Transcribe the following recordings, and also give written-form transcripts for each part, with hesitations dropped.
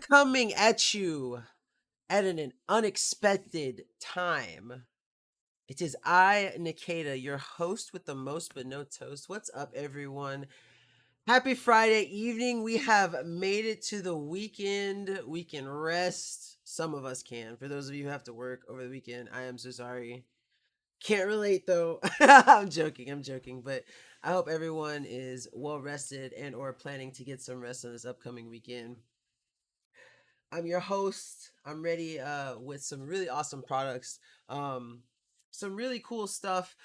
Coming at you at an unexpected time. It is I, Nkda, your host with the most but no toast. What's up, everyone? Happy Friday evening. We have made it to the weekend. We can rest. Some of us can. For those of you who have to work over the weekend, I am so sorry. Can't relate though. I'm joking. I'm joking. But I hope everyone is well rested and or planning to get some rest on this upcoming weekend. I'm your host. I'm ready with some really awesome products. Um, some really cool stuff.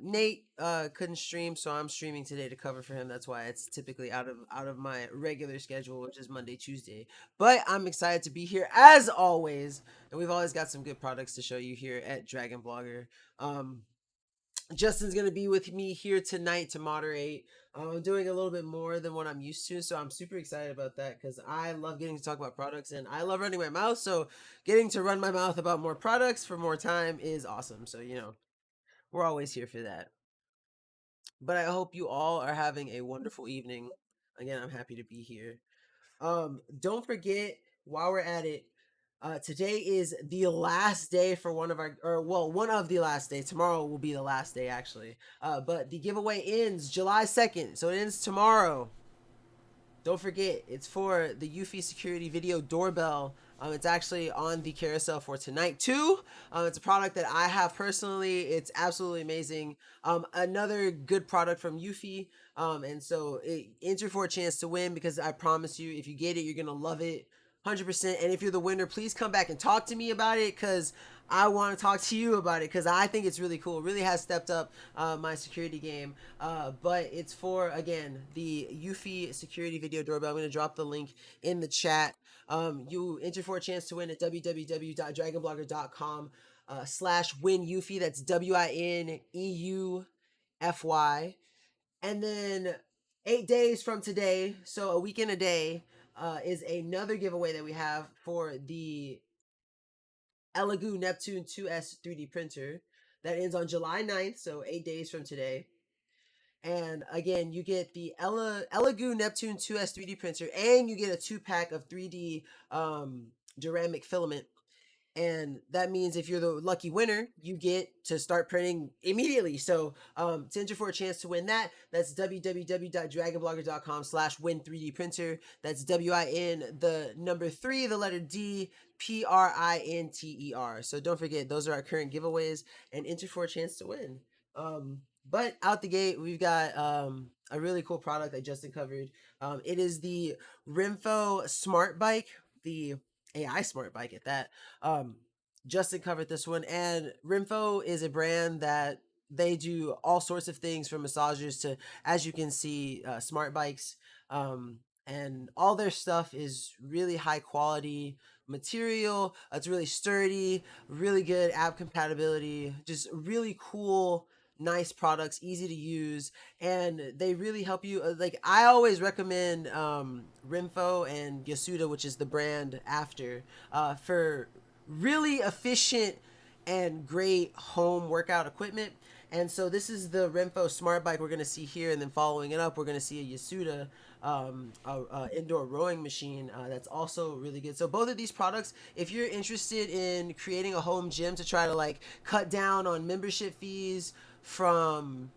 Nate couldn't stream, so I'm streaming today to cover for him. That's why it's typically out of my regular schedule, which is Monday, Tuesday. But I'm excited to be here as always, and we've always got some good products to show you here at Dragon Blogger. Um, Justin's gonna be with me here tonight to moderate. I'm doing a little bit more than what I'm used to, so I'm super excited about that because I love getting to talk about products and I love running my mouth. So getting to run my mouth about more products for more time is awesome. So we're always here for that. But I hope you all are having a wonderful evening. Again, I'm happy to be here. Don't forget while we're at it, today is the last day for one of the last days. Tomorrow will be the last day actually. But the giveaway ends July 2nd, so it ends tomorrow. Don't forget, it's for the Eufy security video doorbell. It's actually on the carousel for tonight too. It's a product that I have personally. It's absolutely amazing. Another good product from Eufy. And so enter for a chance to win because I promise you, if you get it, you're gonna love it. 100%. And if you're the winner, please come back and talk to me about it because I want to talk to you about it because I think it's really cool. It really has stepped up my security game. But it's for, again, the Eufy security video doorbell. I'm going to drop the link in the chat. You enter for a chance to win at www.dragonblogger.com slash win Eufy. That's WINEUFY. And then 8 days from today, so a week and a day, is another giveaway that we have for the Elegoo Neptune 2S 3D printer that ends on July 9th, so 8 days from today. And again, you get the Elegoo Neptune 2S 3D printer, and you get a 2-pack of 3D ceramic filament. And that means if you're the lucky winner, you get to start printing immediately. So to enter for a chance to win that, that's www.dragonblogger.com slash win 3D printer. That's WIN, the number 3, the letter D, PRINTER. So don't forget, those are our current giveaways and enter for a chance to win. But out the gate, we've got a really cool product that Justin covered. It is the Rimfo Smart Bike, the AI smart bike at that. Justin covered this one, and Rimfo is a brand that they do all sorts of things from massagers to, as you can see, smart bikes. and all their stuff is really high quality material. It's really sturdy, really good app compatibility, just really cool, nice products, easy to use, and they really help you. Like I always recommend Rimfo and Yasuda, which is the brand after, for really efficient and great home workout equipment. And so this is the Renfo Smart Bike we're going to see here, and then following it up, we're going to see a Yasuda indoor rowing machine that's also really good. So both of these products, if you're interested in creating a home gym to try to like cut down on membership fees from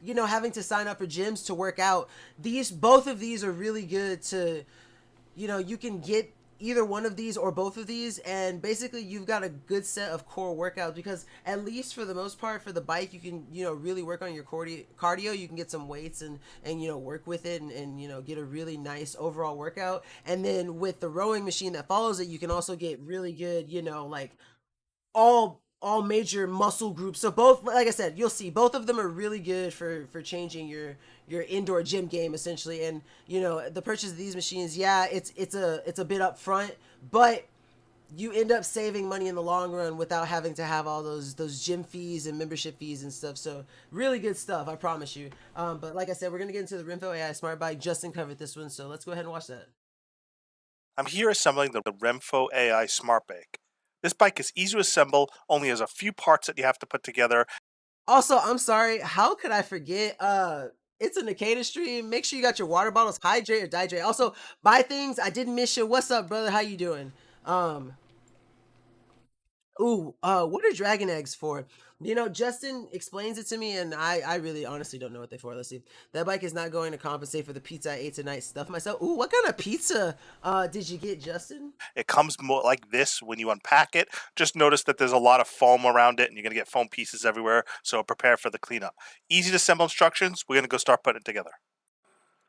having to sign up for gyms to work out, these both of these are really good to you can get either one of these or both of these, and basically you've got a good set of core workouts, because at least for the most part for the bike you can really work on your cardio. You can get some weights and work with it, and get a really nice overall workout. And then with the rowing machine that follows it, you can also get really good like all major muscle groups. So both, like I said, you'll see both of them are really good for changing your indoor gym game essentially. And the purchase of these machines, yeah, it's a bit upfront, but you end up saving money in the long run without having to have all those gym fees and membership fees and stuff. So really good stuff, I promise you. But like I said, we're gonna get into the Renfo AI Smart Bike. Justin covered this one, so let's go ahead and watch that. I'm here assembling the Remfo AI Smart Bike. This bike is easy to assemble, only has a few parts that you have to put together. Also, I'm sorry. How could I forget? It's a Nkda stream. Make sure you got your water bottles, hydrate or dihydrate. Also, buy things. I didn't miss you. What's up, brother? How you doing? Um, what are dragon eggs for? Justin explains it to me, and I really honestly don't know what they're for. Let's see. That bike is not going to compensate for the pizza I ate tonight. Stuff myself. Ooh, what kind of pizza did you get, Justin? It comes more like this when you unpack it. Just notice that there's a lot of foam around it and you're going to get foam pieces everywhere, so prepare for the cleanup. Easy to assemble instructions. We're going to go start putting it together.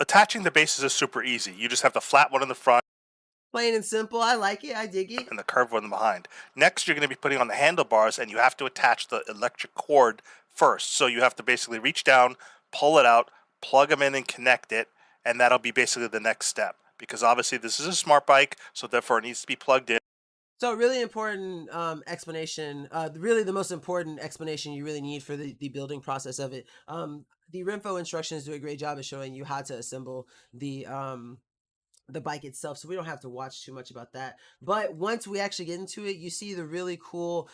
Attaching the bases is super easy. You just have the flat one in the front Plain and simple. I like it. I dig it. and the curved one behind. Next, you're going to be putting on the handlebars, and you have to attach the electric cord first. So you have to basically reach down, pull it out, plug them in and connect it, and that'll be basically the next step. Because obviously this is a smart bike, so therefore it needs to be plugged in. So really important explanation, really the most important explanation you really need for the building process of it. The Renfo instructions do a great job of showing you how to assemble the bike itself, so we don't have to watch too much about that. But once we actually get into it, you see the really cool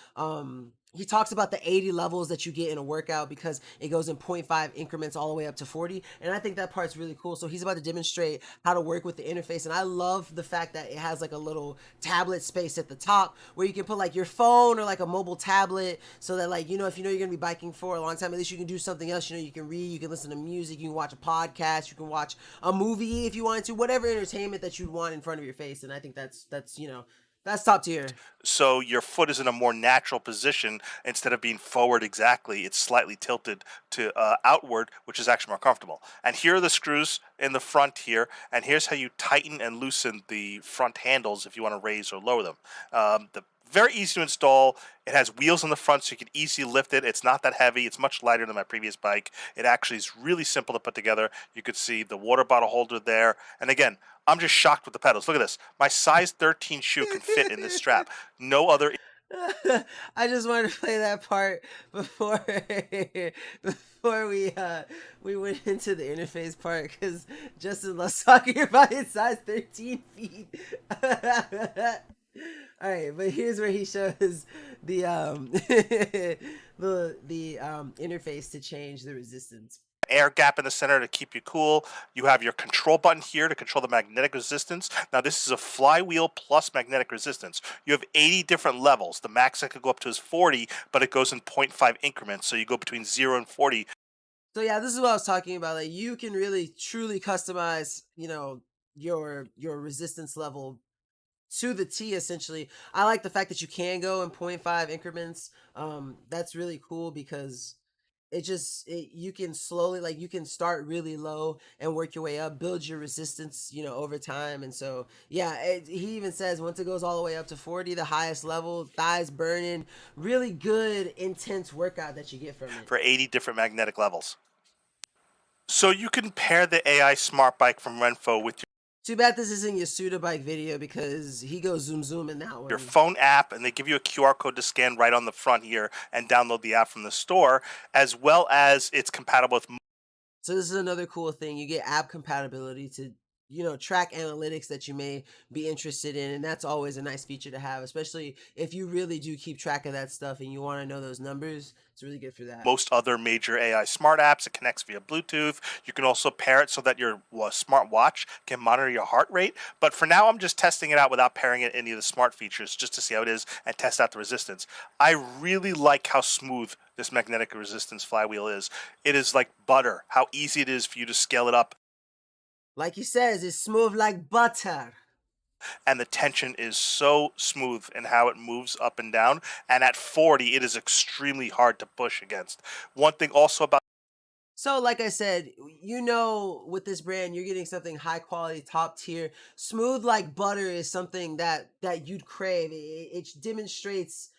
he talks about the 80 levels that you get in a workout, because it goes in 0.5 increments all the way up to 40, and I think that part's really cool. So he's about to demonstrate how to work with the interface, and I love the fact that it has like a little tablet space at the top where you can put like your phone or like a mobile tablet, so that like if you're gonna be biking for a long time, at least you can do something else. You can read, you can listen to music, you can watch a podcast, you can watch a movie if you wanted to, whatever entertainment that you'd want in front of your face. And I think that's top tier. So your foot is in a more natural position. Instead of being forward exactly, it's slightly tilted to outward, which is actually more comfortable. And here are the screws in the front here, and here's how you tighten and loosen the front handles if you want to raise or lower them. The Very easy to install. It has wheels on the front, so you can easily lift it. It's not that heavy. It's much lighter than my previous bike. It actually is really simple to put together. You could see the water bottle holder there. And again, I'm just shocked with the pedals. Look at this. My size 13 shoe can fit in this strap. No other. I just wanted to play that part before before we went into the interface part, because Justin loves talking about his size 13 feet. All right, but here's where he shows the the interface to change the resistance. Air gap in the center to keep you cool. You have your control button here to control the magnetic resistance. Now this is a flywheel plus magnetic resistance. You have 80 different levels. The max that could go up to is 40, but it goes in 0.5 increments. So you go between 0 and 40. So yeah, this is what I was talking about. Like you can really truly customize, your resistance level to the T essentially. I like the fact that you can go in 0.5 increments. That's really cool, because you can slowly, like you can start really low and work your way up, build your resistance over time. And so yeah, he even says once it goes all the way up to 40, the highest level, thighs burning, really good intense workout that you get from it. For 80 different magnetic levels. So you can pair the AI Smart Bike from Renfo with Too bad this isn't your Suda bike video because he goes zoom zoom in that Your one. phone app, and they give you a QR code to scan right on the front here and download the app from the store, as well as it's compatible with So this is another cool thing. You get app compatibility to, track analytics that you may be interested in, and that's always a nice feature to have, especially if you really do keep track of that stuff and you want to know those numbers. It's really good for that. most other major AI smart apps. It connects via Bluetooth. You can also pair it so that your smart watch can monitor your heart rate. But for now, I'm just testing it out without pairing it any of the smart features just to see how it is and test out the resistance. I really like how smooth this magnetic resistance flywheel is. It is like butter, how easy it is for you to scale it up, Like he says, it's smooth like butter. and the tension is so smooth in how it moves up and down. And at 40, it is extremely hard to push against. One thing also about So, like I said, with this brand, you're getting something high quality, top tier, smooth like butter is something that you'd crave. It demonstrates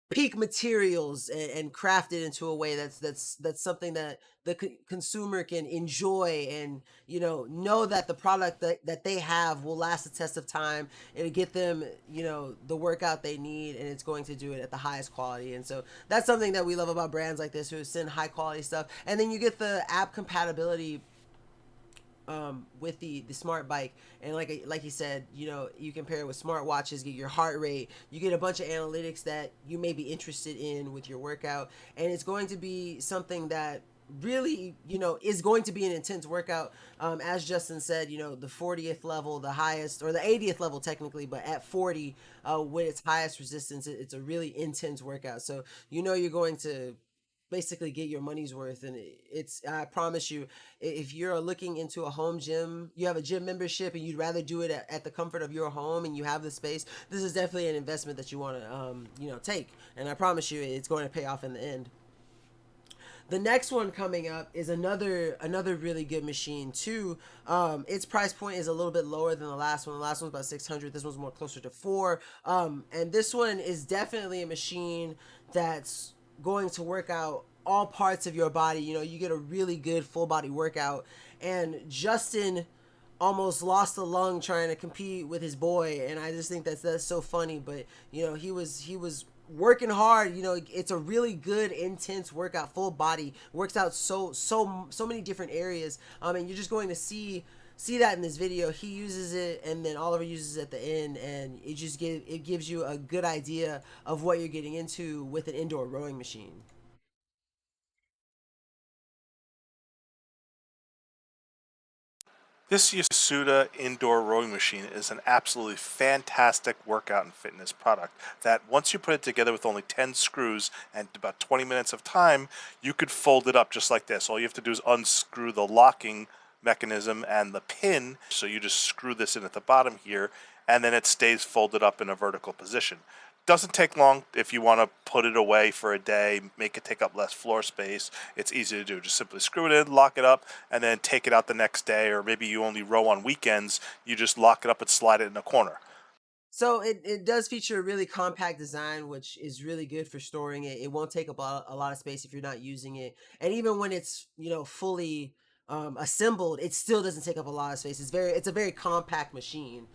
peak materials and craft it into a way that's something that the consumer can enjoy and know that the product that they have will last the test of time. It'll get them the workout they need, and it's going to do it at the highest quality. And so that's something that we love about brands like this who send high quality stuff. And then you get the app compatibility with the smart bike, and like you said, you compare it with smart watches, get your heart rate, you get a bunch of analytics that you may be interested in with your workout, and it's going to be something that really is going to be an intense workout. As Justin said, the 40th level, the highest, or the 80th level technically, but at 40, with its highest resistance, it's a really intense workout. So you're going to basically get your money's worth. And it's, I promise you, if you're looking into a home gym, you have a gym membership and you'd rather do it at the comfort of your home and you have the space, this is definitely an investment that you want to take, and I promise you it's going to pay off in the end. The next one coming up is another really good machine too. Its price point is a little bit lower than the last one. The last one's about 600. This one's more closer to 4. And this one is definitely a machine that's going to work out all parts of your body. You get a really good full body workout. And Justin almost lost a lung trying to compete with his boy, and I just think that's so funny. But he was working hard. It's a really good intense workout, full body, works out so many different areas. And you're just going to see that in this video. He uses it, and then Oliver uses it at the end, and it gives you a good idea of what you're getting into with an indoor rowing machine. this Yasuda indoor rowing machine is an absolutely fantastic workout and fitness product that once you put it together with only 10 screws and about 20 minutes of time, you could fold it up just like this. All you have to do is unscrew the locking mechanism and the pin. So you just screw this in at the bottom here, and then it stays folded up in a vertical position. Doesn't take long if you want to put it away for a day, make it take up less floor space. It's easy to do. Just simply screw it in, lock it up, and then take it out the next day, or maybe you only row on weekends. You just lock it up and slide it in a corner. So it does feature a really compact design, which is really good for storing it. It won't take up a lot of space if you're not using it. And even when it's, fully assembled, it still doesn't take up a lot of space. It's a very compact machine.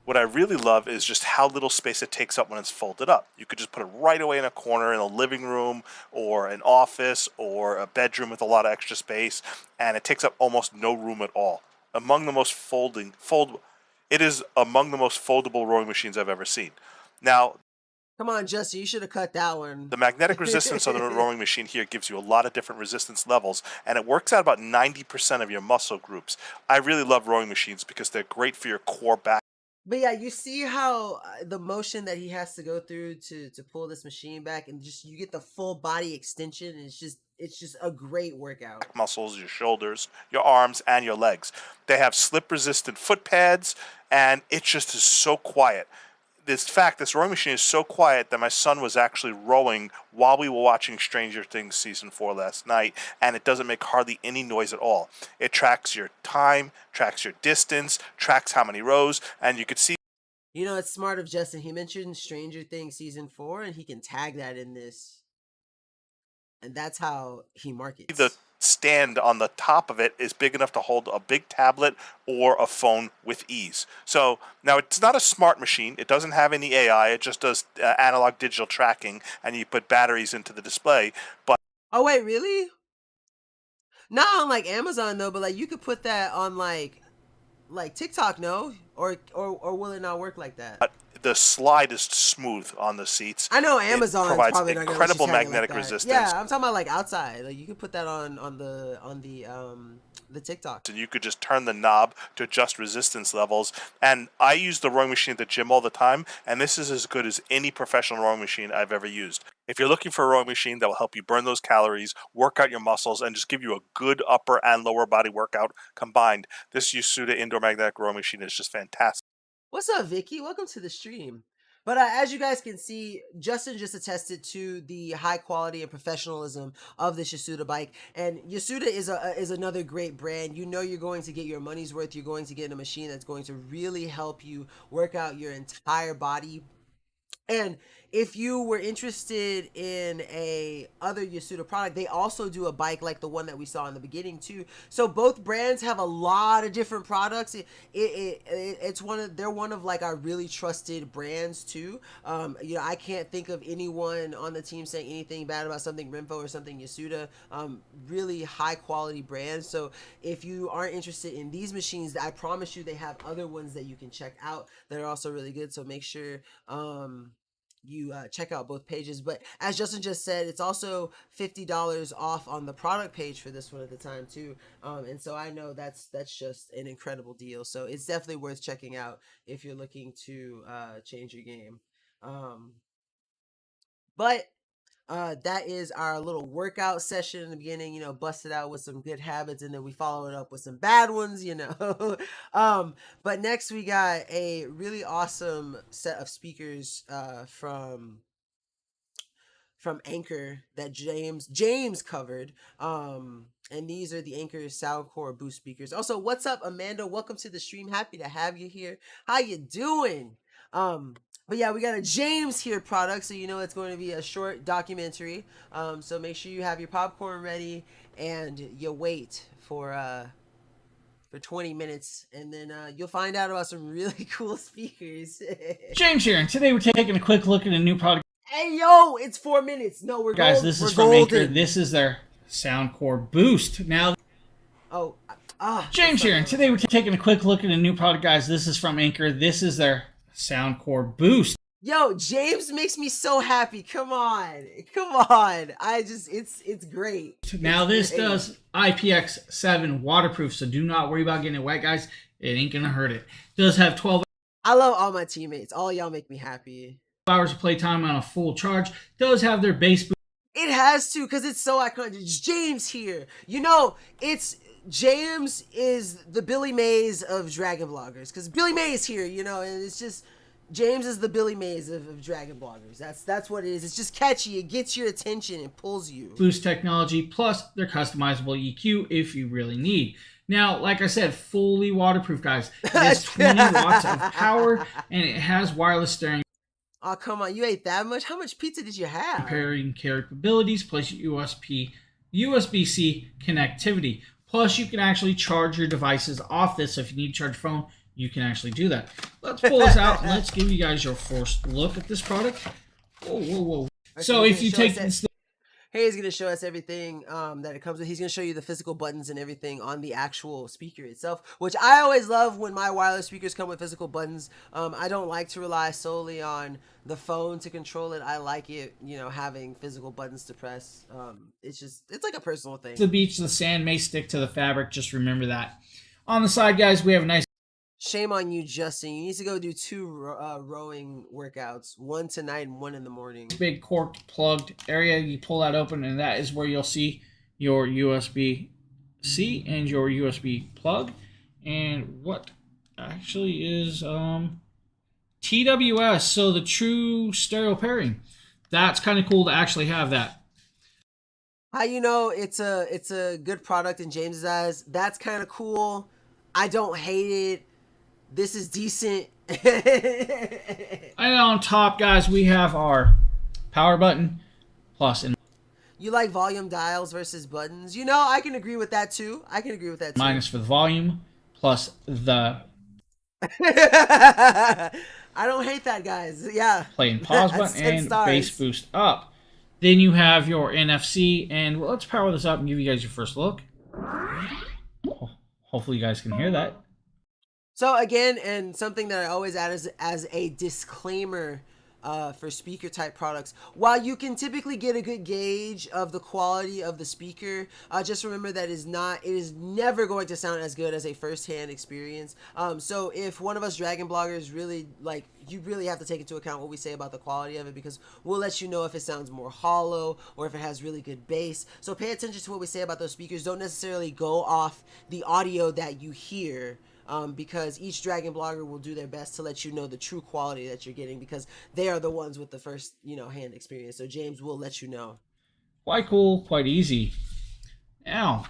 What I really love is just how little space it takes up when it's folded up. You could just put it right away in a corner in a living room or an office or a bedroom with a lot of extra space, and it takes up almost no room at all. Among the most it is among the most foldable rowing machines I've ever seen. Now, Come on, Justin, you should have cut that one. the magnetic resistance on the rowing machine here gives you a lot of different resistance levels, and it works out about 90% of your muscle groups. I really love rowing machines because they're great for your core back But yeah, you see how the motion that he has to go through to pull this machine back, and just you get the full body extension, and it's just a great workout. muscles, your shoulders, your arms, and your legs. They have slip resistant foot pads, and it just is so quiet. This rowing machine is so quiet that my son was actually rowing while we were watching Stranger Things season 4 last night, and it doesn't make hardly any noise at all. It tracks your time, tracks your distance, tracks how many rows, and you could see It's smart of Justin. He mentioned Stranger Things season 4, and he can tag that in this, and that's how he the markets. stand on the top of it is big enough to hold a big tablet or a phone with ease. So now it's not a smart machine. It doesn't have any AI. It just does analog digital tracking, and you put batteries into the display. But Oh wait, really? Not on like Amazon though, but like you could put that on like TikTok, no? Or will it not work like that? the slide is smooth on the seats. I know It Amazon's provides probably not gonna let you incredible tag it like magnetic that. resistance. Yeah, I'm talking about like outside. Like you could put that on the TikTok. And you could just turn the knob to adjust resistance levels. And I use the rowing machine at the gym all the time, and this is as good as any professional rowing machine I've ever used. If you're looking for a rowing machine that will help you burn those calories, work out your muscles, and just give you a good upper and lower body workout combined, this Yasuda indoor magnetic rowing machine is just fantastic. What's up, Vicky? Welcome to the stream. But as you guys can see, Justin just attested to the high quality and professionalism of the Yasuda bike. And Yasuda is another great brand. You know you're going to get your money's worth. You're going to get a machine that's going to really help you work out your entire body. And if you were interested in a other Yasuda product, they also do a bike like the one that we saw in the beginning too. So both brands have a lot of different products. They're one of like our really trusted brands too. I can't think of anyone on the team saying anything bad about something Renfo or something Yasuda. Really high quality brands. So if you aren't interested in these machines, I promise you they have other ones that you can check out that are also really good. So make sure you check out both pages. But as Justin just said, it's also $50 off on the product page for this one at the time too. And so I know that's just an incredible deal. So it's definitely worth checking out if you're looking to change your game. But that is our little workout session in the beginning, busted out with some good habits, and then we follow it up with some bad ones, but next we got a really awesome set of speakers from Anchor that James covered. And these are the Anchor Soundcore Boost speakers. Also, what's up, Amanda? Welcome to the stream. Happy to have you here. How you doing? But yeah, we got a James here product, so it's going to be a short documentary. So make sure you have your popcorn ready and you wait for 20 minutes, and then you'll find out about some really cool speakers. James here, and today we're taking a quick look at a new product. Hey yo, it's 4 minutes. No, we're guys. gold. This we're is from golden. Anchor. This is their Soundcore Boost. Now, James here, and today we're taking a quick look at a new product, guys. This is from Anchor. This is their Soundcore Boost. Yo, James makes me so happy. Come on. It's great. Now this does IPX7 waterproof, so do not worry about getting it wet, guys. It ain't gonna hurt it. Does have 12 I love all my teammates. All y'all make me happy. hours of playtime on a full charge. Does have their bass boost. It has to, because it's so iconic. It's James here. James is the Billy Mays of Dragon Bloggers, because Billy Mays here, and it's just James is the Billy Mays of Dragon Bloggers. That's what it is. It's just catchy. It gets your attention. It pulls you. Boost technology, plus their customizable EQ if you really need. Now, like I said, fully waterproof, guys. It has 20 watts of power, and it has wireless steering. Oh, come on. You ate that much? How much pizza did you have? Pairing capabilities, plus USB-C connectivity. Plus, you can actually charge your devices off this. So if you need to charge your phone, you can actually do that. Let's pull this out and let's give you guys your first look at this product. Whoa. So if you take this... Here he's going to show us everything that it comes with. He's going to show you the physical buttons and everything on the actual speaker itself, which I always love when my wireless speakers come with physical buttons. I don't like to rely solely on the phone to control it. I like it, having physical buttons to press. It's like a personal thing. The beach, the sand may stick to the fabric. Just remember that. On the side, guys, we have a nice... Shame on you, Justin. You need to go do 2 rowing workouts, one tonight and one in the morning. Big corked plugged area. You pull that open, and that is where you'll see your USB-C and your USB plug. And what actually is TWS, so the true stereo pairing. That's kind of cool to actually have that. How it's a good product in James's eyes? That's kind of cool. I don't hate it. This is decent. And on top, guys, we have our power button plus. You like volume dials versus buttons. You know, I can agree with that too. I can agree with that too. Minus for the volume, plus the I don't hate that, guys. Yeah. play and pause That's button 10 and stars. bass boost up. Then you have your NFC, and let's power this up and give you guys your first look. Hopefully you guys can hear that. So again, and something that I always add as a disclaimer for speaker type products, while you can typically get a good gauge of the quality of the speaker, just remember that it is never going to sound as good as a first-hand experience. So if one of us dragon bloggers really like, you really have to take into account what we say about the quality of it, because we'll let you know if it sounds more hollow or if it has really good bass. So pay attention to what we say about those speakers. Don't necessarily go off the audio that you hear. Because each dragon blogger will do their best to let you know the true quality that you're getting, because they are the ones with the first, hand experience. So James will let you know. Quite cool, quite easy. Now,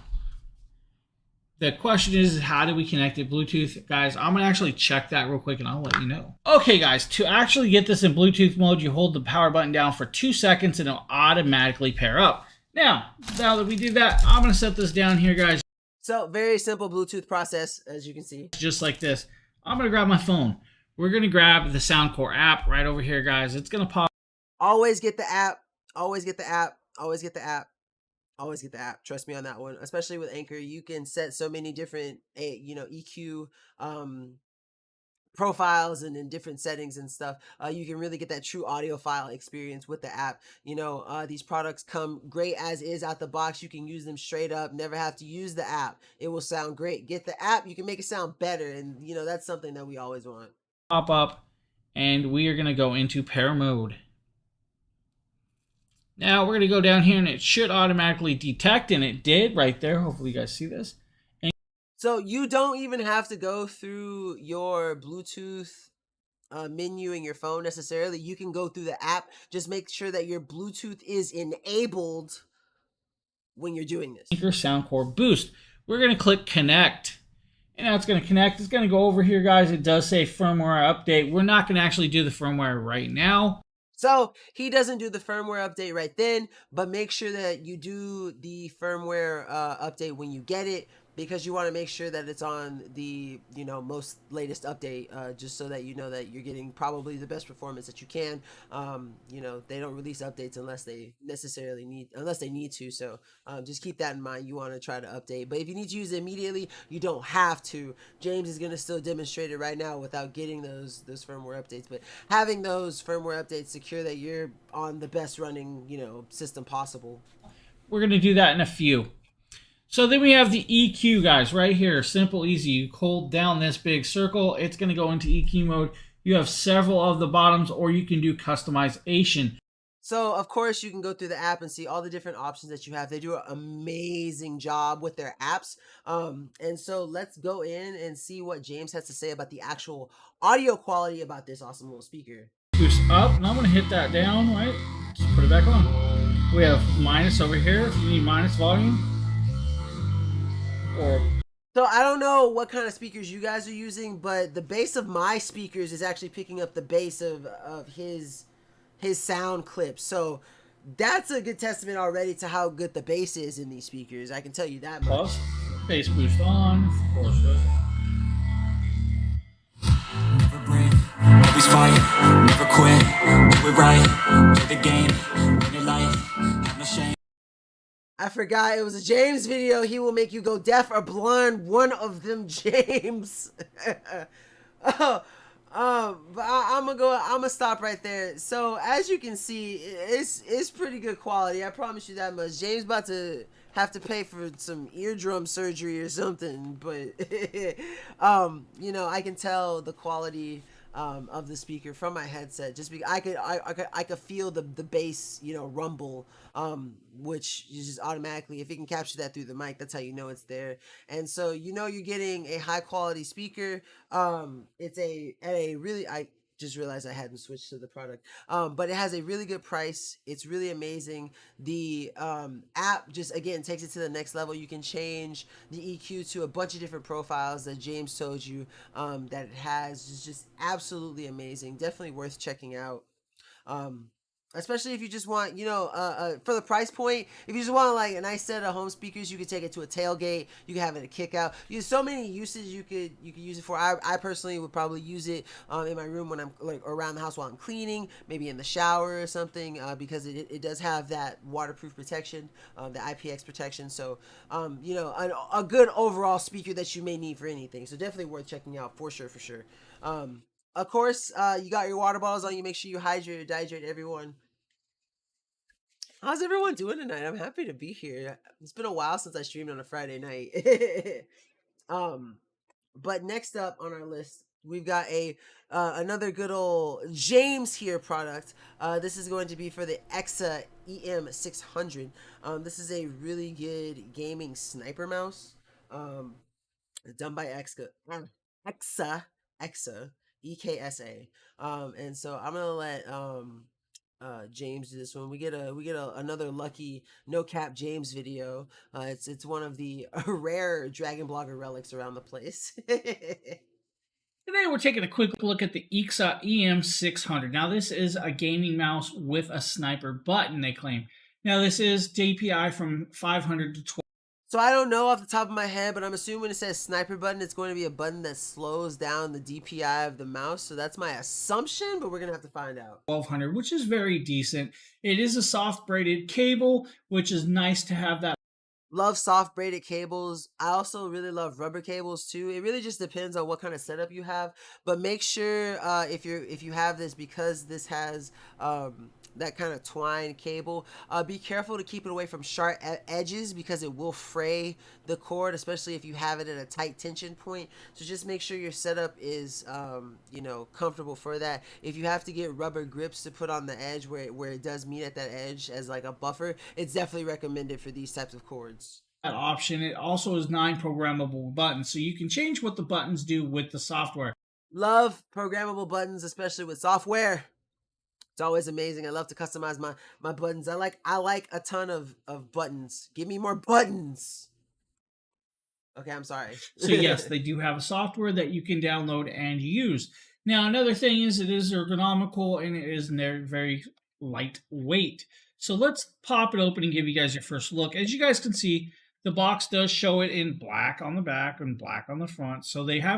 the question is, how do we connect it Bluetooth? Guys, I'm going to actually check that real quick and I'll let you know. Okay, guys, to actually get this in Bluetooth mode, you hold the power button down for 2 seconds and it'll automatically pair up. Now that we do that, I'm going to set this down here, guys. So very simple Bluetooth process, as you can see. Just like this. I'm going to grab my phone. We're going to grab the Soundcore app right over here, guys. It's going to pop. Always get the app. Always get the app. Always get the app. Always get the app. Trust me on that one. Especially with Anchor, you can set so many different, EQ, profiles and in different settings and stuff. You can really get that true audiophile experience with the app. These products come great as is out the box. You can use them straight up, never have to use the app. It will sound great. Get the app, you can make it sound better, and that's something that we always want. Pop up, and we are going to go into pair mode. Now we're going to go down here and it should automatically detect, and it did right there. Hopefully you guys see this. So you don't even have to go through your Bluetooth menu in your phone necessarily. You can go through the app. Just make sure that your Bluetooth is enabled when you're doing this. Anchor Soundcore Boost. We're going to click connect. And now it's going to connect. It's going to go over here, guys. It does say firmware update. We're not going to actually do the firmware right now. So he doesn't do the firmware update right then, but make sure that you do the firmware update when you get it, because you want to make sure that it's on the most latest update, just so that you know that you're getting probably the best performance that you can. They don't release updates unless they need to. So just keep that in mind. You want to try to update, but if you need to use it immediately, you don't have to. James is going to still demonstrate it right now without getting those firmware updates, but having those firmware updates secure that you're on the best running system possible. We're going to do that in a few. So then we have the EQ, guys, right here. Simple, easy. You hold down this big circle. It's going to go into EQ mode. You have several of the bottoms, or you can do customization. So, of course, you can go through the app and see all the different options that you have. They do an amazing job with their apps. And so let's go in and see what James has to say about the actual audio quality about this awesome little speaker. Boost up, and I'm going to hit that down, right? Just put it back on. We have minus over here if you need minus volume. So I don't know what kind of speakers you guys are using, but the bass of my speakers is actually picking up the bass of his sound clips. So that's a good testament already to how good the bass is in these speakers. I can tell you that much. Plus, bass boost on, of course. Never break, always fight, never quit, do it right, play the game, win your life, have no shame. I forgot it was a James video. He will make you go deaf or blind. One of them, James. But I'm gonna stop right there. So as you can see, it's pretty good quality. I promise you that much. James about to have to pay for some eardrum surgery or something, but I can tell the quality of the speaker from my headset, just because I could feel the bass rumble, which is just automatically, if it can capture that through the mic, that's how you know it's there. And so you're getting a high quality speaker. It's at a really, I just realized I hadn't switched to the product, but it has a really good price. It's really amazing. The app just again takes it to the next level. You can change the EQ to a bunch of different profiles that James told you that it has. It's just absolutely amazing. Definitely worth checking out. Especially if you just want, for the price point, if you just want like a nice set of home speakers, you could take it to a tailgate. You can have it a kick out. There's so many uses you could use it for. I personally would probably use it in my room when I'm like around the house while I'm cleaning, maybe in the shower or something, because it does have that waterproof protection, the IPX protection. So a good overall speaker that you may need for anything. So definitely worth checking out for sure, for sure. Of course, you got your water bottles on you. Make sure you hydrate everyone. How's everyone doing tonight? I'm happy to be here. It's been a while since I streamed on a Friday night. um, but next up on our list, we've got another good old James here product. This is going to be for the Nkda EM600. This is a really good gaming sniper mouse. Um, done by Exa, Exa, EKSA. And so I'm gonna let James do this one. We get another lucky no cap James video. It's one of the rare Dragon Blogger relics around the place. Today we're taking a quick look at the Nkda EM600. Now this is a gaming mouse with a sniper button, they claim. Now this is DPI from 500 to 12. So I don't know off the top of my head, but I'm assuming when it says sniper button, it's going to be a button that slows down the DPI of the mouse. So that's my assumption, but we're gonna have to find out. 1200, which is very decent. It is a soft braided cable, which is nice to have that. Love soft braided cables. I also really love rubber cables too. It really just depends on what kind of setup you have. But make sure if you have this, because this has that kind of twine cable, be careful to keep it away from sharp edges because it will fray the cord, especially if you have it at a tight tension point. So just make sure your setup is comfortable for that. If you have to get rubber grips to put on the edge where it does meet at that edge as like a buffer, it's definitely recommended for these types of cords. That option. It also has 9 programmable buttons, so you can change what the buttons do with the software. Love programmable buttons, especially with software. It's always amazing. I love to customize my buttons. I like a ton of buttons. Give me more buttons. Okay, I'm sorry. So yes, they do have a software that you can download and use. Now another thing is it is ergonomical and it is very lightweight. So let's pop it open and give you guys your first look. As you guys can see, the box does show it in black on the back and black on the front. So they have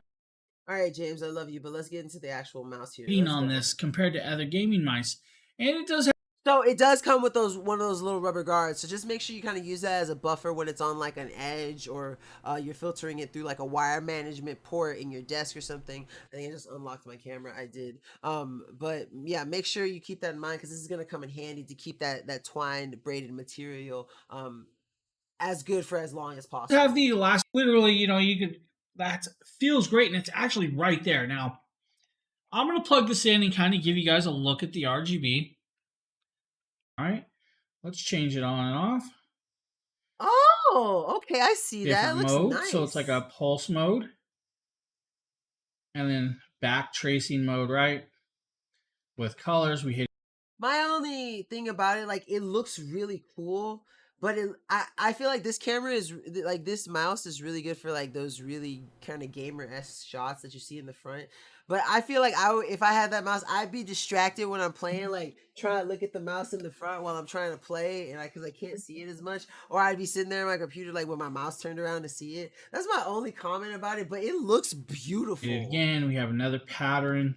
All right, James, I love you, but let's get into the actual mouse here. on this compared to other gaming mice. And it does have So it does come with one of those little rubber guards. So just make sure you kind of use that as a buffer when it's on like an edge, or you're filtering it through like a wire management port in your desk or something. I think I just unlocked my camera. I did. But yeah, make sure you keep that in mind because this is gonna come in handy to keep that twined braided material as good for as long as possible. have the elastic. Literally, you could. That feels great, and it's actually right there. Now, I'm gonna plug this in and kind of give you guys a look at the RGB. All right, let's change it on and off. Oh, okay, I see that. It Different looks mode. nice. So it's like a pulse mode. And then back tracing mode, right? With colors, we hit. My only thing about it, like, it looks really cool, but I feel like this camera is like, this mouse is really good for like those really kind of gamer-esque shots that you see in the front. But I feel like if I had that mouse, I'd be distracted when I'm playing, like trying to look at the mouse in the front while I'm trying to play, and because I can't see it as much, or I'd be sitting there on my computer like with my mouse turned around to see it. That's my only comment about it, but it looks beautiful. Again, we have another pattern.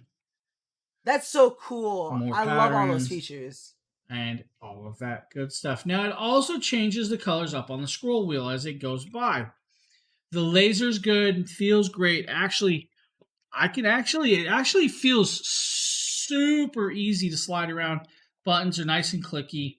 That's so cool. More I love all those patterns. features. And all of that good stuff. Now, it also changes the colors up on the scroll wheel as it goes by. The laser's good, feels great. Actually, it actually feels super easy to slide around. Buttons are nice and clicky.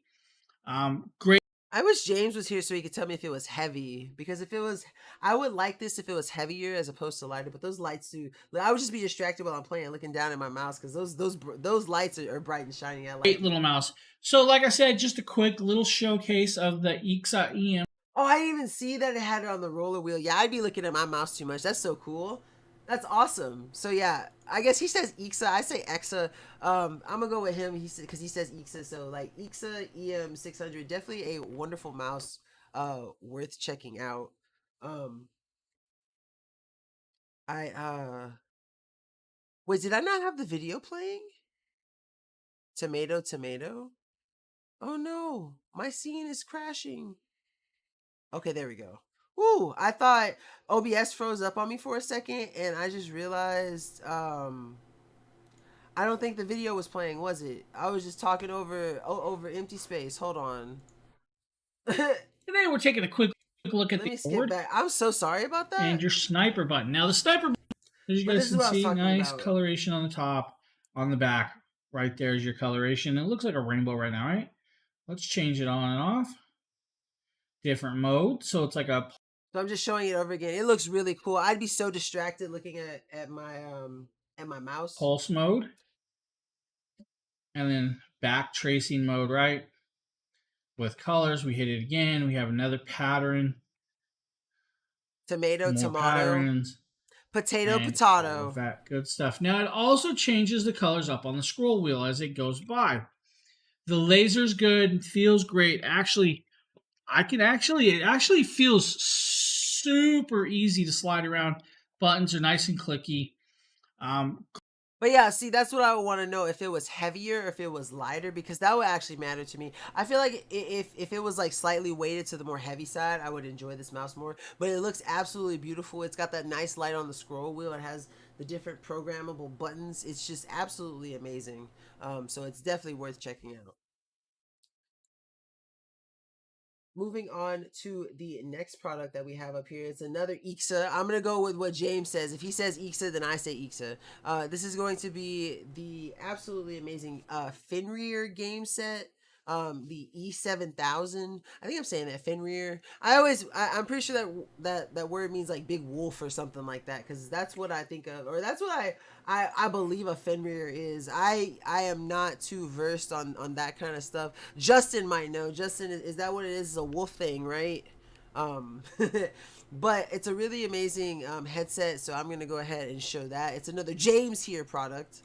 Great. I wish James was here so he could tell me if it was heavy, because if it was, I would like this if it was heavier as opposed to lighter. But those lights do. I would just be distracted while I'm playing, looking down at my mouse, because those lights are bright and shiny. I like Great little mouse. So, like I said, just a quick little showcase of the Nkda EM. Oh, I didn't even see that it had it on the roller wheel. Yeah, I'd be looking at my mouse too much. That's so cool. That's awesome. So yeah, I guess he says Nkda. I say Exa. I'm gonna go with him. He said because he says Nkda. So like Nkda EM600, definitely a wonderful mouse. Worth checking out. I wait. Did I not have the video playing? Tomato. Oh no, my scene is crashing. Okay, there we go. Ooh, I thought OBS froze up on me for a second, and I just realized I don't think the video was playing, was it? I was just talking over empty space. Hold on. Today we're taking a quick look at Let the me skip board back. I'm so sorry about that. and your sniper button. Now the sniper button, as you But guys this is can what I was see, talking nice about. coloration on the top, on the back. Right there is your coloration. It looks like a rainbow right now, right? Let's change it on and off. Different mode, so it's like a So I'm just showing it over again. It looks really cool. I'd be so distracted looking at my mouse. pulse mode, and then back tracing mode, right? With colors, we hit it again. We have another pattern, Tomato, more tomato, patterns, potato, and all of potato. that good stuff. Now it also changes the colors up on the scroll wheel as it goes by. The laser's good, feels great. Actually, it actually feels super easy to slide around. Buttons are nice and clicky. But yeah, see, that's what I would want to know, if it was heavier or if it was lighter, because that would actually matter to me. I feel like if it was like slightly weighted to the more heavy side, I would enjoy this mouse more. But it looks absolutely beautiful. It's got that nice light on the scroll wheel. It has the different programmable buttons. It's just absolutely amazing. So it's definitely worth checking out. Moving on to the next product that we have up here. It's another Nkda. I'm going to go with what James says. If he says Nkda, then I say Nkda. This is going to be the absolutely amazing Fenrir game set. The E7000. I think I'm saying that, Fenrir. I'm pretty sure that word means like big wolf or something like that, because that's what I think of, or that's what I believe a Fenrir is. I am not too versed on that kind of stuff. Justin might know. Justin, is that what it is? It's a wolf thing, right? But it's a really amazing headset, so I'm gonna go ahead and show that. It's another James here product.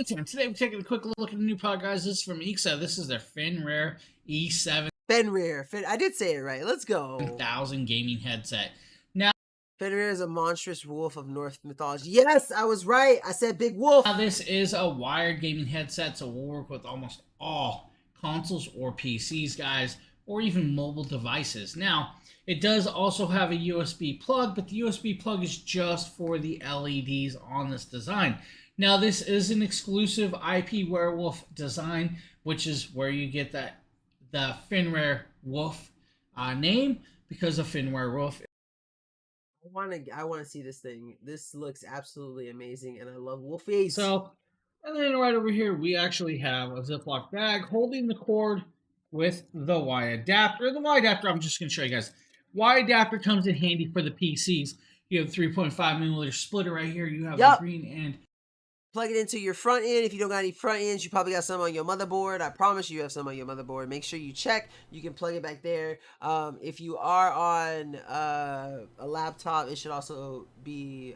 Today we're taking a quick look at the new product, guys. This is from Nkda. This is their Fenrir E7 Fenrir. I did say it right. Let's go. 1000 gaming headset. Now, Fenrir is a monstrous wolf of Norse mythology. Yes, I was right. I said big wolf. this is a wired gaming headset, so we'll work with almost all consoles or PCs, guys, or even mobile devices. Now, it does also have a USB plug, but the USB plug is just for the LEDs on this design. Now, this is an exclusive IP Werewolf design, which is where you get the Fenrir Wolf name, because of Fenrir Wolf. I want to see this thing. This looks absolutely amazing, and I love wolfies. So, and then right over here, we actually have a Ziploc bag holding the cord with the Y adapter. The Y adapter, I'm just going to show you guys. Y adapter comes in handy for the PCs. You have 3.5mm splitter right here. You have the green end. Plug it into your front end. If you don't got any front ends, you probably got some on your motherboard. I promise you have some on your motherboard. Make sure you check. You can plug it back there. If you are on a laptop, it should also be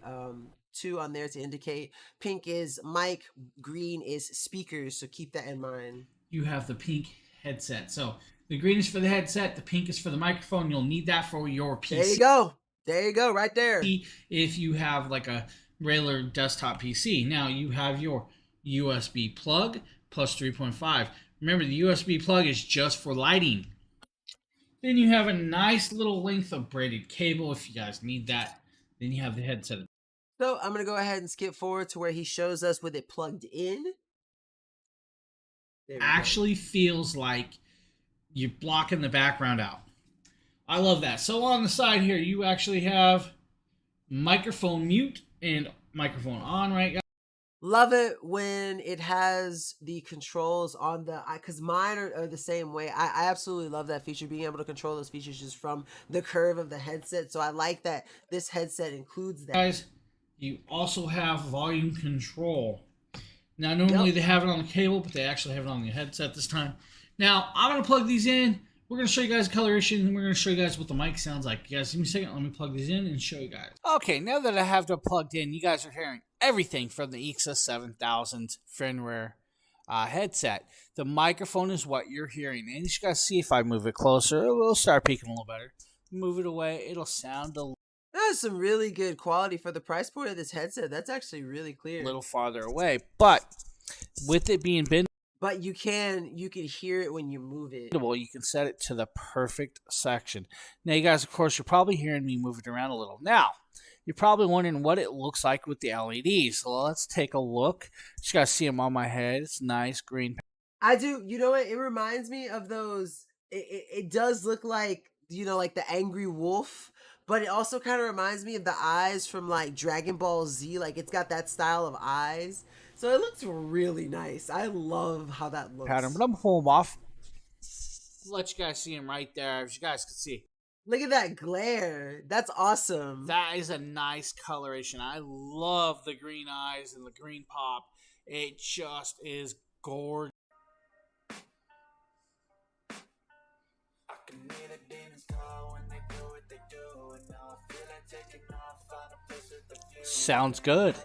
2 on there to indicate. Pink is mic, green is speakers, so keep that in mind. You have the pink headset. So the green is for the headset, the pink is for the microphone. You'll need that for your PC. There you go. There you go, right there. If you have like a regular desktop PC. Now you have your USB plug plus 3.5. Remember, the USB plug is just for lighting. Then you have a nice little length of braided cable if you guys need that. Then you have the headset. So I'm going to go ahead and skip forward to where he shows us with it plugged in. Actually feels like you're blocking the background out. I love that. So on the side here, you actually have microphone mute and microphone on, right, guys? Love it when it has the controls on the, because mine are the same way. I absolutely love that feature, being able to control those features just from the curve of the headset. So I like that this headset includes that. Guys, you also have volume control. Now, normally they have it on the cable, but they actually have it on the headset this time. Now, I'm going to plug these in. We're going to show you guys coloration, and we're going to show you guys what the mic sounds like. You guys, give me a second. Let me plug these in and show you guys. Okay, now that I have them plugged in, you guys are hearing everything from the Nkda 7000 Fenrir headset. The microphone is what you're hearing. And you guys see if I move it closer, it'll start peaking a little better. Move it away, it'll sound a That's some really good quality for the price point of this headset. That's actually really clear. little farther away. But with it being but you can hear it when you move it. You can set it to the perfect section. Now, you guys, of course, you're probably hearing me move it around a little. Now, you're probably wondering what it looks like with the LEDs. So let's take a look. Just gotta see them on my head. It's nice green. I do. You know what? It reminds me of those. It does look like, you know, like the angry wolf, but it also kind of reminds me of the eyes from like Dragon Ball Z. Like it's got that style of eyes. So it looks really nice. I love how that looks. Pattern, but I'm pulling them off. Let you guys see them right there, as you guys can see. Look at that glare. That's awesome. That is a nice coloration. I love the green eyes and the green pop. It just is gorgeous. Sounds good.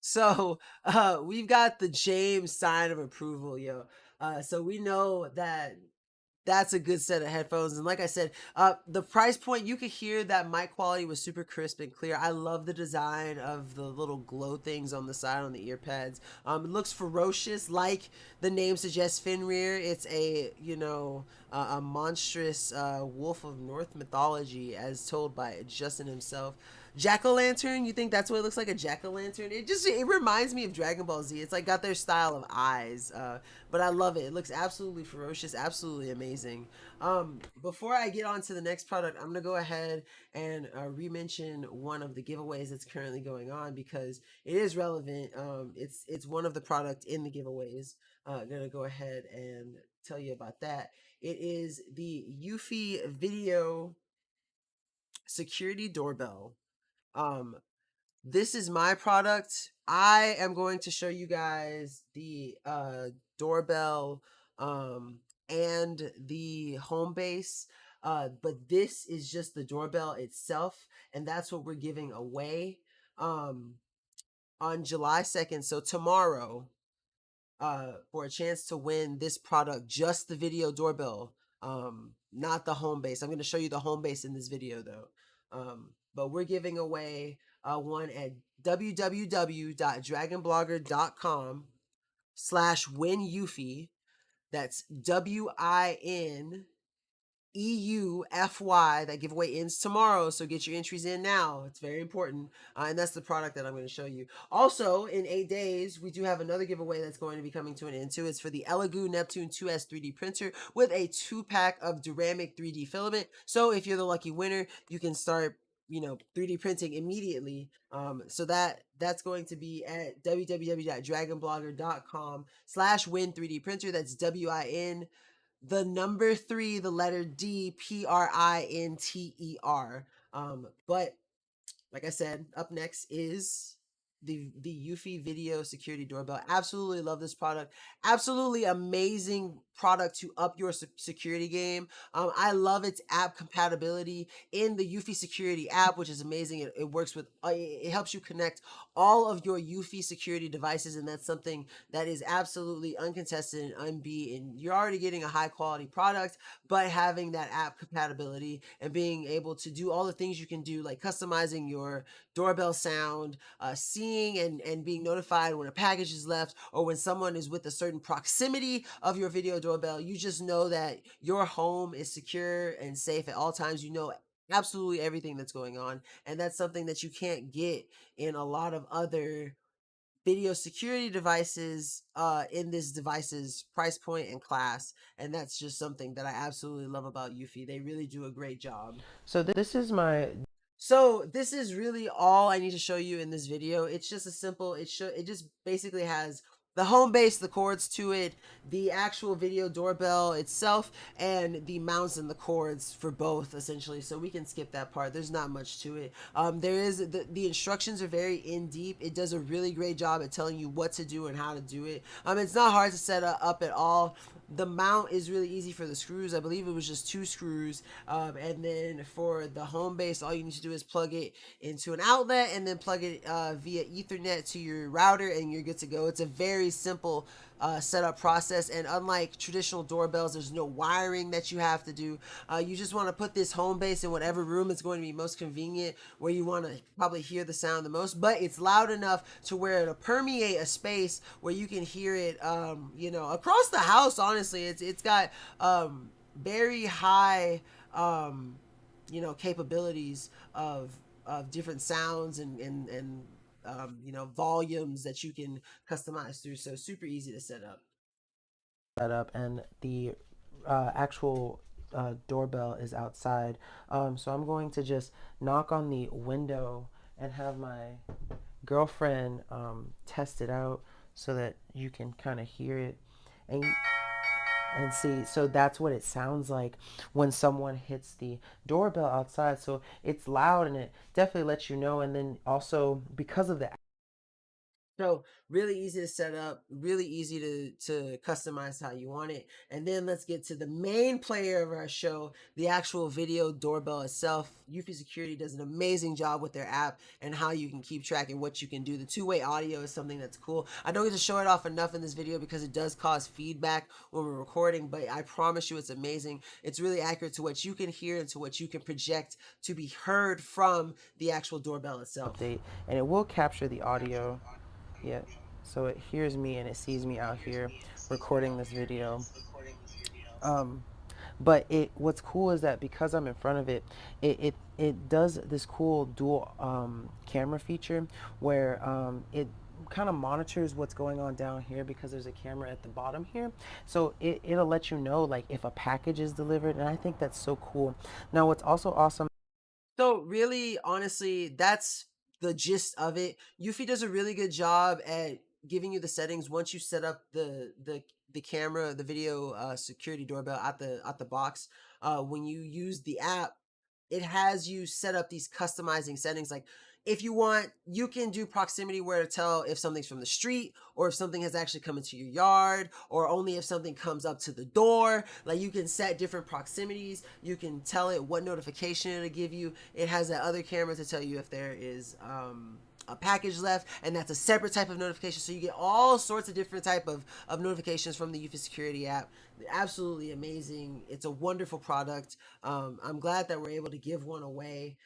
So we've got the James sign of approval, yo. So we know that that's a good set of headphones. And like I said, the price point, you could hear that mic quality was super crisp and clear. I love the design of the little glow things on the side on the ear pads. It looks ferocious, like the name suggests. Fenrir, it's a, you know, a monstrous wolf of Norse mythology as told by Justin himself. Jack-o'-lantern, you think that's what it looks like, a jack-o'-lantern? It reminds me of Dragon Ball Z. It's like got their style of eyes, but I love it. It looks absolutely ferocious, absolutely amazing. Before I get on to the next product, I'm gonna go ahead and re-mention one of the giveaways that's currently going on because it is relevant. It's one of the product in the giveaways. Gonna go ahead and tell you about that. It is the Eufy Video Security Doorbell. This is my product. I am going to show you guys the doorbell and the home base, but this is just the doorbell itself, and that's what we're giving away on July 2nd. So tomorrow, for a chance to win this product, just the video doorbell, not the home base. I'm going to show you the home base in this video though. But we're giving away one at www.dragonblogger.com/wineufy. That's WINEUFY. That giveaway ends tomorrow, so get your entries in now. It's very important, and that's the product that I'm going to show you. Also, in 8 days, we do have another giveaway that's going to be coming to an end too. It's for the Elegoo Neptune 2S 3D printer with a 2-pack of Duramic 3D filament. So if you're the lucky winner, you can start, you know, 3D printing immediately. So that's going to be at www.dragonblogger.com/win 3D printer. That's WIN, the number 3, the letter D, PRINTER. But like I said, up next is the Eufy Video Security Doorbell. Absolutely love this product. Absolutely amazing product to up your security game. I love its app compatibility in the Eufy Security app, which is amazing. It works with, it helps you connect all of your Eufy security devices, and that's something that is absolutely uncontested and unbeat. And you're already getting a high quality product, but having that app compatibility and being able to do all the things you can do, like customizing your doorbell sound, seeing and being notified when a package is left or when someone is with a certain proximity of your video doorbell, you just know that your home is secure and safe at all times. You know absolutely everything that's going on, and that's something that you can't get in a lot of other video security devices in this device's price point and class. And that's just something that I absolutely love about Eufy. They really do a great job. So this is really all I need to show you in this video. It's just a simple, it just basically has the home base, the cords to it, the actual video doorbell itself, and the mounts and the cords for both, essentially. So we can skip that part. There's not much to it. There is the instructions are very in deep. It does a really great job at telling you what to do and how to do it. It's not hard to set up at all. The mount is really easy for the screws. I believe it was just 2 screws. And then for the home base, all you need to do is plug it into an outlet and then plug it via Ethernet to your router, and you're good to go. It's a very simple setup process. And unlike traditional doorbells, there's no wiring that you have to do. You just want to put this home base in whatever room is going to be most convenient, where you want to probably hear the sound the most, but it's loud enough to where it'll permeate a space where you can hear it, across the house. Honestly, it's got very high, capabilities of different sounds and volumes that you can customize through. So super easy to set up. And the actual doorbell is outside. So I'm going to just knock on the window and have my girlfriend test it out so that you can kind of hear it and see. So that's what it sounds like when someone hits the doorbell outside. So it's loud and it definitely lets you know. And then also, because of the so really easy to set up, really easy to customize how you want it. And then let's get to the main player of our show, the actual video doorbell itself. Eufy Security does an amazing job with their app and how you can keep track and what you can do. The two-way audio is something that's cool. I don't get to show it off enough in this video because it does cause feedback when we're recording, but I promise you it's amazing. It's really accurate to what you can hear and to what you can project to be heard from the actual doorbell itself. And it will capture the audio. Yeah, so it hears me and it sees me out here recording this video. But what's cool is that because I'm in front of it, it does this cool dual camera feature where it kind of monitors what's going on down here because there's a camera at the bottom here. So it'll let you know like if a package is delivered, and I think that's so cool. Now what's also awesome, so really honestly, that's the gist of it. Eufy does a really good job at giving you the settings once you set up the camera, the video security doorbell at the box. When you use the app, it has you set up these customizing settings. Like if you want, you can do proximity where to tell if something's from the street or if something has actually come into your yard, or only if something comes up to the door. Like you can set different proximities. You can tell it what notification it'll give you. It has that other camera to tell you if there is a package left, and that's a separate type of notification. So you get all sorts of different type of notifications from the Eufy Security app. Absolutely amazing. It's a wonderful product. I'm glad that we're able to give one away.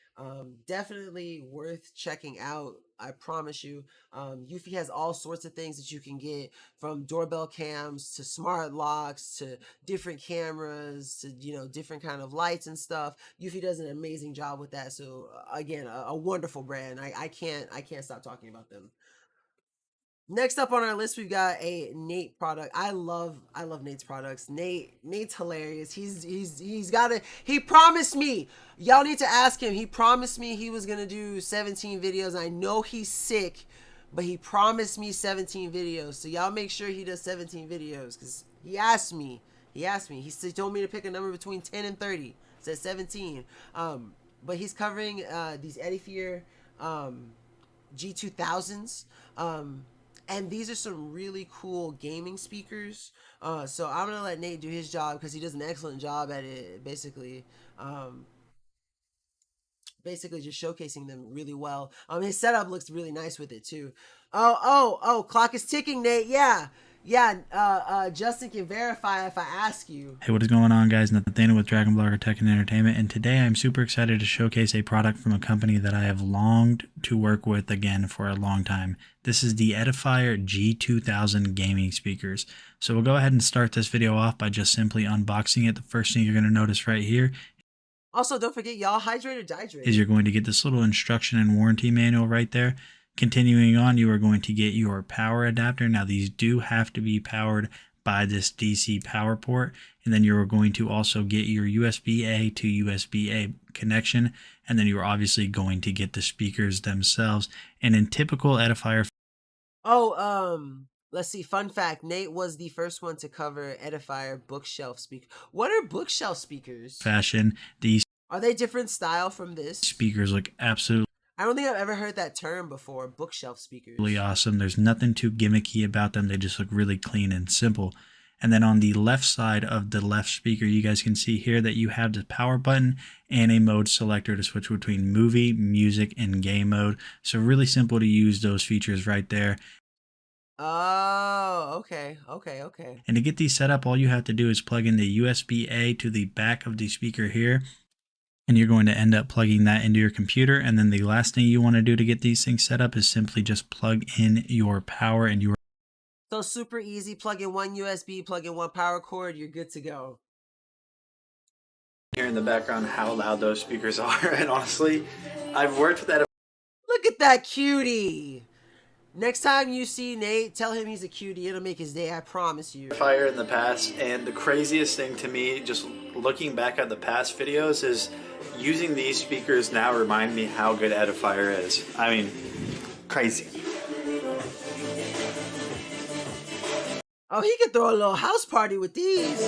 Definitely worth checking out. I promise you. Eufy has all sorts of things that you can get, from doorbell cams to smart locks to different cameras to different kind of lights and stuff. Eufy does an amazing job with that. So again, a wonderful brand. I can't stop talking about them. Next up on our list, we've got a Nate product. I love Nate's products. Nate's hilarious. He promised me. Y'all need to ask him. He promised me he was gonna do 17 videos. I know he's sick, but he promised me 17 videos. So y'all make sure he does 17 videos, because he asked me. He told me to pick a number between 10 and 30. It said 17. But he's covering these Edifier G2000s. And these are some really cool gaming speakers. So I'm going to let Nate do his job because he does an excellent job at it, basically just showcasing them really well. His setup looks really nice with it too. Oh, clock is ticking, Nate. Yeah. Justin can verify if I ask you. Hey, what is going on, guys? Nathaniel with Dragon Blogger Tech and Entertainment, and today I'm super excited to showcase a product from a company that I have longed to work with again for a long time. This is the Edifier G2000 gaming speakers. So we'll go ahead and start this video off by just simply unboxing it. The first thing you're going to notice right here, also don't forget, y'all, hydrate or dihydrate, is you're going to get this little instruction and warranty manual right there. Continuing on, you are going to get your power adapter. Now these do have to be powered by this DC power port, and then you're going to also get your USB-A to USB-A connection, and then you're obviously going to get the speakers themselves. And in typical Edifier let's see, fun fact, Nate was the first one to cover Edifier bookshelf speaker. What are bookshelf speakers? Fashion, these are they different style from this? Speakers look absolutely, I don't think I've ever heard that term before, bookshelf speakers. Really awesome. There's nothing too gimmicky about them. They just look really clean and simple. And then on the left side of the left speaker, you guys can see here that you have the power button and a mode selector to switch between movie, music, and game mode. So really simple to use those features right there. Oh, okay, okay, okay. And to get these set up, all you have to do is plug in the USB-A to the back of the speaker here, and you're going to end up plugging that into your computer. And then the last thing you want to do to get these things set up is simply just plug in your power and your So super easy. Plug in one USB, plug in one power cord. You're good to go. Hear in the background how loud those speakers are, and honestly, I've worked with that Look at that cutie. Next time you see Nate, tell him he's a cutie. It'll make his day, I promise you. fire in the past, and the craziest thing to me, just looking back at the past videos, is using these speakers now remind me how good Edifier is. I mean, crazy. Oh, he could throw a little house party with these.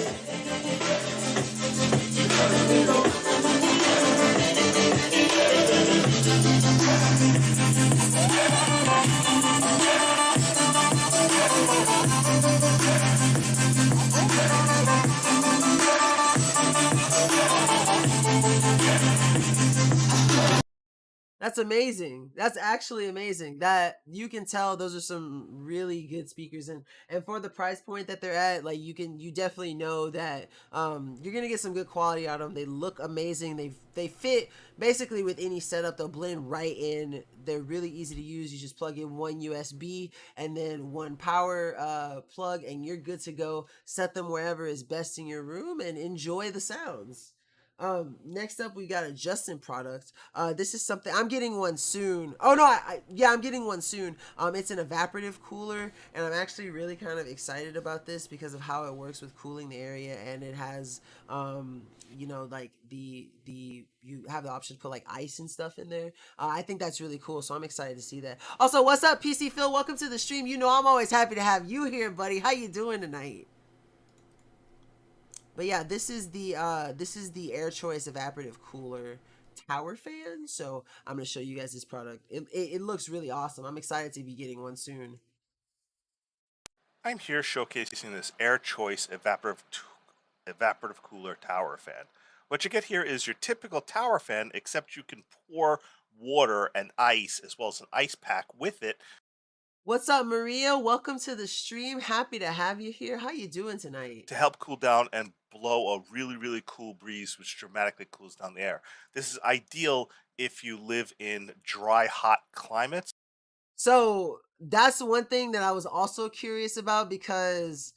That's amazing. That's actually amazing. That you can tell those are some really good speakers, and for the price point that they're at, like you definitely know that you're gonna get some good quality out of them. They look amazing. They fit basically with any setup. They'll blend right in. They're really easy to use. You just plug in one USB and then one power plug, and you're good to go. Set them wherever is best in your room and enjoy the sounds. Next up we got a Justin product. This is something I'm getting one soon. Oh no, yeah, I'm getting one soon. It's an evaporative cooler, and I'm actually really kind of excited about this because of how it works with cooling the area, and it has you know, like the you have the option to put like ice and stuff in there. I think that's really cool, so I'm excited to see that. Also, what's up, PC Phil? Welcome to the stream. You know I'm always happy to have you here, buddy. How you doing tonight? But yeah, this is the Air Choice evaporative cooler tower fan. So I'm gonna show you guys this product. It looks really awesome. I'm excited to be getting one soon. I'm here showcasing this Air Choice evaporative cooler tower fan. What you get here is your typical tower fan, except you can pour water and ice as well as an ice pack with it. What's up, Maria? Welcome to the stream. Happy to have you here. How you doing tonight? To help cool down and blow a really, really cool breeze, which dramatically cools down the air. This is ideal if you live in dry, hot climates. So that's one thing that I was also curious about because,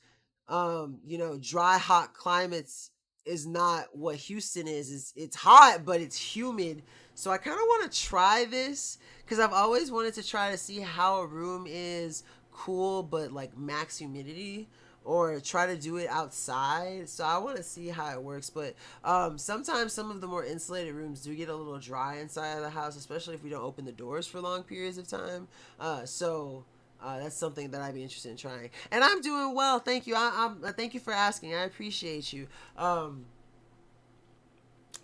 you know, dry, hot climates is not what Houston is. It's hot, but it's humid. So I kind of want to try this because I've always wanted to try to see how a room is cool, but like max humidity, or try to do it outside. So I want to see how it works. But sometimes some of the more insulated rooms do get a little dry inside of the house, especially if we don't open the doors for long periods of time. That's something that I'd be interested in trying. And I'm doing well, thank you. Thank you for asking. I appreciate you.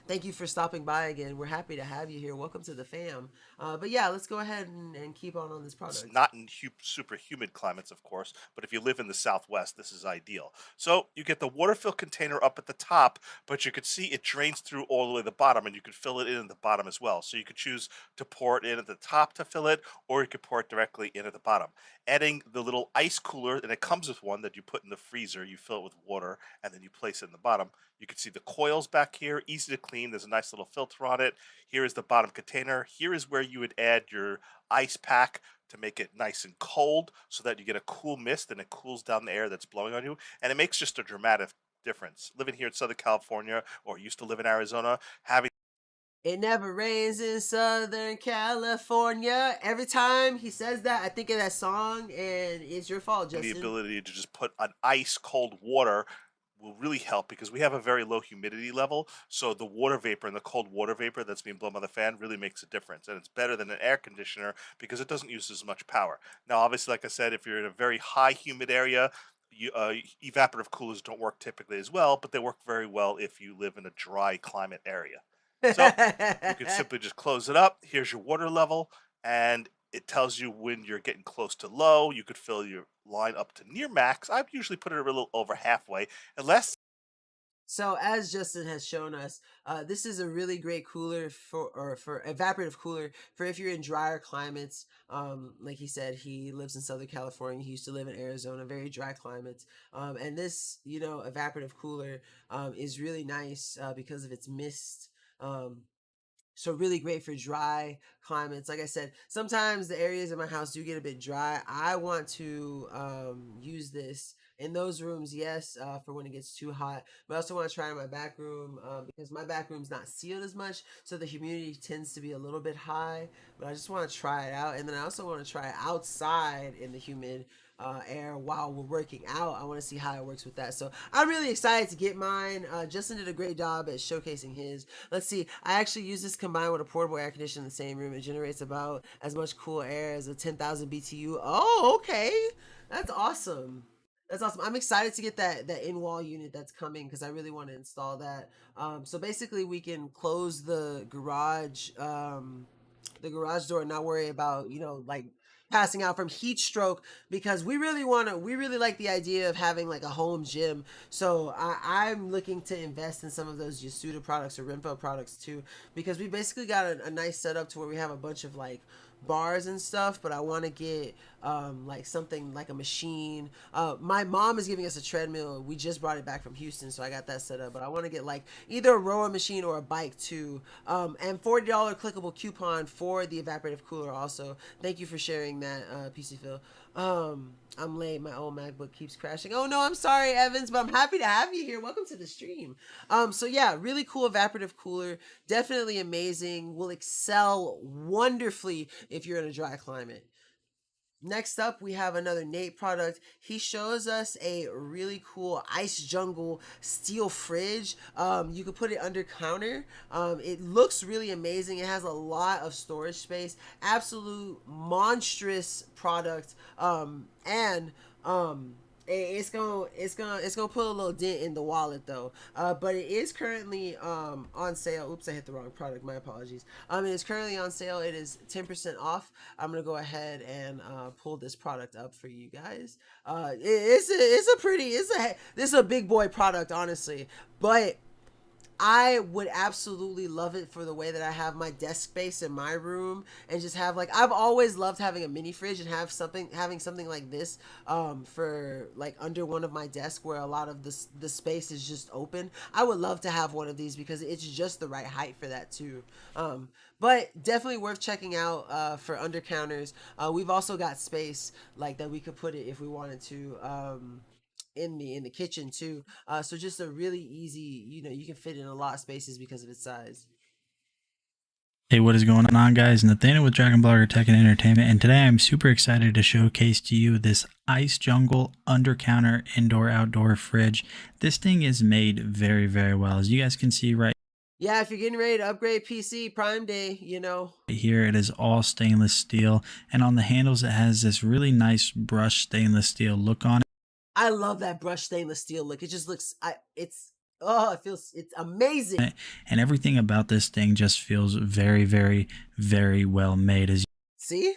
Thank you for stopping by again. We're happy to have you here. Welcome to the fam. But yeah, let's go ahead and keep on this product. It's not in super humid climates, of course, but if you live in the Southwest, this is ideal. So you get the water fill container up at the top, but you could see it drains through all the way to the bottom, and you could fill it in at the bottom as well. So you could choose to pour it in at the top to fill it, or you could pour it directly in at the bottom. Adding the little ice cooler, and it comes with one that you put in the freezer. You fill it with water, and then you place it in the bottom. You can see the coils back here, easy to clean. There's a nice little filter on it. Here is the bottom container. Here is where you would add your ice pack to make it nice and cold so that you get a cool mist and it cools down the air that's blowing on you. And it makes just a dramatic difference. Living here in Southern California, or used to live in Arizona, having It never rains in Southern California. Every time he says that, I think of that song, and it's your fault, Justin. the ability to just put an ice cold water will really help because we have a very low humidity level. So the water vapor and the cold water vapor that's being blown by the fan really makes a difference. And it's better than an air conditioner because it doesn't use as much power. Now, obviously, like I said, if you're in a very high humid area, evaporative coolers don't work typically as well, but they work very well if you live in a dry climate area. So you can simply just close it up. Here's your water level, and it tells you when you're getting close to low. You could fill your line up to near max. I usually put it a little over halfway, unless So as Justin has shown us, this is a really great cooler for evaporative cooler for if you're in drier climates. Like he said, he lives in Southern California. He used to live in Arizona, very dry climates. And this, evaporative cooler is really nice because of its mist. So really great for dry climates. Like I said, sometimes the areas in my house do get a bit dry. I want to use this in those rooms, yes, for when it gets too hot. But I also want to try it in my back room because my back room's not sealed as much, so the humidity tends to be a little bit high. But I just want to try it out, and then I also want to try it outside in the humid air while we're working out. I want to see how it works with that. So I'm really excited to get mine. Justin did a great job at showcasing his. Let's see. I actually use this combined with a portable air conditioner in the same room. It generates about as much cool air as a 10,000 BTU. Oh, okay. That's awesome. That's awesome. I'm excited to get that in wall unit that's coming because I really want to install that. So basically, we can close the garage door and not worry about like passing out from heat stroke because we really like the idea of having like a home gym. So I'm looking to invest in some of those Yasuda products or Renpho products too, because we basically got a nice setup to where we have a bunch of like bars and stuff, but I want to get like something like a machine. My mom is giving us a treadmill. We just brought it back from Houston, so I got that set up. But I want to get like either a rower machine or a bike too. And $40 clickable coupon for the evaporative cooler. Also, thank you for sharing that, PC Phil. I'm late. My old MacBook keeps crashing. Oh no, I'm sorry, Evans, but I'm happy to have you here. Welcome to the stream. So yeah, really cool evaporative cooler. Definitely amazing. Will excel wonderfully if you're in a dry climate. Next up, we have another Nate product. He shows us a really cool Ice Jungle steel fridge. You could put it under counter. It looks really amazing. It has a lot of storage space. Absolute monstrous product. And it's gonna put a little dent in the wallet though. But it is currently on sale. Oops, I hit the wrong product. My apologies. It is currently on sale. It is 10% off. I'm gonna go ahead and pull this product up for you guys. This is a big boy product, honestly, but I would absolutely love it for the way that I have my desk space in my room and just have like I've always loved having a mini fridge and having something like this for like under one of my desks where a lot of the space is just open. I would love to have one of these because it's just the right height for that too. But definitely worth checking out for under counters. We've also got space like that we could put it if we wanted to. In the kitchen too. So just a really easy, you can fit in a lot of spaces because of its size. Hey, what is going on, guys? Nathaniel with Dragon Blogger Tech and Entertainment, and today I'm super excited to showcase to you this Ice Jungle under counter indoor outdoor fridge. This thing is made very, very well, as you guys can see right Yeah, if you're getting ready to upgrade PC Prime Day, here, it is all stainless steel, and on the handles it has this really nice brushed stainless steel look on it. I love that brushed stainless steel look. It just looks, it's amazing. And everything about this thing just feels very, very, very well made. As See?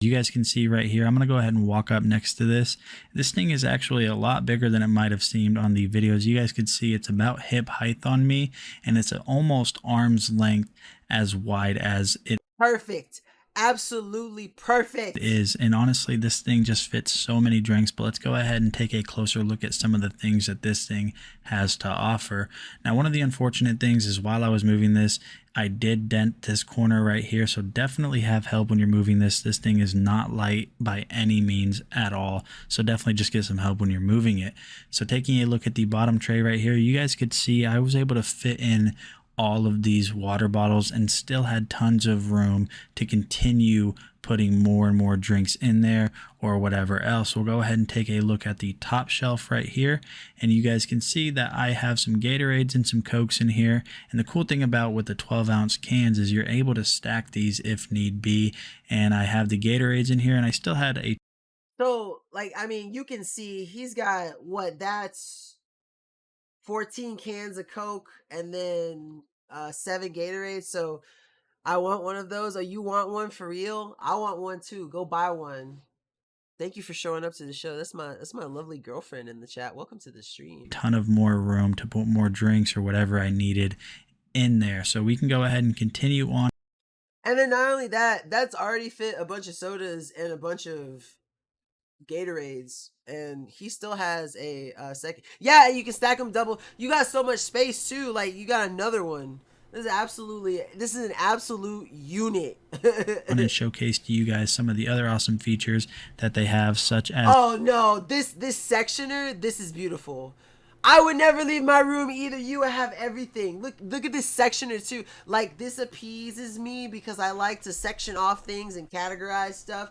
you guys can see right here, I'm going to go ahead and walk up next to this. This thing is actually a lot bigger than it might have seemed on the videos. You guys could see it's about hip height on me, and it's almost arm's length as wide as it Perfect. Absolutely perfect. is. And honestly, this thing just fits so many drinks. But let's go ahead and take a closer look at some of the things that this thing has to offer. Now, one of the unfortunate things is while I was moving this, I did dent this corner right here, so definitely have help when you're moving this. This thing is not light by any means at all, so definitely just get some help when you're moving it. So taking a look at the bottom tray right here, you guys could see I was able to fit in all of these water bottles and still had tons of room to continue putting more and more drinks in there or whatever else. We'll go ahead and take a look at the top shelf right here, and you guys can see that I have some Gatorades and some Cokes in here. And the cool thing about with the 12-ounce cans is you're able to stack these if need be, and I have the Gatorades in here, and I still had a So, you can see he's got that's 14 cans of Coke and then 7 Gatorades. So I want one of those. Oh, you want one for real? I want one too. Go buy one. Thank you for showing up to the show. That's my lovely girlfriend in the chat. Welcome to the stream. Ton of more room to put more drinks or whatever I needed in there. So we can go ahead and continue on. And then not only that, that's already fit a bunch of sodas and a bunch of Gatorades, and he still has a second. Yeah, you can stack them double. You got so much space too. Like you got another one. This is an absolute unit. And showcase to you guys some of the other awesome features that they have, such as Oh no, this sectioner, this is beautiful. I would never leave my room either. You would have everything. Look at this sectioner too. Like this appeases me because I like to section off things and categorize stuff.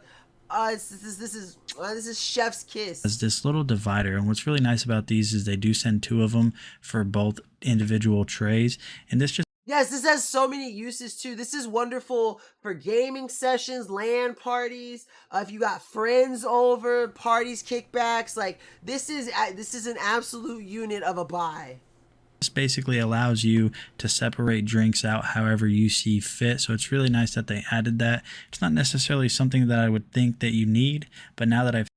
This is chef's kiss. this little divider. And what's really nice about these is they do send 2 of them for both individual trays, and this just Yes, this has so many uses too. This is wonderful for gaming sessions, LAN parties. If you got friends over, parties, kickbacks, like this is an absolute unit of a buy. This basically allows you to separate drinks out however you see fit. So it's really nice that they added that. It's not necessarily something that I would think that you need, but now that I've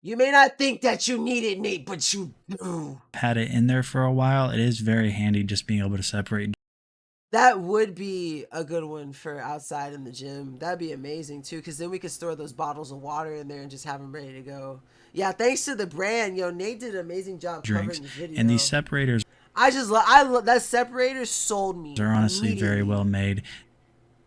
You may not think that you need it, Nate, but you do. had it in there for a while, it is very handy just being able to separate. That would be a good one for outside in the gym. That'd be amazing too, because then we could store those bottles of water in there and just have them ready to go. Yeah, thanks to the brand. Yo, Nate did an amazing job Drinks. covering the video. And these separators I love that separator sold me. are honestly very well made.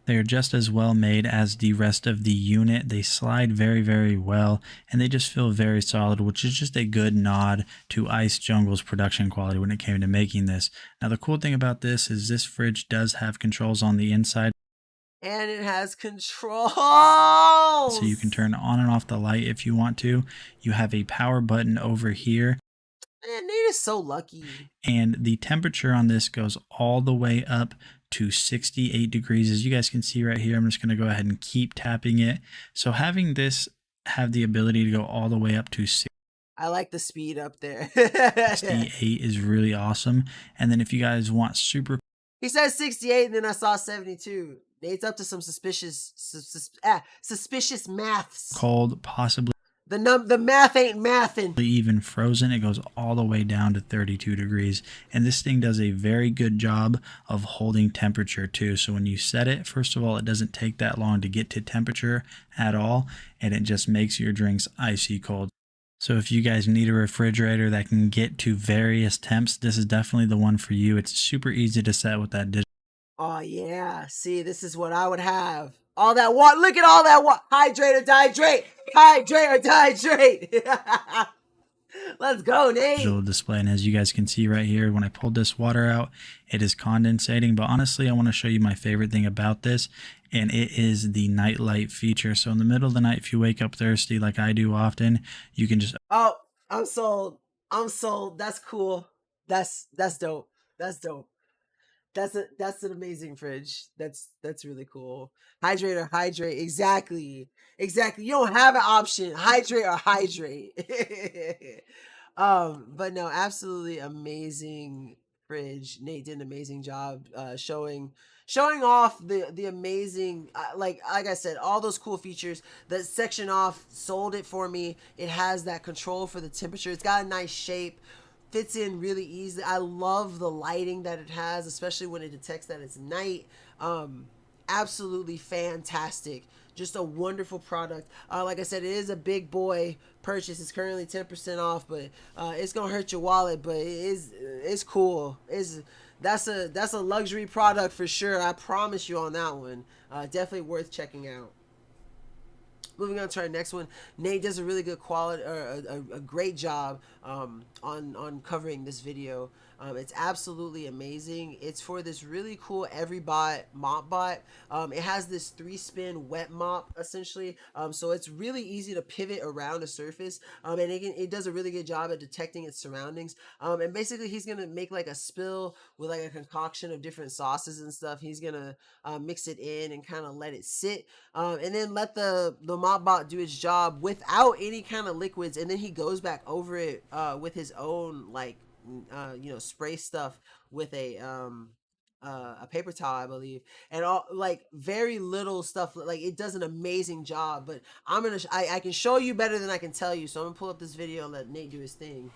They are just as well made as the rest of the unit. They slide very, very well, and they just feel very solid, which is just a good nod to Ice Jungle's production quality when it came to making this. Now, the cool thing about this is this fridge does have controls on the inside. And it has controls. So you can turn on and off the light if you want to. You have a power button over here. Man, Nate is so lucky. And the temperature on this goes all the way up to 68 degrees. As you guys can see right here, I'm just going to go ahead and keep tapping it. So having this have the ability to go all the way up to 68 I like the speed up there. is really awesome. And then if you guys want super He said 68 and then I saw 72. Nate's up to some suspicious maths. cold, possibly The math ain't mathin'. even frozen, it goes all the way down to 32 degrees. And this thing does a very good job of holding temperature too. So when you set it, first of all, it doesn't take that long to get to temperature at all, and it just makes your drinks icy cold. So if you guys need a refrigerator that can get to various temps, this is definitely the one for you. It's super easy to set with that digital. Oh yeah, see, this is what I would have. All that water, look at all that water. Hydrate or dehydrate. Hydrate or dehydrate. Let's go, Nate. Digital display, and as you guys can see right here, when I pulled this water out, it is condensating. But honestly, I want to show you my favorite thing about this, and it is the night light feature. So in the middle of the night, if you wake up thirsty like I do often, you can just Oh, I'm sold. That's cool. That's dope. That's dope. That's an amazing fridge. That's really cool. Hydrate or hydrate. Exactly. You don't have an option. Hydrate or hydrate. But no, absolutely amazing fridge. Nate did an amazing job showing off the amazing like I said, all those cool features. The section off sold it for me. It has that control for the temperature. It's got a nice shape. Fits in really easily. I love the lighting that it has, especially when it detects that it's night. Absolutely fantastic. Just a wonderful product. Like I said, it is a big boy purchase. It's currently 10% off, but it's gonna hurt your wallet. But it's cool. That's a luxury product for sure. I promise you on that one. Definitely worth checking out. Moving on to our next one, Nate does a really good quality, or a great job on covering this video. It's absolutely amazing. It's for this really cool EveryBot mop bot. It has this 3-spin wet mop essentially, so it's really easy to pivot around a surface, and it does a really good job at detecting its surroundings. And basically, he's gonna make like a spill with like a concoction of different sauces and stuff. He's gonna mix it in and kind of let it sit, and then let the mop bot do its job without any kind of liquids, and then he goes back over it with his own like spray stuff with a a paper towel, I believe, and all like very little stuff. Like it does an amazing job. But I can show you better than I can tell you. So I'm gonna pull up this video and let Nate do his thing.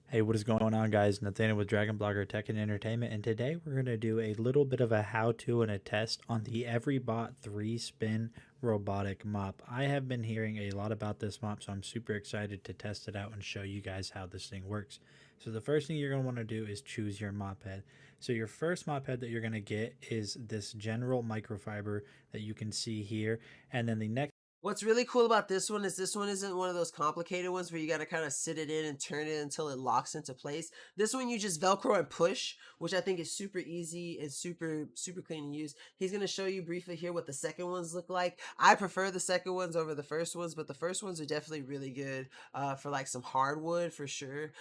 Hey, what is going on, guys? Nathaniel with Dragon Blogger Tech and Entertainment, and today we're going to do a little bit of a how-to and a test on the EveryBot 3-spin robotic mop. I have been hearing a lot about this mop, so I'm super excited to test it out and show you guys how this thing works. So the first thing you're going to want to do is choose your mop head. So your first mop head that you're going to get is this general microfiber that you can see here, and then the next What's really cool about this one isn't one of those complicated ones where you got to kind of sit it in and turn it until it locks into place. This one you just Velcro and push, which I think is super easy and super clean to use. He's going to show you briefly here what the second ones look like. I prefer the second ones over the first ones, but the first ones are definitely really good for like some hardwood for sure.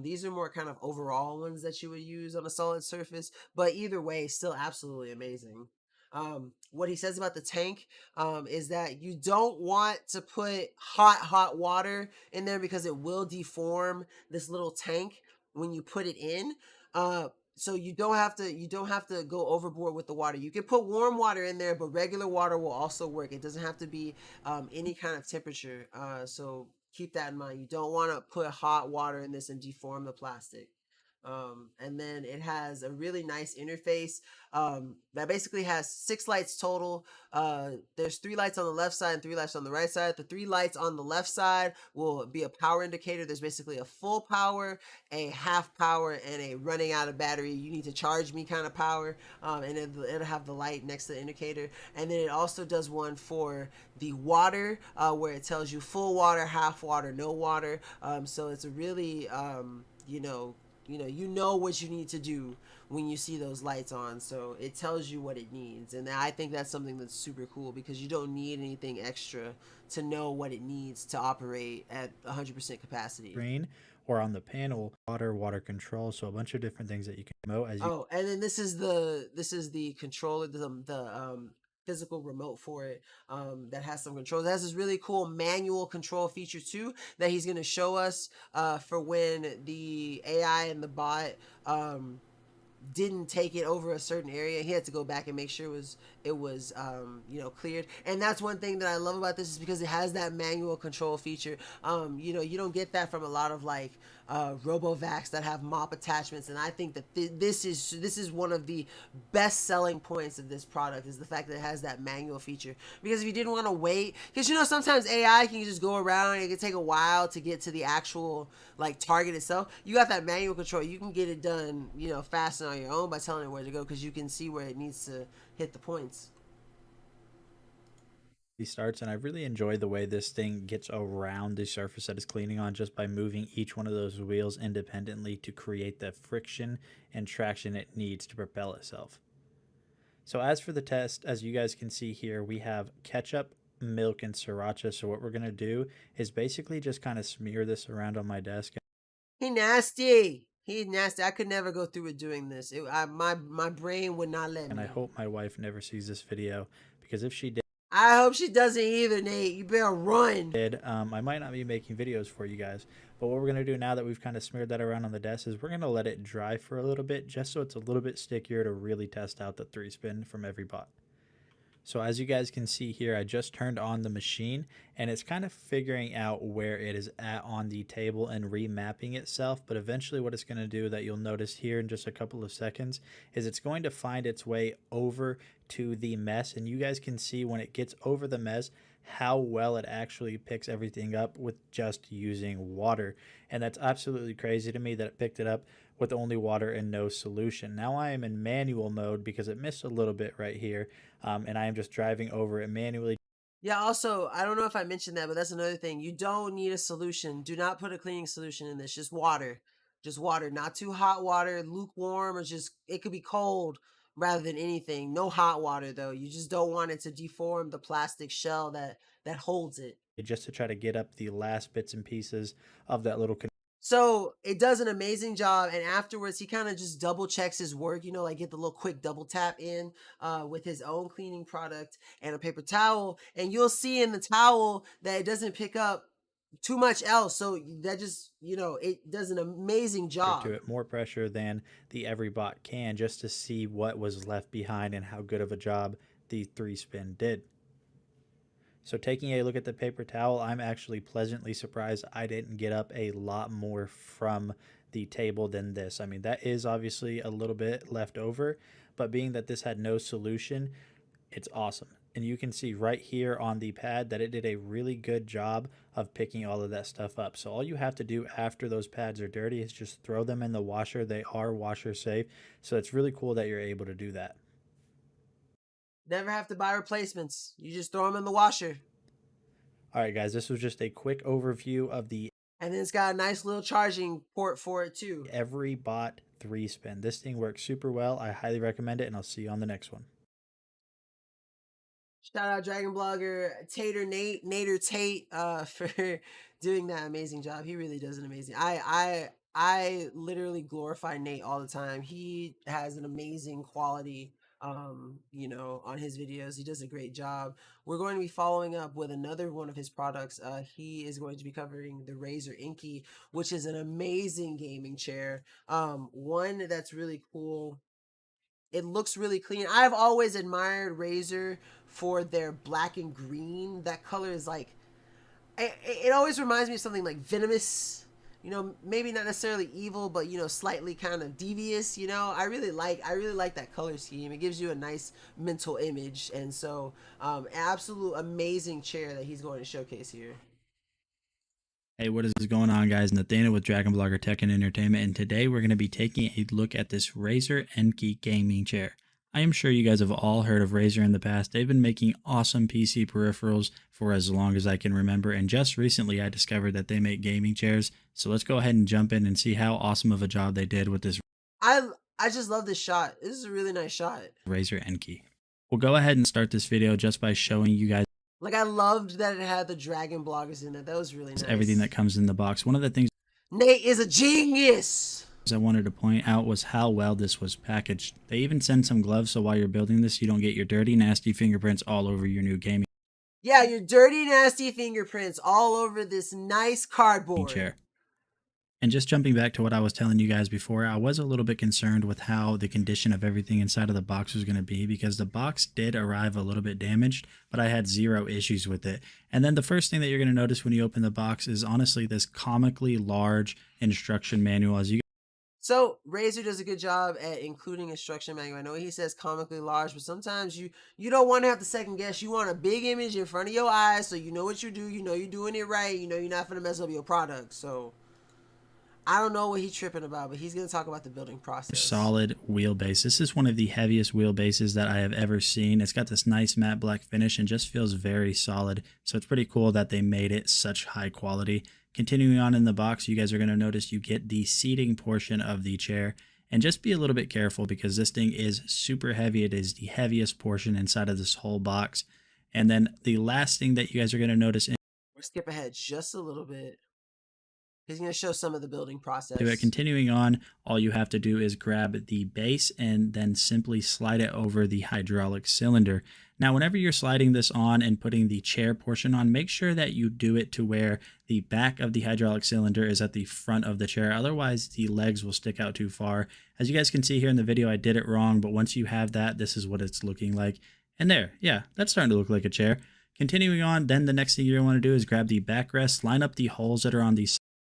These are more kind of overall ones that you would use on a solid surface, but either way, still absolutely amazing. What he says about the tank is that you don't want to put hot water in there because it will deform this little tank when you put it in. So you don't have to go overboard with the water. You can put warm water in there, but regular water will also work. It doesn't have to be any kind of temperature. So keep that in mind. You don't want to put hot water in this and deform the plastic. And then it has a really nice interface that basically has 6 lights total. There's 3 lights on the left side and 3 lights on the right side. The 3 lights on the left side will be a power indicator. There's basically a full power, a half power, and a running out of battery. You need to charge me kind of power. And it'll have the light next to the indicator. And then it also does one for the water, where it tells you full water, half water, no water. So it's a really, you know what you need to do when you see those lights on, so it tells you what it needs. And I think that's something that's super cool because you don't need anything extra to know what it needs to operate at 100% capacity. screen or on the panel, water control, so a bunch of different things that you can promote as you And then this is the controller, the physical remote for it, that has some controls. It has this really cool manual control feature too that he's going to show us for when the AI and the bot didn't take it over a certain area. He had to go back and make sure it was cleared. And that's one thing that I love about this is because it has that manual control feature. You don't get that from a lot of like RoboVacs that have mop attachments, and I think that this is one of the best selling points of this product is the fact that it has that manual feature. Because if you didn't want to wait, because sometimes AI can just go around and it can take a while to get to the actual like target itself. You got that manual control, you can get it done fast and on your own by telling it where to go because you can see where it needs to hit the points. starts, and I really enjoy the way this thing gets around the surface that it's cleaning on just by moving each one of those wheels independently to create the friction and traction it needs to propel itself. So as for the test, as you guys can see here, we have ketchup, milk, and sriracha. So what we're going to do is basically just kind of smear this around on my desk. He's nasty. I could never go through with doing this. My brain would not let me. And I hope my wife never sees this video, because if she did, I hope she doesn't either, Nate. You better run. I might not be making videos for you guys. But what we're going to do now that we've kind of smeared that around on the desk is we're going to let it dry for a little bit, just so it's a little bit stickier to really test out the 3-spin from EveryBot. So as you guys can see here, I just turned on the machine and it's kind of figuring out where it is at on the table and remapping itself. But eventually what it's going to do, that you'll notice here in just a couple of seconds, is it's going to find its way over to the mess. And you guys can see when it gets over the mess how well it actually picks everything up with just using water. And that's absolutely crazy to me that it picked it up with only water and no solution. Now I am in manual mode because it missed a little bit right here, and I am just driving over it manually. Yeah, also, I don't know if I mentioned that, but that's another thing. You don't need a solution. Do not put a cleaning solution in this. Just water. Just water. Not too hot water, lukewarm, or it could be cold rather than anything. No hot water, though. You just don't want it to deform the plastic shell that holds it. Just to try to get up the last bits and pieces of that little. So it does an amazing job, and afterwards he kind of just double checks his work, like get the little quick double tap in with his own cleaning product and a paper towel, and you'll see in the towel that it doesn't pick up too much else. So that just, it does an amazing job. To it, more pressure than the every bot can, just to see what was left behind and how good of a job the 3-spin did. So taking a look at the paper towel, I'm actually pleasantly surprised I didn't get up a lot more from the table than this. I mean, that is obviously a little bit left over, but being that this had no solution, it's awesome. And you can see right here on the pad that it did a really good job of picking all of that stuff up. So all you have to do after those pads are dirty is just throw them in the washer. They are washer safe. So it's really cool that you're able to do that. Never have to buy replacements. You just throw them in the washer. All right, guys, this was just a quick overview of the And then it's got a nice little charging port for it too. Every Bot 3-spin. This thing works super well. I highly recommend it, and I'll see you on the next one. Shout out Dragon Blogger Nader Tate for doing that amazing job. He really does an amazing. I literally glorify Nate all the time. He has an amazing quality on his videos. He does a great job. We're going to be following up with another one of his products. He is going to be covering the Razer Nkda, which is an amazing gaming chair. One that's really cool. It looks really clean. I've always admired Razer for their black and green. That color is like, it always reminds me of something like venomous. Maybe not necessarily evil, but slightly kind of devious. I really like that color scheme. It gives you a nice mental image, and so absolute amazing chair that he's going to showcase here. Hey, what is going on, guys? Nathaniel with Dragon Blogger Tech and Entertainment, and today we're going to be taking a look at this Razer Nkda gaming chair. I am sure you guys have all heard of Razer in the past. They've been making awesome PC peripherals for as long as I can remember, and just recently I discovered that they make gaming chairs. So let's go ahead and jump in and see how awesome of a job they did with this I just love this shot. This is a really nice shot. Razer Nkda. We'll go ahead and start this video just by showing you guys Like, I loved that it had the Dragon Bloggers in it. That was really nice. everything that comes in the box. One of the things Nate is a genius. I wanted to point out was how well this was packaged. They even send some gloves so while you're building this, you don't get your dirty, nasty fingerprints all over your new gaming Yeah, your dirty, nasty fingerprints all over this nice cardboard chair. And just jumping back to what I was telling you guys before, I was a little bit concerned with how the condition of everything inside of the box was going to be, because the box did arrive a little bit damaged, but I had zero issues with it. And then the first thing that you're going to notice when you open the box is honestly this comically large instruction manual. So Razer does a good job at including instruction manual. I know he says comically large, but sometimes you don't want to have to second guess. You want a big image in front of your eyes so you know what you do. You know you're doing it right. You know you're not going to mess up your product. So I don't know what he's tripping about, but he's going to talk about the building process. Solid wheelbase. This is one of the heaviest wheelbases that I have ever seen. It's got this nice matte black finish and just feels very solid. So it's pretty cool that they made it such high quality. Continuing on in the box, you guys are going to notice you get the seating portion of the chair. And just be a little bit careful because this thing is super heavy. It is the heaviest portion inside of this whole box. And then the last thing that you guys are going to notice... We'll skip ahead just a little bit. He's going to show some of the building process. Continuing on, all you have to do is grab the base and then simply slide it over the hydraulic cylinder. Now, whenever you're sliding this on and putting the chair portion on, make sure that you do it to where the back of the hydraulic cylinder is at the front of the chair. Otherwise, the legs will stick out too far. As you guys can see here in the video, I did it wrong, but once you have that, this is what it's looking like. And there, yeah, that's starting to look like a chair. Continuing on, then the next thing you're going to want to do is grab the backrest, line up the holes that are on the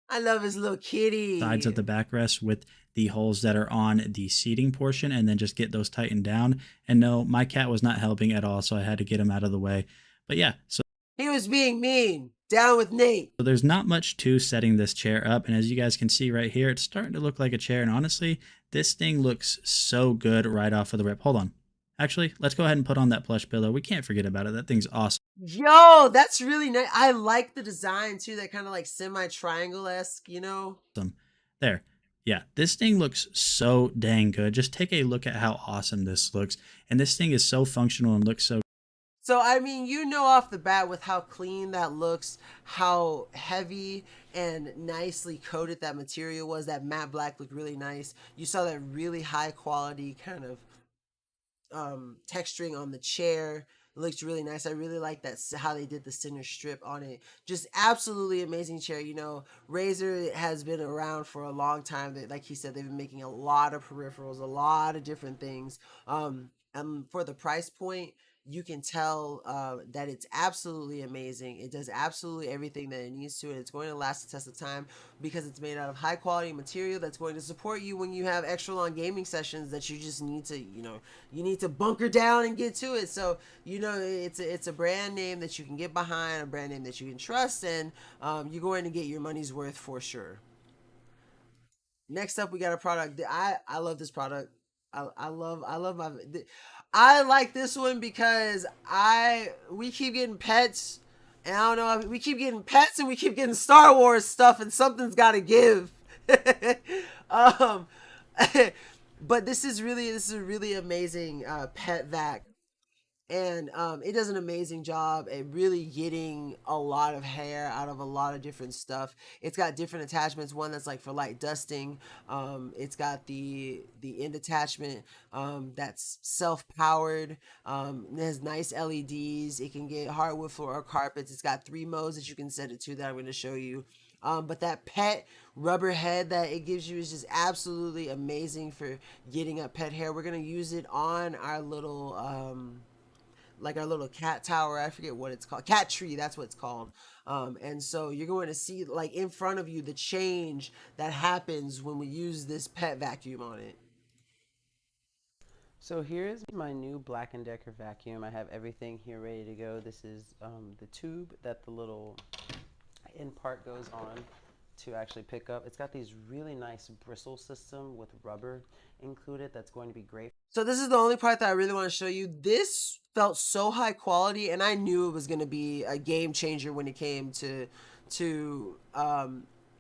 I love his little kitty. sides of the backrest with the holes that are on the seating portion, and then just get those tightened down. And no, my cat was not helping at all, so I had to get him out of the way. But yeah, so he was being mean. Down with Nate. So there's not much to setting this chair up, and as you guys can see right here, it's starting to look like a chair, and honestly, this thing looks so good right off of the rip. Hold on. Actually, let's go ahead and put on that plush pillow. We can't forget about it. That thing's awesome. Yo, that's really nice. I like the design too. That kind of like semi-triangle-esque, you know? There. Yeah, this thing looks so dang good. Just take a look at how awesome this looks. And this thing is so functional and looks so... So, I mean, you know off the bat with how clean that looks, how heavy and nicely coated that material was. That matte black looked really nice. You saw that really high quality kind of texturing on the chair. It looks really nice. I really like that how they did the center strip on it. Just absolutely amazing chair. You know, Razer has been around for a long time. Like he said, they've been making a lot of peripherals, a lot of different things. And for the price point, you can tell that it's absolutely amazing. It does absolutely everything that it needs to, and it's going to last the test of time because it's made out of high quality material that's going to support you when you have extra long gaming sessions that you just need to, you need to bunker down and get to it. So, it's a brand name that you can get behind, a brand name that you can trust, and you're going to get your money's worth for sure. Next up, we got a product that I love this product. I love my. I like this one because we keep getting pets, and I don't know, we keep getting pets and we keep getting Star Wars stuff, and something's got to give. um, but this is a really amazing pet vac, and it does an amazing job at really getting a lot of hair out of a lot of different stuff. It's got different attachments. One that's like for light dusting. It's got the end attachment that's self-powered. It has nice LEDs. It can get hardwood floor or carpets. It's got 3 modes that you can set it to that I'm going to show you. But that pet rubber head that it gives you is just absolutely amazing for getting up pet hair. We're going to use it on our little like our little cat tower. I forget what it's called. Cat tree, that's what it's called. And so you're going to see like in front of you the change that happens when we use this pet vacuum on it. So here is my new Black & Decker vacuum. I have everything here ready to go. This is the tube that the little end part goes on to actually pick up. It's got these really nice bristle system with rubber included that's going to be great. So this is the only part that I really want to show you. This felt so high quality, and I knew it was going to be a game changer when it came to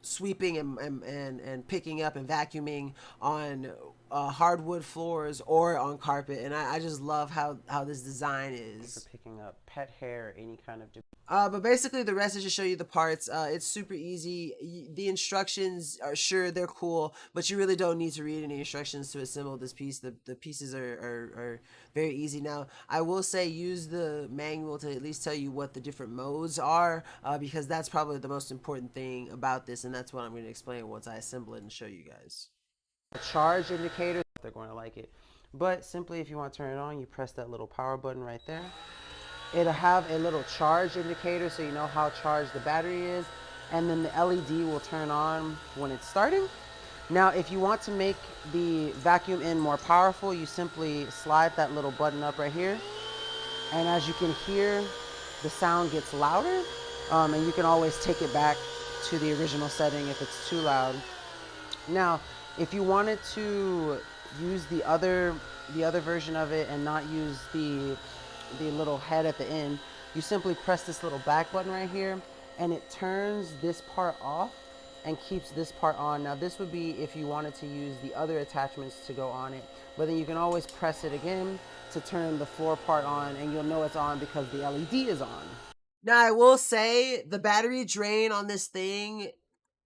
sweeping and picking up and vacuuming on hardwood floors or on carpet. And I just love how this design is. For picking up pet hair, any kind of but basically the rest is just show you the parts. It's super easy. The instructions are, sure, they're cool, but you really don't need to read any instructions to assemble this piece. The pieces are very easy. Now, I will say use the manual to at least tell you what the different modes are, because that's probably the most important thing about this, and that's what I'm going to explain once I assemble it and show you guys. A charge indicator, they're going to like it. But simply, if you want to turn it on, you press that little power button right there. It'll have a little charge indicator so you know how charged the battery is, and then the LED will turn on when it's starting. Now, if you want to make the vacuum end more powerful, you simply slide that little button up right here, and as you can hear, the sound gets louder, and you can always take it back to the original setting if it's too loud. Now, if you wanted to use the other version of it and not use the little head at the end, you simply press this little back button right here, and it turns this part off and keeps this part on. Now, this would be if you wanted to use the other attachments to go on it, but then you can always press it again to turn the floor part on, and you'll know it's on because the LED is on. Now, I will say the battery drain on this thing,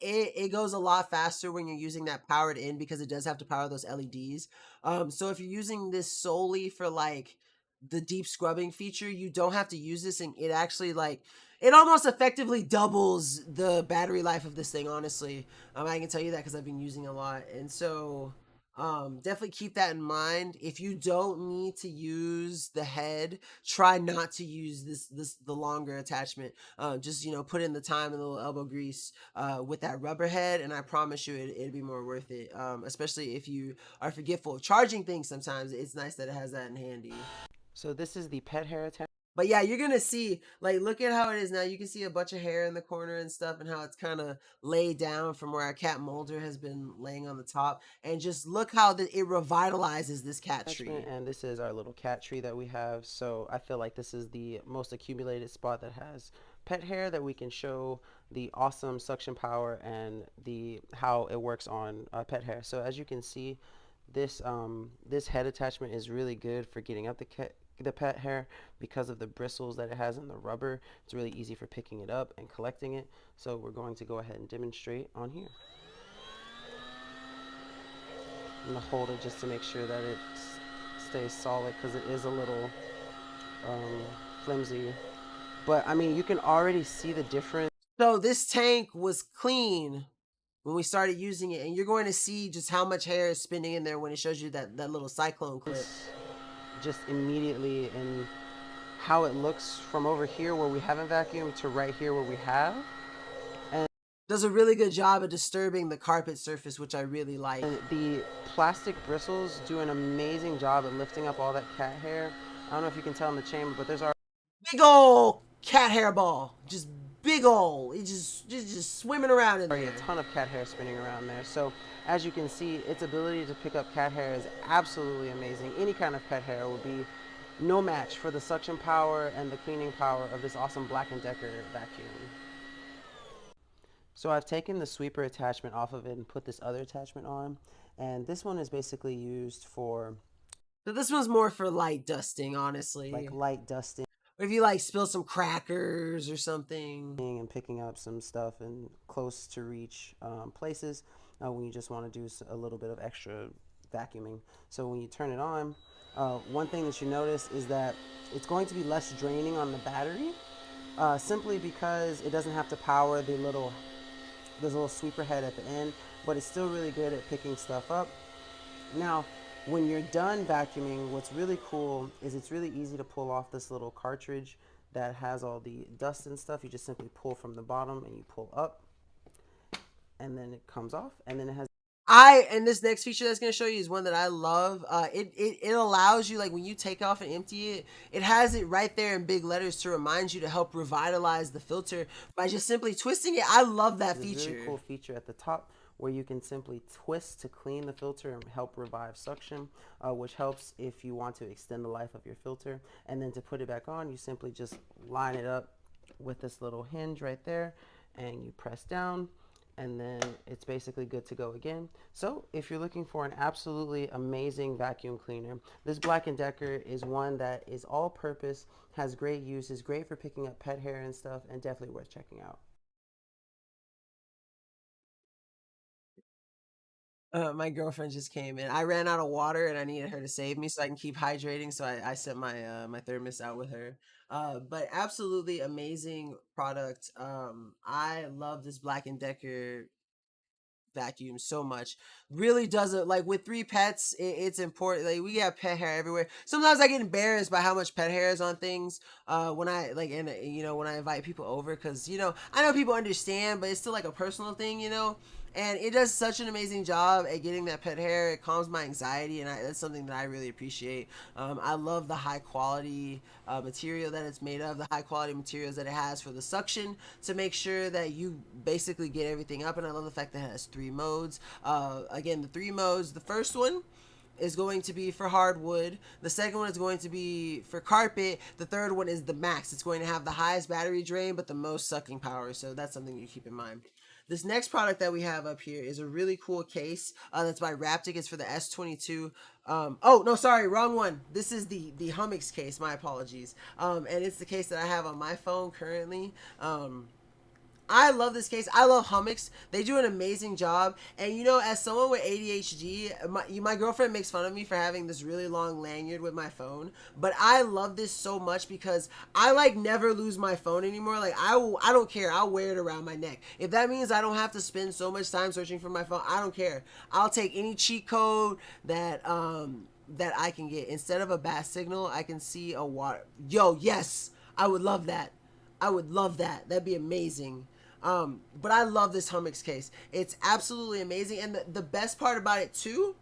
it goes a lot faster when you're using that powered in, because it does have to power those LEDs. So if you're using this solely for like the deep scrubbing feature, you don't have to use this, and it actually it almost effectively doubles the battery life of this thing, honestly. I can tell you that because I've been using a lot. And so definitely keep that in mind. If you don't need to use the head, try not to use the longer attachment. Just put in the time and a little elbow grease with that rubber head, and I promise you it'd be more worth it. Especially if you are forgetful of charging things sometimes, it's nice that it has that in handy. So this is the pet hair attachment. But yeah, you're gonna see, look at how it is now. You can see a bunch of hair in the corner and stuff, and how it's kind of laid down from where our cat Mulder has been laying on the top. And just look how it revitalizes this cat tree. And this is our little cat tree that we have. So I feel like this is the most accumulated spot that has pet hair that we can show the awesome suction power and how it works on pet hair. So as you can see, this head attachment is really good for getting up the pet hair because of the bristles that it has in the rubber. It's really easy for picking it up and collecting it. So we're going to go ahead and demonstrate on here. I'm going to hold it just to make sure that it stays solid, because it is a little flimsy. But I mean, you can already see the difference. So this tank was clean when we started using it, and you're going to see just how much hair is spinning in there when it shows you that little cyclone clip. Just immediately, and how it looks from over here where we haven't vacuumed to right here where we have. And does a really good job of disturbing the carpet surface, which I really like. And the plastic bristles do an amazing job at lifting up all that cat hair. I don't know if you can tell in the chamber, but there's our big old cat hair ball. Just big old. It's just swimming around in there. A ton of cat hair spinning around there. So as you can see, its ability to pick up cat hair is absolutely amazing. Any kind of pet hair would be no match for the suction power and the cleaning power of this awesome Black & Decker vacuum. So I've taken the sweeper attachment off of it and put this other attachment on. And this one is basically used for... So this one's more for light dusting, honestly. Like light dusting. Or if you like spill some crackers or something. And picking up some stuff in close to reach places when you just want to do a little bit of extra vacuuming. So when you turn it on, one thing that you notice is that it's going to be less draining on the battery, simply because it doesn't have to power the little sweeper head at the end, but it's still really good at picking stuff up. Now, when you're done vacuuming, what's really cool is it's really easy to pull off this little cartridge that has all the dust and stuff. You just simply pull from the bottom and you pull up, and then it comes off, and then it has... And this next feature that's going to show you is one that I love. It allows you, like when you take off and empty it, it has it right there in big letters to remind you to help revitalize the filter by just simply twisting it. I love that feature. It's a really cool feature at the top where you can simply twist to clean the filter and help revive suction, which helps if you want to extend the life of your filter. And then to put it back on, you simply just line it up with this little hinge right there, and you press down, and then it's basically good to go again. So if you're looking for an absolutely amazing vacuum cleaner, this Black & Decker is one that is all purpose, has great use, is great for picking up pet hair and stuff, and definitely worth checking out. My girlfriend just came in. I ran out of water and I needed her to save me so I can keep hydrating. So I sent my my thermos out with her. But absolutely amazing product. I love this Black & Decker vacuum so much. Really doesn't, like with 3 pets, it's important. Like we got pet hair everywhere. Sometimes I get embarrassed by how much pet hair is on things when I like, and you know, when I invite people over, because you know, I know people understand, but it's still like a personal thing, you know. And it does such an amazing job at getting that pet hair. It calms my anxiety, and that's something that I really appreciate. I love the high quality material that it's made of, the high quality materials that it has for the suction to make sure that you basically get everything up. And I love the fact that it has 3 modes. Again, the 3 modes. The first one is going to be for hardwood. The second one is going to be for carpet. The third one is the max. It's going to have the highest battery drain but the most sucking power. So that's something you keep in mind. This next product that we have up here is a really cool case that's by Raptic. It's for the S22. Oh, no, sorry, wrong one. This is the Hummix case. My apologies. And it's the case that I have on my phone currently. I love this case. I love Hummix. They do an amazing job. And you know, as someone with ADHD, my girlfriend makes fun of me for having this really long lanyard with my phone. But I love this so much because I like never lose my phone anymore. Like I don't care. I'll wear it around my neck. If that means I don't have to spend so much time searching for my phone, I don't care. I'll take any cheat code that I can get. Instead of a bat signal, I can see a water. Yo, yes, I would love that. I would love that. That'd be amazing. But I love this Hummix case. It's absolutely amazing. And the best part about it too,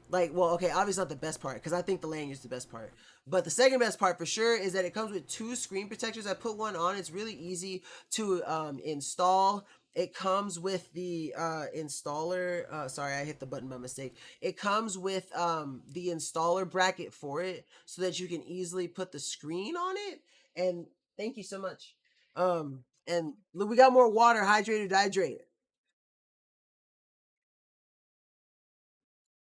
like, well, okay, obviously not the best part because I think the lanyard's the best part. But the second best part for sure is that it comes with 2 screen protectors. I put one on. It's really easy to install. It comes with the installer. Sorry, I hit the button by mistake. It comes with the installer bracket for it so that you can easily put the screen on it. And thank you so much. And we got more water, hydrate or dehydrate.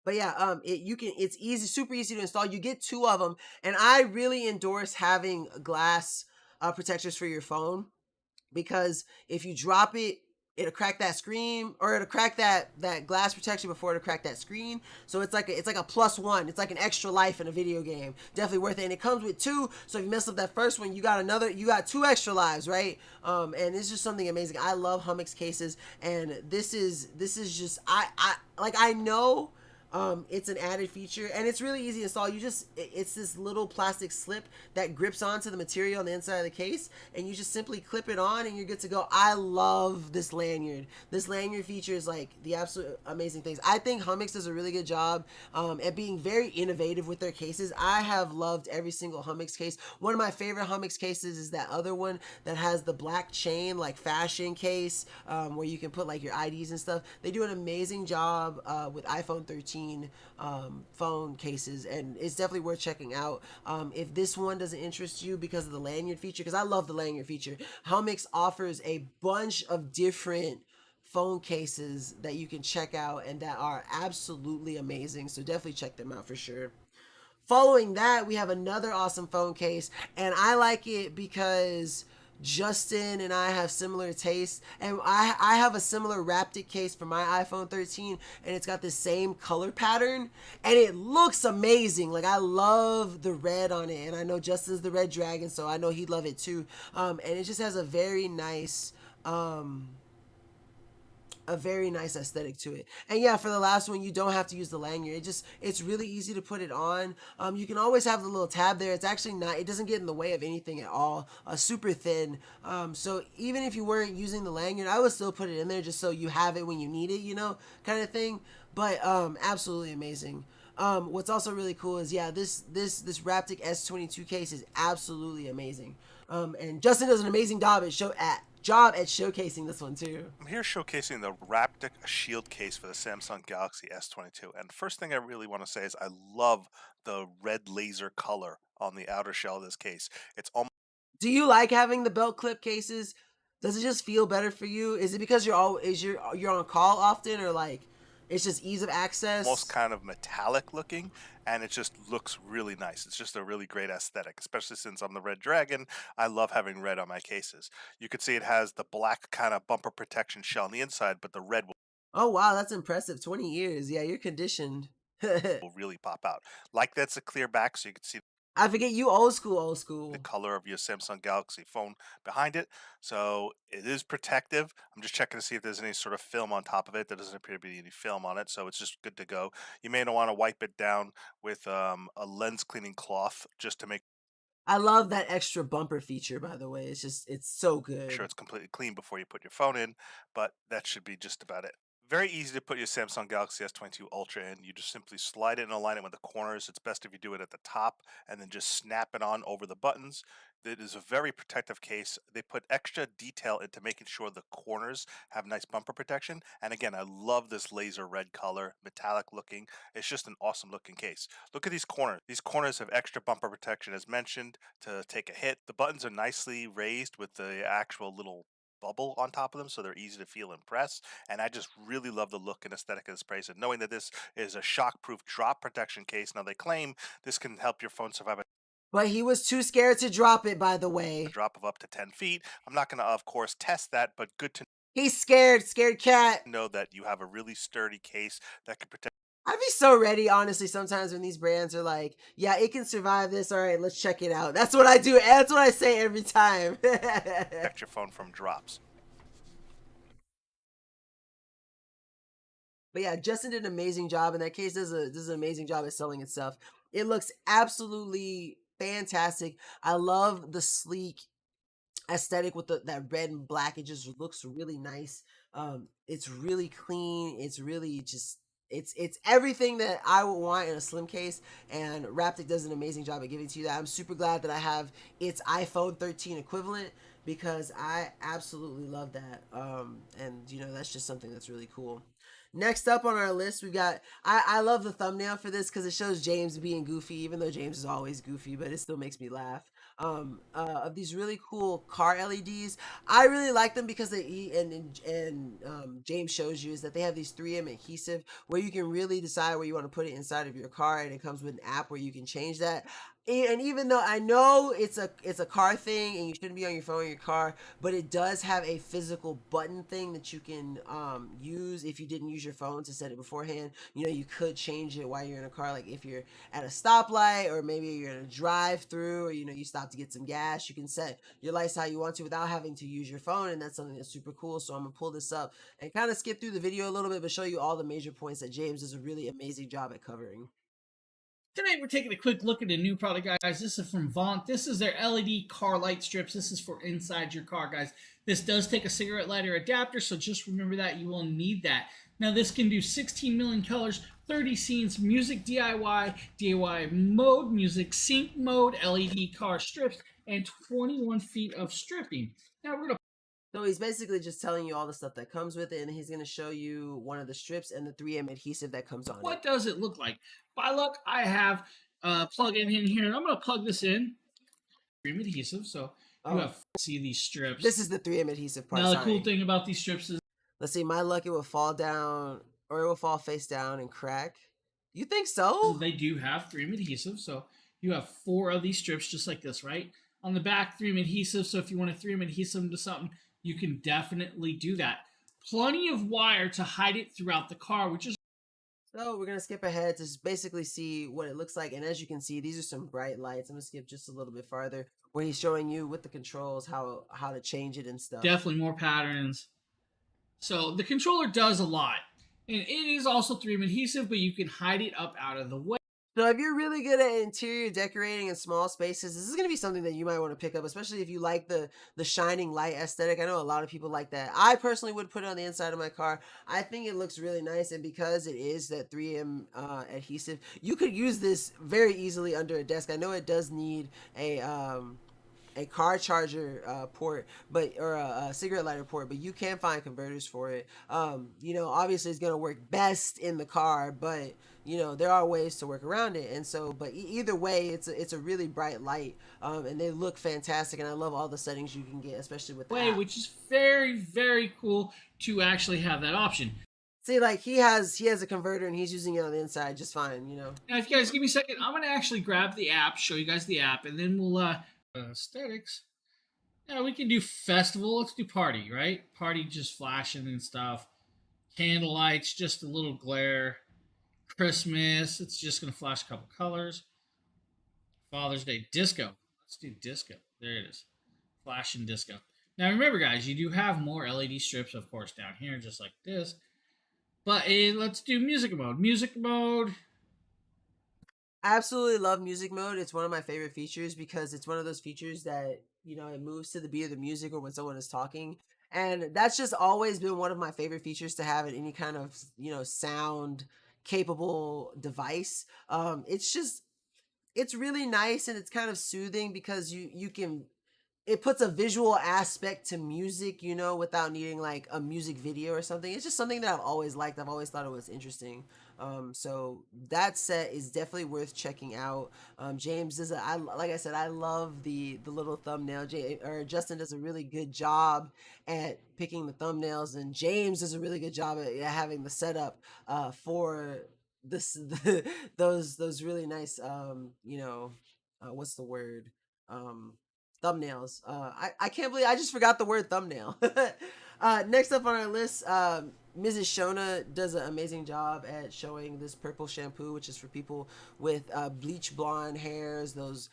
But yeah, it's easy, super easy to install. You get 2 of them, and I really endorse having glass protectors for your phone because if you drop it it'll crack that screen, or it'll crack that glass protection before it'll crack that screen. So it's like a +1. It's like an extra life in a video game. Definitely worth it. And it comes with 2. So if you mess up that first one, you got 2 extra lives, right? And it's just something amazing. I love Hummix cases, and this is just I know. It's an added feature, and it's really easy to install. It's this little plastic slip that grips onto the material on the inside of the case, and you just simply clip it on and you're good to go. I love this lanyard. This lanyard feature is like the absolute amazing things. I think Hummix does a really good job at being very innovative with their cases. I have loved every single Hummix case. One of my favorite Hummix cases is that other one that has the black chain, like fashion case, where you can put like your IDs and stuff. They do an amazing job with iPhone 13 phone cases, and it's definitely worth checking out. If this one doesn't interest you because of the lanyard feature, because I love the lanyard feature, Hummix offers a bunch of different phone cases that you can check out and that are absolutely amazing. So definitely check them out for sure. Following that, we have another awesome phone case, and I like it because Justin and I have similar tastes, and I have a similar Raptic case for my iPhone 13, and it's got the same color pattern, and it looks amazing. Like, I love the red on it, and I know Justin's the red dragon, so I know he'd love it too. And it just has a very nice aesthetic to it. And yeah, for the last one, you don't have to use the lanyard. It's really easy to put it on. You can always have the little tab there. It's actually not, it doesn't get in the way of anything at all. Super thin. So even if you weren't using the lanyard, I would still put it in there just so you have it when you need it, kind of thing. But absolutely amazing. What's also really cool is, yeah, this Raptic S22 case is absolutely amazing. And Justin does an amazing job at showcasing this one too. I'm here showcasing the Raptic Shield case for the Samsung Galaxy S22. And first thing I really want to say is I love the red laser color on the outer shell of this case. It's almost Do you like having the belt clip cases? Does it just feel better for you? Is it because you're on call often, or like it's just ease of access? kind of metallic looking, and it just looks really nice. It's just a really great aesthetic, especially since I'm the red dragon. I love having red on my cases. You can see it has the black kind of bumper protection shell on the inside, but the red Oh wow, that's impressive. 20 years. Yeah, you're conditioned. will really pop out. Like that's a clear back, so you can see I forget you old school. the color of your Samsung Galaxy phone behind it. So it is protective. I'm just checking to see if there's any sort of film on top of it. There doesn't appear to be any film on it, so it's just good to go. You may want to wipe it down with a lens cleaning cloth just to make I love that extra bumper feature, by the way. It's so good. sure it's completely clean before you put your phone in, but that should be just about it. Very easy to put your Samsung Galaxy S22 Ultra in. You just simply slide it and align it with the corners. It's best if you do it at the top and then just snap it on over the buttons. It is a very protective case. They put extra detail into making sure the corners have nice bumper protection. And again, I love this laser red color, metallic looking. It's just an awesome looking case. Look at these corners. These corners have extra bumper protection as mentioned to take a hit. The buttons are nicely raised with the actual little bubble on top of them, so they're easy to feel and press. And I just really love the look and aesthetic of this brace, and knowing that this is a shockproof drop protection case. Now they claim this can help your phone survive But he was too scared to drop it, by the way. a drop of up to 10 feet. I'm not going to, of course, test that, but good to He's scared cat. know that you have a really sturdy case that can protect I'd be so ready, honestly, sometimes when these brands are like, yeah, it can survive this. All right, let's check it out. That's what I do. That's what I say every time. your phone from drops. But yeah, Justin did an amazing job in that case. Does an amazing job at selling itself. It looks absolutely fantastic. I love the sleek aesthetic with that red and black. It just looks really nice. It's really clean. It's really just it's everything that I would want in a slim case, and Raptic does an amazing job at giving to you that. I'm super glad that I have its iPhone 13 equivalent, because I absolutely love that. And that's just something that's really cool. Next up on our list, we got, I love the thumbnail for this because it shows James being goofy, even though James is always goofy, but it still makes me laugh. Of these really cool car LEDs. I really like them because James shows you is that they have these 3M adhesive where you can really decide where you want to put it inside of your car, and it comes with an app where you can change that. And even though I know it's a car thing and you shouldn't be on your phone in your car, but it does have a physical button thing that you can use if you didn't use your phone to set it beforehand. You know, you could change it while you're in a car, like if you're at a stoplight or maybe you're in a drive-through, or you stop to get some gas. You can set your lights how you want to without having to use your phone, and that's something that's super cool. So I'm gonna pull this up and kind of skip through the video a little bit, but show you all the major points that James does a really amazing job at covering. Today we're taking a quick look at a new product, guys. This is from Vaunt. This is their LED car light strips. This is for inside your car, guys. This does take a cigarette lighter adapter, so just remember that you will need that. Now this can do 16 million colors, 30 scenes, music DIY mode, music sync mode, LED car strips, and 21 feet of stripping. Now we're gonna So he's basically just telling you all the stuff that comes with it, and he's going to show you one of the strips and the 3M adhesive that comes on what it. does it look like? By luck, I have a plug-in in here, and I'm going to plug this in. Cream adhesive, so you have see these strips. This is the 3M adhesive part. Now the cool thing about these strips is, let's see, my luck, it will fall down, or it will fall face down and crack. You think so? they do have 3M adhesive, so you have 4 of these strips just like this, right? On the back, 3M adhesive, so if you want to 3M adhesive to something, you can definitely do that. Plenty of wire to hide it throughout the car, which is So we're going to skip ahead to basically see what it looks like. And as you can see, these are some bright lights. I'm going to skip just a little bit farther where he's showing you with the controls how to change it and stuff. definitely more patterns. So the controller does a lot. And it is also 3M adhesive, but you can hide it up out of the way. So if you're really good at interior decorating in small spaces, this is going to be something that you might want to pick up, especially if you like the shining light aesthetic. I know a lot of people like that. I personally would put it on the inside of my car. I think it looks really nice, and because it is that 3M adhesive, you could use this very easily under a desk. I know it does need a car charger port, or a cigarette lighter port, but you can find converters for it. Obviously it's going to work best in the car, but there are ways to work around it. And so, but either way, it's a really bright light, and they look fantastic. And I love all the settings you can get, especially with the app. Which is very, very cool to actually have that option. See, like he has a converter and he's using it on the inside just fine. Now, if you guys give me a second, I'm gonna actually grab the app, show you guys the app, and then we'll aesthetics. Yeah, we can do festival. Let's do party, right? Party, just flashing and stuff. Candle lights, just a little glare. Christmas, it's just gonna flash a couple colors. Father's Day, disco. Let's do disco. There it is. Flash and disco. Now remember, guys, you do have more LED strips, of course, down here, just like this. But let's do music mode. Music mode. Absolutely love music mode. It's one of my favorite features because it's one of those features that, it moves to the beat of the music or when someone is talking. And that's just always been one of my favorite features to have in any kind of, sound capable device. It's really nice, and it's kind of soothing because it puts a visual aspect to music, without needing like a music video or something. It's just something that I've always liked. I've always thought it was interesting. So that set is definitely worth checking out. James does like I said, I love the little thumbnail. Justin does a really good job at picking the thumbnails, and James does a really good job at having the setup for this those really nice what's the word, thumbnails. I can't believe I just forgot the word thumbnail. Next up on our list, Mrs. Shona does an amazing job at showing this purple shampoo, which is for people with bleach blonde hairs, those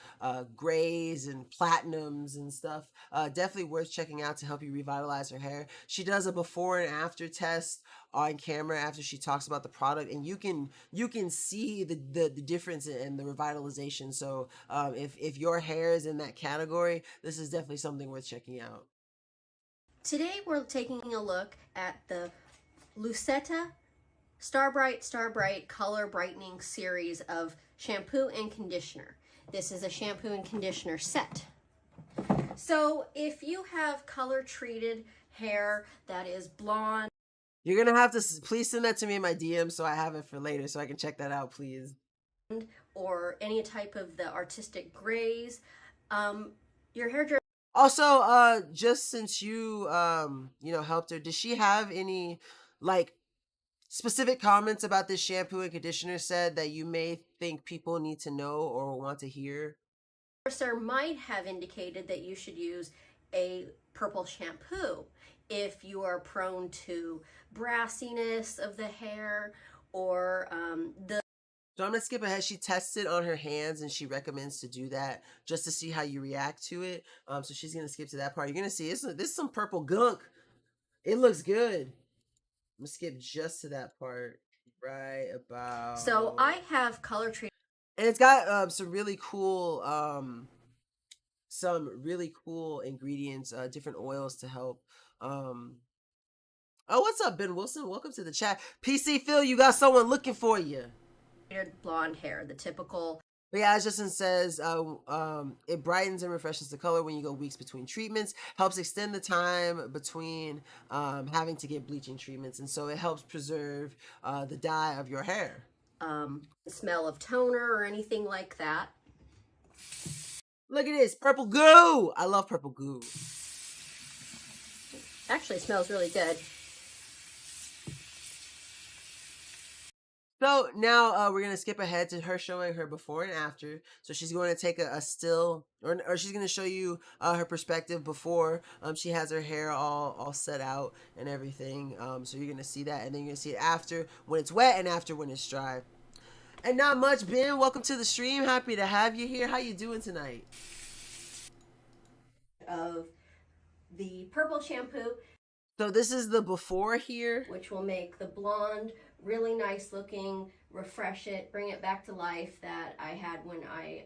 grays and platinums and stuff. Definitely worth checking out to help you revitalize her hair. She does a before and after test on camera after she talks about the product, and you can see the difference in the revitalization. So if your hair is in that category, this is definitely something worth checking out. Today we're taking a look at the Lucetta Starbright Color Brightening series of shampoo and conditioner. This is a shampoo and conditioner set. So if you have color treated hair that is blonde, you're gonna have to please send that to me in my DM so I have it for later so I can check that out, please. Or any type of the artistic grays, your hairdresser. Also, just since you helped her, does she have any like specific comments about this shampoo and conditioner set that you may think people need to know or want to hear? Sir might have indicated that you should use a purple shampoo if you are prone to brassiness of the hair or So I'm gonna skip ahead. She tests it on her hands and she recommends to do that just to see how you react to it. So she's gonna skip to that part. You're gonna see this is some purple gunk. It looks good. I'm gonna skip just to that part. Right about. So I have color treatment. And it's got some really cool ingredients, different oils to help. Oh, what's up, Ben Wilson? Welcome to the chat. PC Phil, you got someone looking for you. Blonde hair, the typical. But yeah, as Justin says, it brightens and refreshes the color when you go weeks between treatments, helps extend the time between having to get bleaching treatments, and so it helps preserve the dye of your hair. Smell of toner or anything like that. Look at this, purple goo! I love purple goo. Actually, it smells really good. So now we're going to skip ahead to her showing her before and after. So she's going to take a still, or she's going to show you her perspective before she has her hair all set out and everything. So you're going to see that, and then you're going to see it after when it's wet and after when it's dry. And not much, Ben. Welcome to the stream. Happy to have you here. How you doing tonight? Of the purple shampoo. So this is the before here. Which will make the blonde really nice looking, refresh it, bring it back to life that I had when I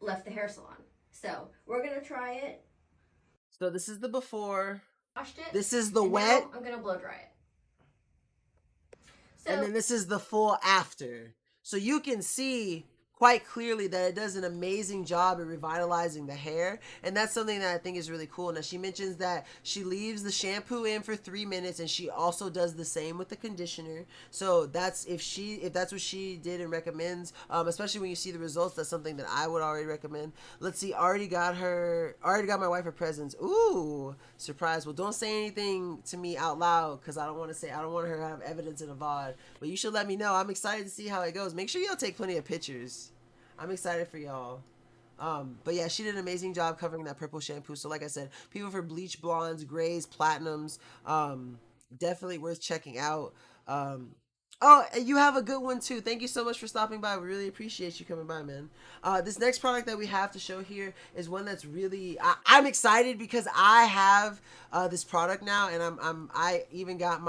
left the hair salon. So we're going to try it. So this is the before. Washed it. This is the wet. I'm going to blow dry it. So, and then this is the full after. So you can see quite clearly that it does an amazing job at revitalizing the hair, and that's something that I think is really cool. Now she mentions that she leaves the shampoo in for 3 minutes, and she also does the same with the conditioner. So that's if that's what she did and recommends, especially when you see the results, that's something that I would already recommend. Let's see, already got my wife her presents. Ooh, surprise. Well, don't say anything to me out loud because I don't want her to have evidence in a VOD, but you should let me know. I'm excited to see how it goes. Make sure y'all take plenty of pictures. I'm excited for y'all. But yeah, she did an amazing job covering that purple shampoo. So like I said, people for bleach blondes, grays, platinums, definitely worth checking out. Oh, you have a good one too. Thank you so much for stopping by. We really appreciate you coming by, man. This next product that we have to show here is one that's really I'm excited because I have this product now, and I even got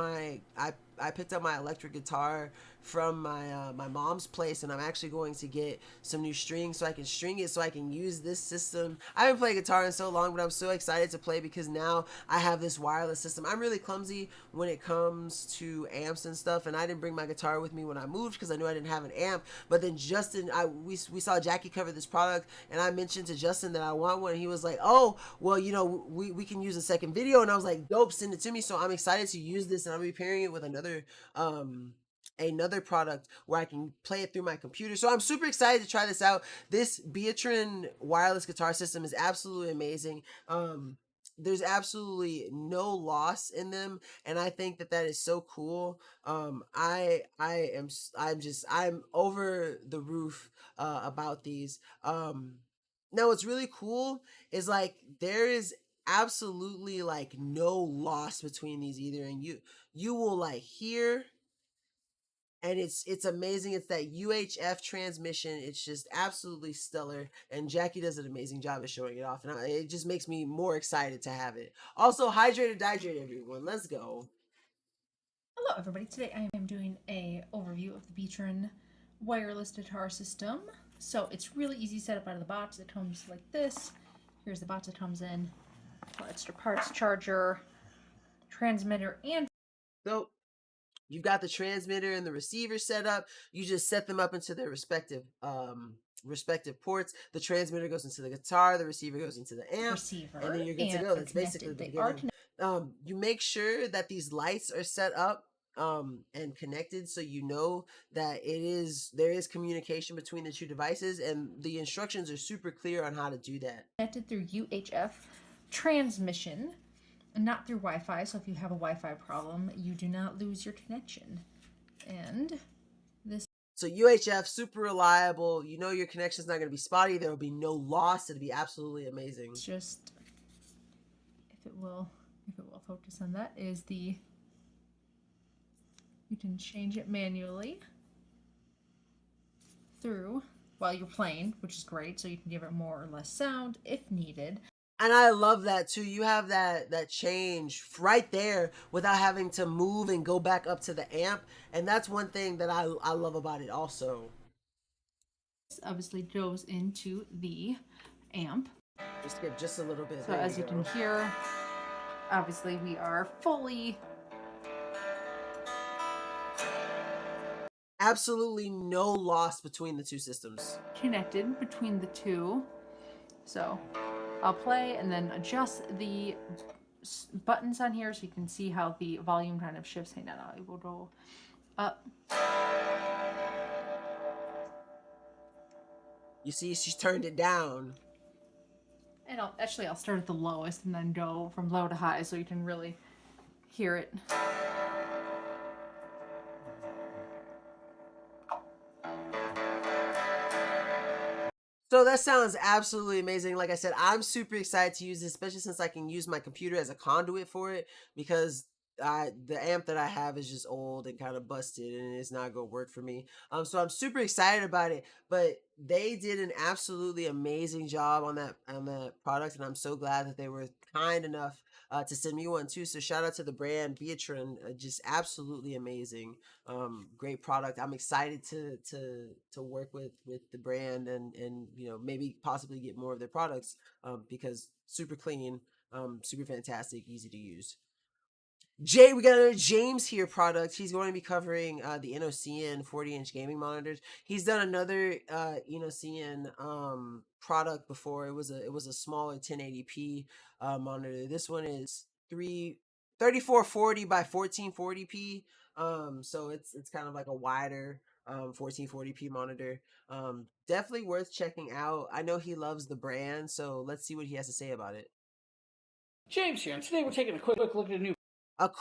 I picked up my electric guitar from my mom's place, and I'm actually going to get some new strings so I can string it so I can use this system. I haven't played guitar in so long, but I'm so excited to play because now I have this wireless system. I'm really clumsy when it comes to amps and stuff, and I didn't bring my guitar with me when I moved because I knew I didn't have an amp. But then Justin, we saw Jackie cover this product, and I mentioned to Justin that I want one, and he was like, oh, well, you know, we can use a second video, and I was like, dope, send it to me. So I'm excited to use this, and I'm pairing it with another product where I can play it through my computer. So I'm super excited to try this out. This Beatrin wireless guitar system is absolutely amazing. There's absolutely no loss in them, and I think that is so cool. I'm over the roof about these. Now what's really cool is like there is absolutely like no loss between these either, and you will like hear, and it's amazing. It's that UHF transmission. It's just absolutely stellar, and Jackie does an amazing job of showing it off, and it just makes me more excited to have it. Also, hydrate or dihydrate, everyone. Let's go. Hello everybody, today I am doing a overview of the Beatrin wireless guitar system. So it's really easy setup out of the box. It comes like this. Here's the box it comes in. Extra parts, charger, transmitter, and so you've got the transmitter and the receiver set up. You just set them up into their respective ports. The transmitter goes into the guitar, the receiver goes into the amp, and then you're good to go. That's basically the beginning. You make sure that these lights are set up and connected, so you know that there is communication between the two devices, and the instructions are super clear on how to do that. Connected through UHF transmission, not through Wi-Fi. So if you have a Wi-Fi problem, you do not lose your connection. And this. So UHF, super reliable. You know your connection's not going to be spotty. There will be no loss. It'll be absolutely amazing. It's just, if it will focus on that, is the, you can change it manually through while you're playing, which is great. So you can give it more or less sound if needed. And I love that too. You have that change right there without having to move and go back up to the amp. And that's one thing that I love about it also. This obviously goes into the amp. Just skip just a little bit. So as you can hear, obviously we are fully, absolutely no loss between the two systems. connected between the two. So I'll play and then adjust the buttons on here so you can see how the volume kind of shifts. Hang on, I will go up. You see, she's turned it down. And I'll start at the lowest and then go from low to high so you can really hear it. So that sounds absolutely amazing. Like I said, I'm super excited to use this, especially since I can use my computer as a conduit for it, because the amp that I have is just old and kind of busted and it's not gonna work for me. So I'm super excited about it. But they did an absolutely amazing job on that product, and I'm so glad that they were kind enough to send me one too. So shout out to the brand Beatron, just absolutely amazing. Great product. I'm excited to work with the brand and you know, maybe possibly get more of their products because super clean, super fantastic, easy to use. We got another James here product. He's going to be covering the Inocian 40-inch gaming monitors. He's done another Inocian product before. It was a smaller 1080p monitor. This one is 3440 by 1440p. So it's kind of like a wider 1440p monitor. Definitely worth checking out. I know he loves the brand, so let's see what he has to say about it. James here, and today we're taking a quick look at a new And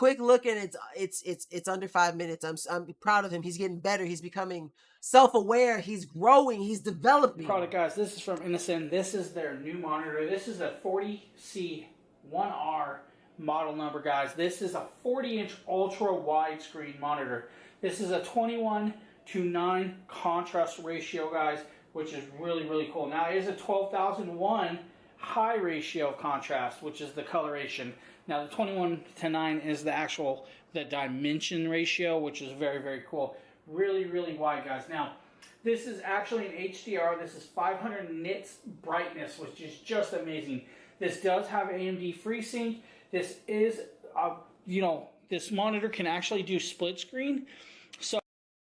it's under 5 minutes. I'm proud of him. He's getting better. He's becoming self-aware. He's growing. He's developing. product, guys. This is from Innocent. This is their new monitor. This is a 40C1R model number, guys. This is a 40-inch ultra widescreen monitor. This is a 21:9 contrast ratio, guys, which is really cool. Now it is a 12,001 high ratio of contrast, which is the coloration. Now the 21:9 is the dimension ratio, which is very cool. Really wide, guys. Now this is actually an HDR. This is 500 nits brightness, which is just amazing. This does have AMD FreeSync. This is this monitor can actually do split screen. So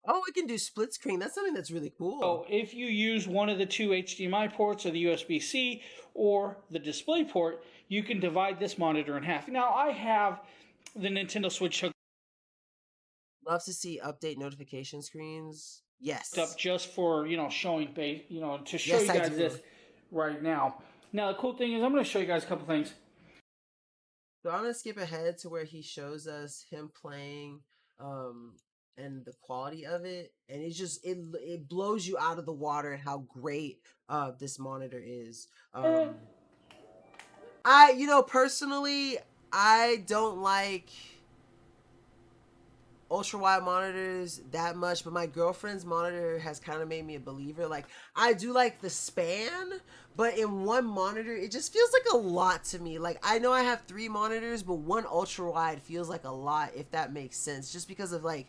Oh, it can do split screen. That's something that's really cool. So if you use one of the two HDMI ports or the USB-C or the display port, you can divide this monitor in half. Now I have the Nintendo Switch hooked Love to see update notification screens. Yes. up just for, showing base, to show Yes, you I guys do. this right now. Now the cool thing is I'm going to show you guys a couple things. So I'm gonna skip ahead to where he shows us him playing, and the quality of it, and it blows you out of the water how great this monitor is. Personally, I don't like ultra wide monitors that much, but my girlfriend's monitor has kind of made me a believer. Like, I do like the span, but in one monitor it just feels like a lot to me. Like, I know I have 3 monitors, but one ultra wide feels like a lot, if that makes sense, just because of like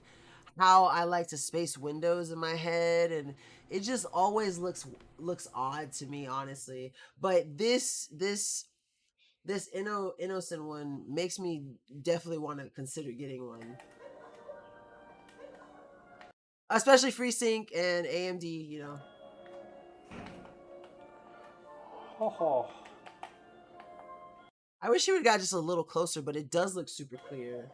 how I like to space windows in my head, and it just always looks odd to me, honestly. But this Innocent one makes me definitely want to consider getting one. Especially FreeSync and AMD, Oh. I wish he would have got just a little closer, but it does look super clear.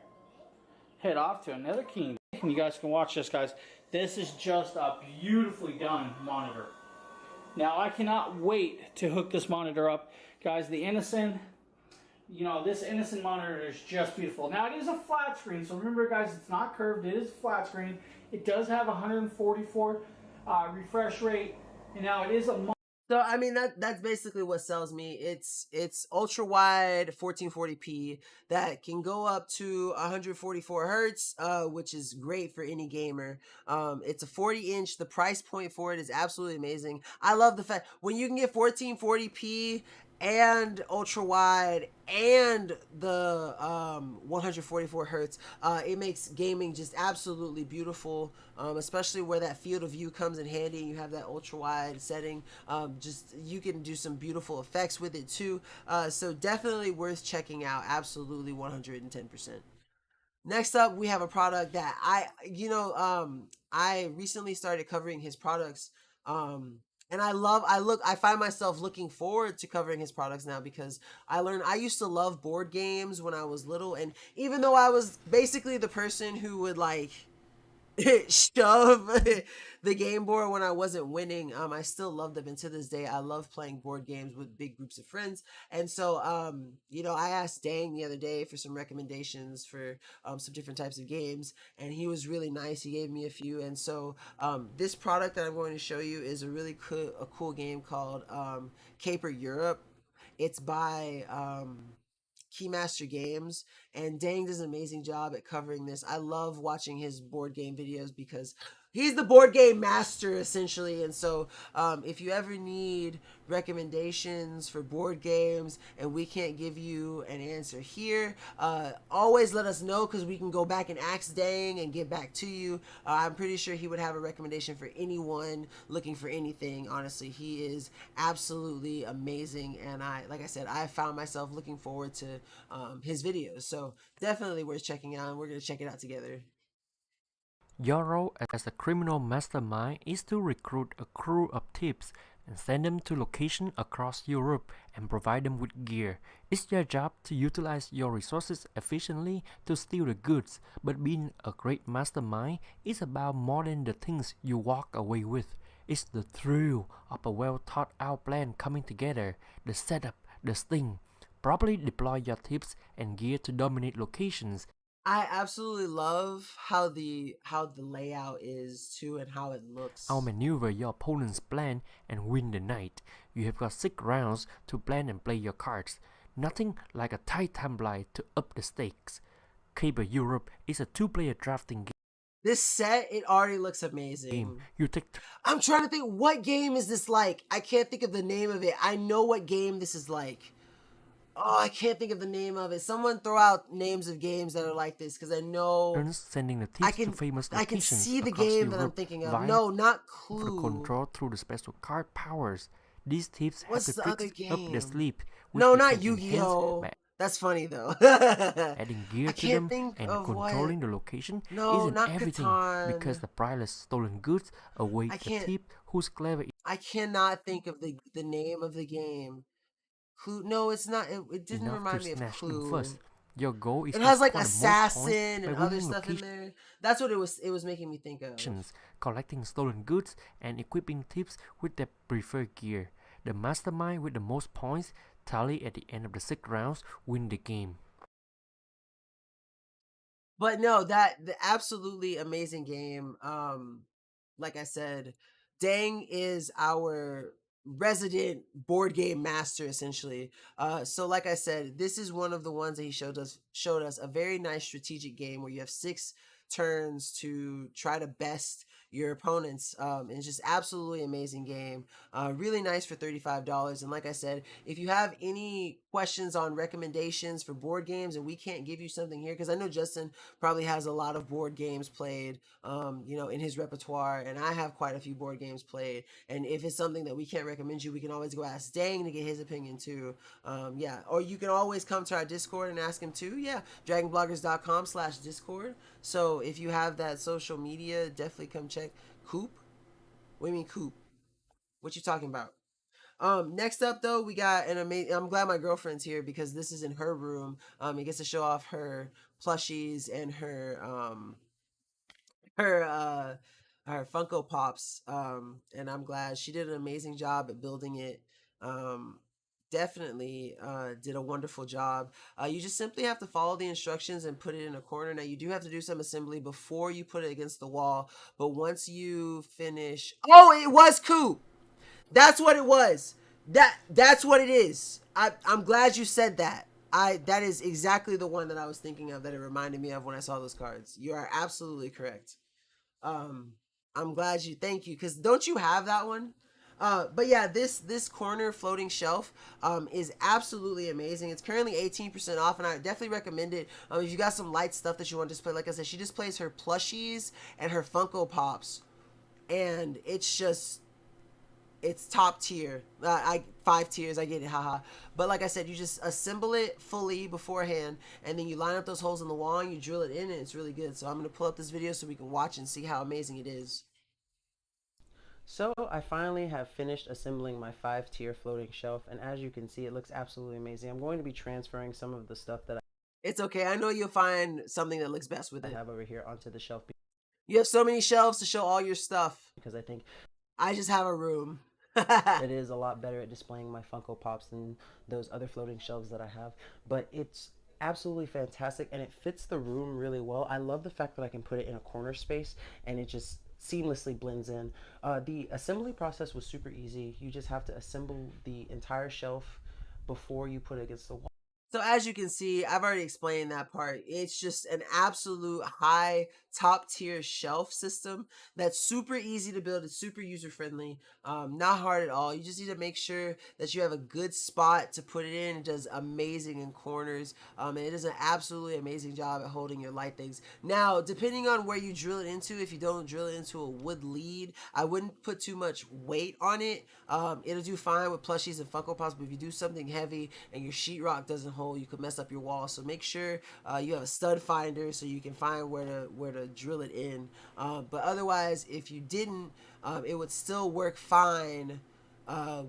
Head off to another King. And you guys can watch this, guys. This is just a beautifully done monitor. Now I cannot wait to hook this monitor up. Guys, the Innocent you know, this innocent monitor is just beautiful. Now it is a flat screen, so remember guys, it's not curved, it is flat screen. It does have 144 refresh rate, and now it is a So I mean that's basically what sells me. It's ultra wide 1440p that can go up to 144 hertz, which is great for any gamer. It's a 40-inch. The price point for it is absolutely amazing. I love the fact when you can get 1440p and ultra wide and the 144 hertz, it makes gaming just absolutely beautiful, especially where that field of view comes in handy and you have that ultra wide setting. Just you can do some beautiful effects with it too, so definitely worth checking out. Absolutely 110%. Next up, we have a product that I recently started covering his products. And I find myself looking forward to covering his products now because I used to love board games when I was little. And even though I was basically the person who would like shove the game board when I wasn't winning, I still loved them, and to this day I love playing board games with big groups of friends. And so I asked Dang the other day for some recommendations for some different types of games, and he was really nice. He gave me a few. And so this product that I'm going to show you is a cool game called Caper Europe. It's by Keymaster Games, and Dang does an amazing job at covering this. I love watching his board game videos because he's the board game master essentially. And so if you ever need recommendations for board games and we can't give you an answer here, always let us know because we can go back and ask Dang and get back to you. I'm pretty sure he would have a recommendation for anyone looking for anything. Honestly, he is absolutely amazing, and like I said, I found myself looking forward to his videos. So definitely worth checking out, and we're gonna check it out together. Your role as a criminal mastermind is to recruit a crew of thieves and send them to locations across Europe and provide them with gear. It's your job to utilize your resources efficiently to steal the goods, but being a great mastermind is about more than the things you walk away with. It's the thrill of a well thought out plan coming together, the setup, the sting. Properly deploy your tips and gear to dominate locations. I absolutely love how the layout is too, and how it looks. Outmaneuver your opponent's plan and win the night. You have got 6 rounds to plan and play your cards. Nothing like a tight timeline to up the stakes. Caper Europe is a 2-player drafting game. This set, it already looks amazing. You take I'm trying to think, what game is this like? I can't think of the name of it. I know what game this is like. Oh, I can't think of the name of it. Someone throw out names of games that are like this, because I know turns sending the thieves to famous I can locations see the across game that I'm Europe thinking of. via No, not for Clue. control through the special card powers. These tips have What's the the tricks other up their game? sleeve. which No, they not can enhance Yu-Gi-Oh! by That's funny though. adding gear I to can't them think and of controlling what. the location No, isn't not everything Catan. because the priceless stolen goods await I the can't. thief who's clever. I cannot think of the name of the game. Clue? No, it's not. It didn't Enough to remind me of snatch them Clue. first. Your goal is It to has like score the most assassin points by and other winning stuff in locations, there. That's what it was. It was making me think of. collecting stolen goods, and equipping thieves with their preferred gear. The mastermind with the most points tally at the end of the 6 rounds win the game. But no, the absolutely amazing game. Like I said, Dang is our resident board game master essentially. So like I said, this is one of the ones that he showed us a very nice strategic game where you have 6 turns to try to best your opponents. And it's just absolutely amazing game. Really nice for $35. And like I said, if you have any questions on recommendations for board games and we can't give you something here, because I know Justin probably has a lot of board games played, in his repertoire, and I have quite a few board games played. And if it's something that we can't recommend you, we can always go ask Dang to get his opinion too. Or you can always come to our Discord and ask him too. Yeah, dragonbloggers.com/Discord. So if you have that social media, definitely come check. Coop? What do you mean Coop? What you talking about? Next up though, we got an amazing. I'm glad my girlfriend's here because this is in her room. It gets to show off her plushies and her her Funko Pops. And I'm glad she did an amazing job at building it. definitely did a wonderful job. You just simply have to follow the instructions and put it in a corner. Now you do have to do some assembly before you put it against the wall, but once you finish, oh, it was coup. That's what it was. That's what it is. I'm glad you said that. That is exactly the one that I was thinking of, that it reminded me of when I saw those cards. You are absolutely correct. Um, I'm glad you, thank you, because don't you have that one? But yeah, this corner floating shelf is absolutely amazing. It's currently 18% off, and I definitely recommend it. If you got some light stuff that you want to display, like I said, she displays her plushies and her Funko Pops, and it's top tier. I 5 tiers. I get it, haha. But like I said, you just assemble it fully beforehand, and then you line up those holes in the wall and you drill it in, and it's really good. So I'm gonna pull up this video so we can watch and see how amazing it is. So I finally have finished assembling my 5-tier floating shelf, and as you can see, it looks absolutely amazing. I'm going to be transferring some of the stuff that it's okay. I know you'll find something that looks best with it. I have over here onto the shelf. You have so many shelves to show all your stuff, because I think I just have a room. It is a lot better at displaying my Funko Pops than those other floating shelves that I have, but it's absolutely fantastic and it fits the room really well. I love the fact that I can put it in a corner space and it just seamlessly blends in. The assembly process was super easy. You just have to assemble the entire shelf before you put it against the wall. So as you can see, I've already explained that part. It's just an absolute high top tier shelf system that's super easy to build. It's super user friendly, not hard at all. You just need to make sure that you have a good spot to put it in. It does amazing in corners, and it does an absolutely amazing job at holding your light things. Now, depending on where you drill it into, if you don't drill it into a wood lead, I wouldn't put too much weight on it. It'll do fine with plushies and Funko Pops, but if you do something heavy and your sheetrock doesn't hold, you could mess up your wall. So make sure you have a stud finder so you can find where to drill it in. But otherwise, if you didn't, it would still work fine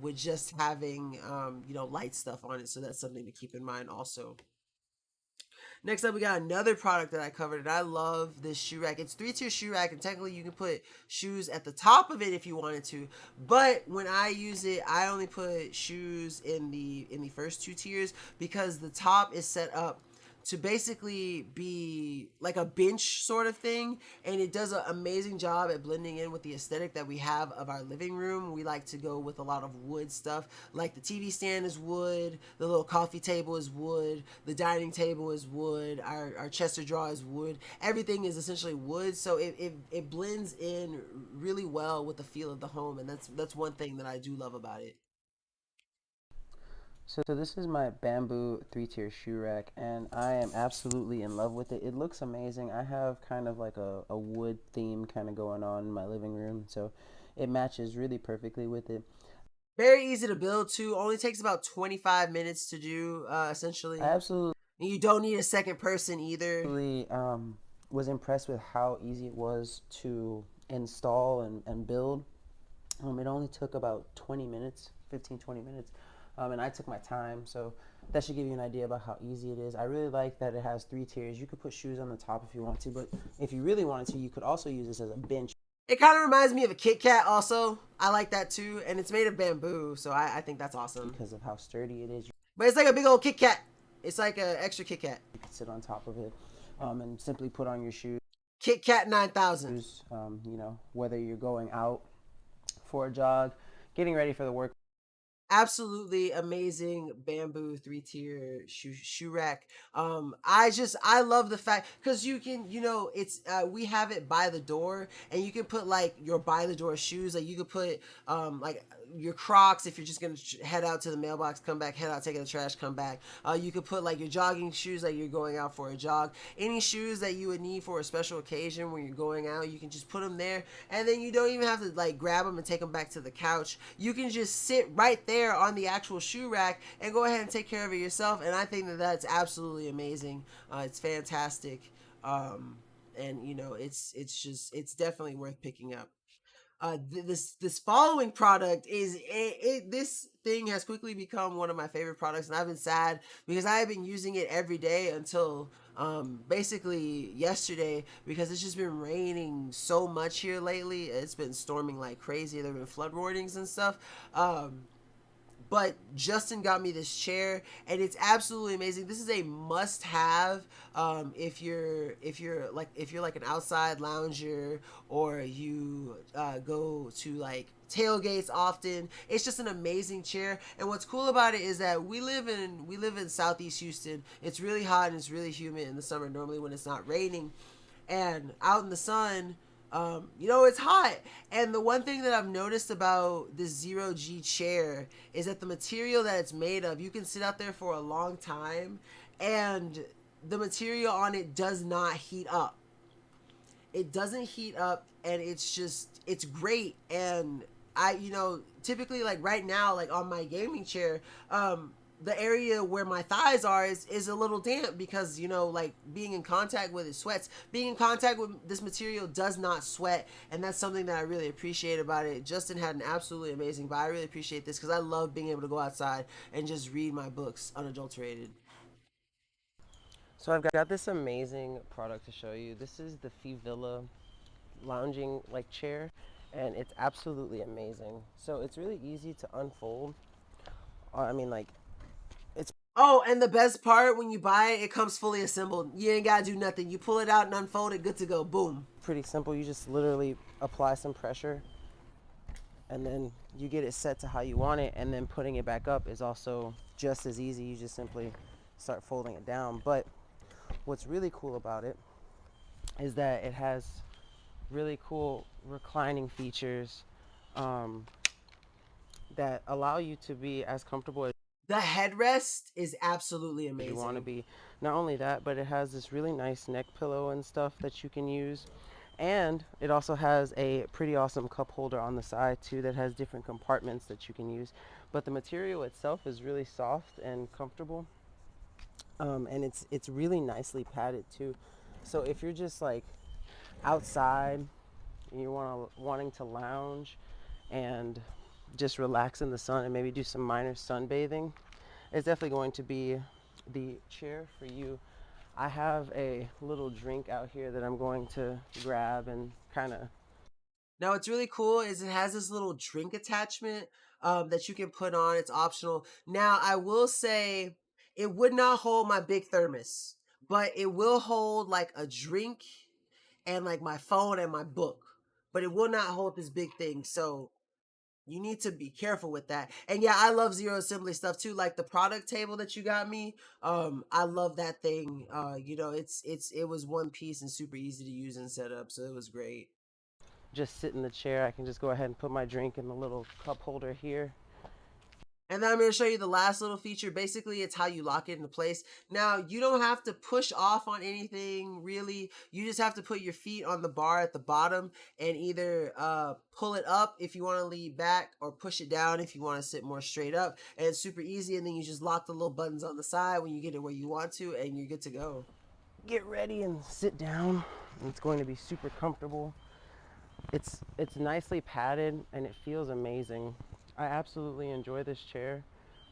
with just having light stuff on it. So that's something to keep in mind also. Next up, we got another product that I covered, and I love this shoe rack. It's 3-tier shoe rack, and technically you can put shoes at the top of it if you wanted to. But when I use it, I only put shoes in the first 2 tiers because the top is set up to basically be like a bench sort of thing, and it does an amazing job at blending in with the aesthetic that we have of our living room. We like to go with a lot of wood stuff, like the TV stand is wood, the little coffee table is wood, the dining table is wood, our chest of drawer is wood. Everything is essentially wood, so it blends in really well with the feel of the home, and that's one thing that I do love about it. So this is my bamboo 3-tier shoe rack, and I am absolutely in love with it. It looks amazing. I have kind of like a wood theme kind of going on in my living room, so it matches really perfectly with it. Very easy to build too. Only takes about 25 minutes to do, essentially. I absolutely. And you don't need a second person either. Really was impressed with how easy it was to install and build. It only took about 20 minutes, 15-20 minutes. And I took my time, so that should give you an idea about how easy it is. I really like that it has 3 tiers. You could put shoes on the top if you want to, but if you really wanted to, you could also use this as a bench. It kind of reminds me of a Kit Kat also. I like that too, and it's made of bamboo, so I think that's awesome. Because of how sturdy it is. But it's like a big old Kit Kat. It's like an extra Kit Kat. You can sit on top of it and simply put on your shoes. Kit Kat 9000. Whether you're going out for a jog, getting ready for the work. Absolutely amazing bamboo 3-tier shoe rack. I love the fact, because you can, it's we have it by the door, and you can put like your by the door shoes. Like you could put like your Crocs if you're just gonna head out to the mailbox, come back, head out, take out the trash, come back. You could put like your jogging shoes, like you're going out for a jog. Any shoes that you would need for a special occasion when you're going out, you can just put them there, and then you don't even have to like grab them and take them back to the couch. You can just sit right there on the actual shoe rack and go ahead and take care of it yourself, and I think that that's absolutely amazing. It's fantastic, and it's definitely worth picking up. This following product is this thing has quickly become one of my favorite products, and I've been sad because I have been using it every day until basically yesterday, because it's just been raining so much here lately. It's been storming like crazy. There have been flood warnings and stuff. but Justin got me this chair, and it's absolutely amazing. This is a must-have if you're like an outside lounger, or you go to like tailgates often. It's just an amazing chair. And what's cool about it is that we live in Southeast Houston. It's really hot and it's really humid in the summer, normally when it's not raining, and out in the sun, it's hot. And the one thing that I've noticed about this Zero G chair is that the material that it's made of, you can sit out there for a long time, and the material on it does not heat up. It doesn't heat up, and it's great. And typically, like right now, like on my gaming chair, the area where my thighs are is a little damp because, like being in contact with it sweats. Being in contact with this material does not sweat, and that's something that I really appreciate about it. Justin had an absolutely amazing buy. I really appreciate this because I love being able to go outside and just read my books unadulterated. So I've got this amazing product to show you. This is the Villa lounging like chair, and it's absolutely amazing. So it's really easy to unfold. Oh, and the best part, when you buy it, it comes fully assembled. You ain't gotta do nothing. You pull it out and unfold it, good to go. Boom. Pretty simple. You just literally apply some pressure, and then you get it set to how you want it, and then putting it back up is also just as easy. You just simply start folding it down. But what's really cool about it is that it has really cool reclining features that allow you to be as comfortable as the headrest is absolutely amazing. You want to be. Not only that, but it has this really nice neck pillow and stuff that you can use. And it also has a pretty awesome cup holder on the side too that has different compartments that you can use. But the material itself is really soft and comfortable. And it's really nicely padded too. So if you're just like outside and you're wanting to lounge and just relax in the sun and maybe do some minor sunbathing, it's definitely going to be the chair for you. I have a little drink out here that I'm going to grab and kind of. Now what's really cool is it has this little drink attachment that you can put on. It's optional. Now I will say it would not hold my big thermos, but it will hold like a drink and like my phone and my book, but it will not hold this big thing. So you need to be careful with that. And yeah, I love Zero Assembly stuff too. Like the product table that you got me. I love that thing. It was one piece and super easy to use and set up. So it was great. Just sit in the chair. I can just go ahead and put my drink in the little cup holder here. And then I'm going to show you the last little feature. Basically, it's how you lock it into place. Now, you don't have to push off on anything, really. You just have to put your feet on the bar at the bottom and either pull it up if you want to lean back or push it down if you want to sit more straight up. And it's super easy, and then you just lock the little buttons on the side when you get it where you want to, and you're good to go. Get ready and sit down. It's going to be super comfortable. It's nicely padded, and it feels amazing. I absolutely enjoy this chair.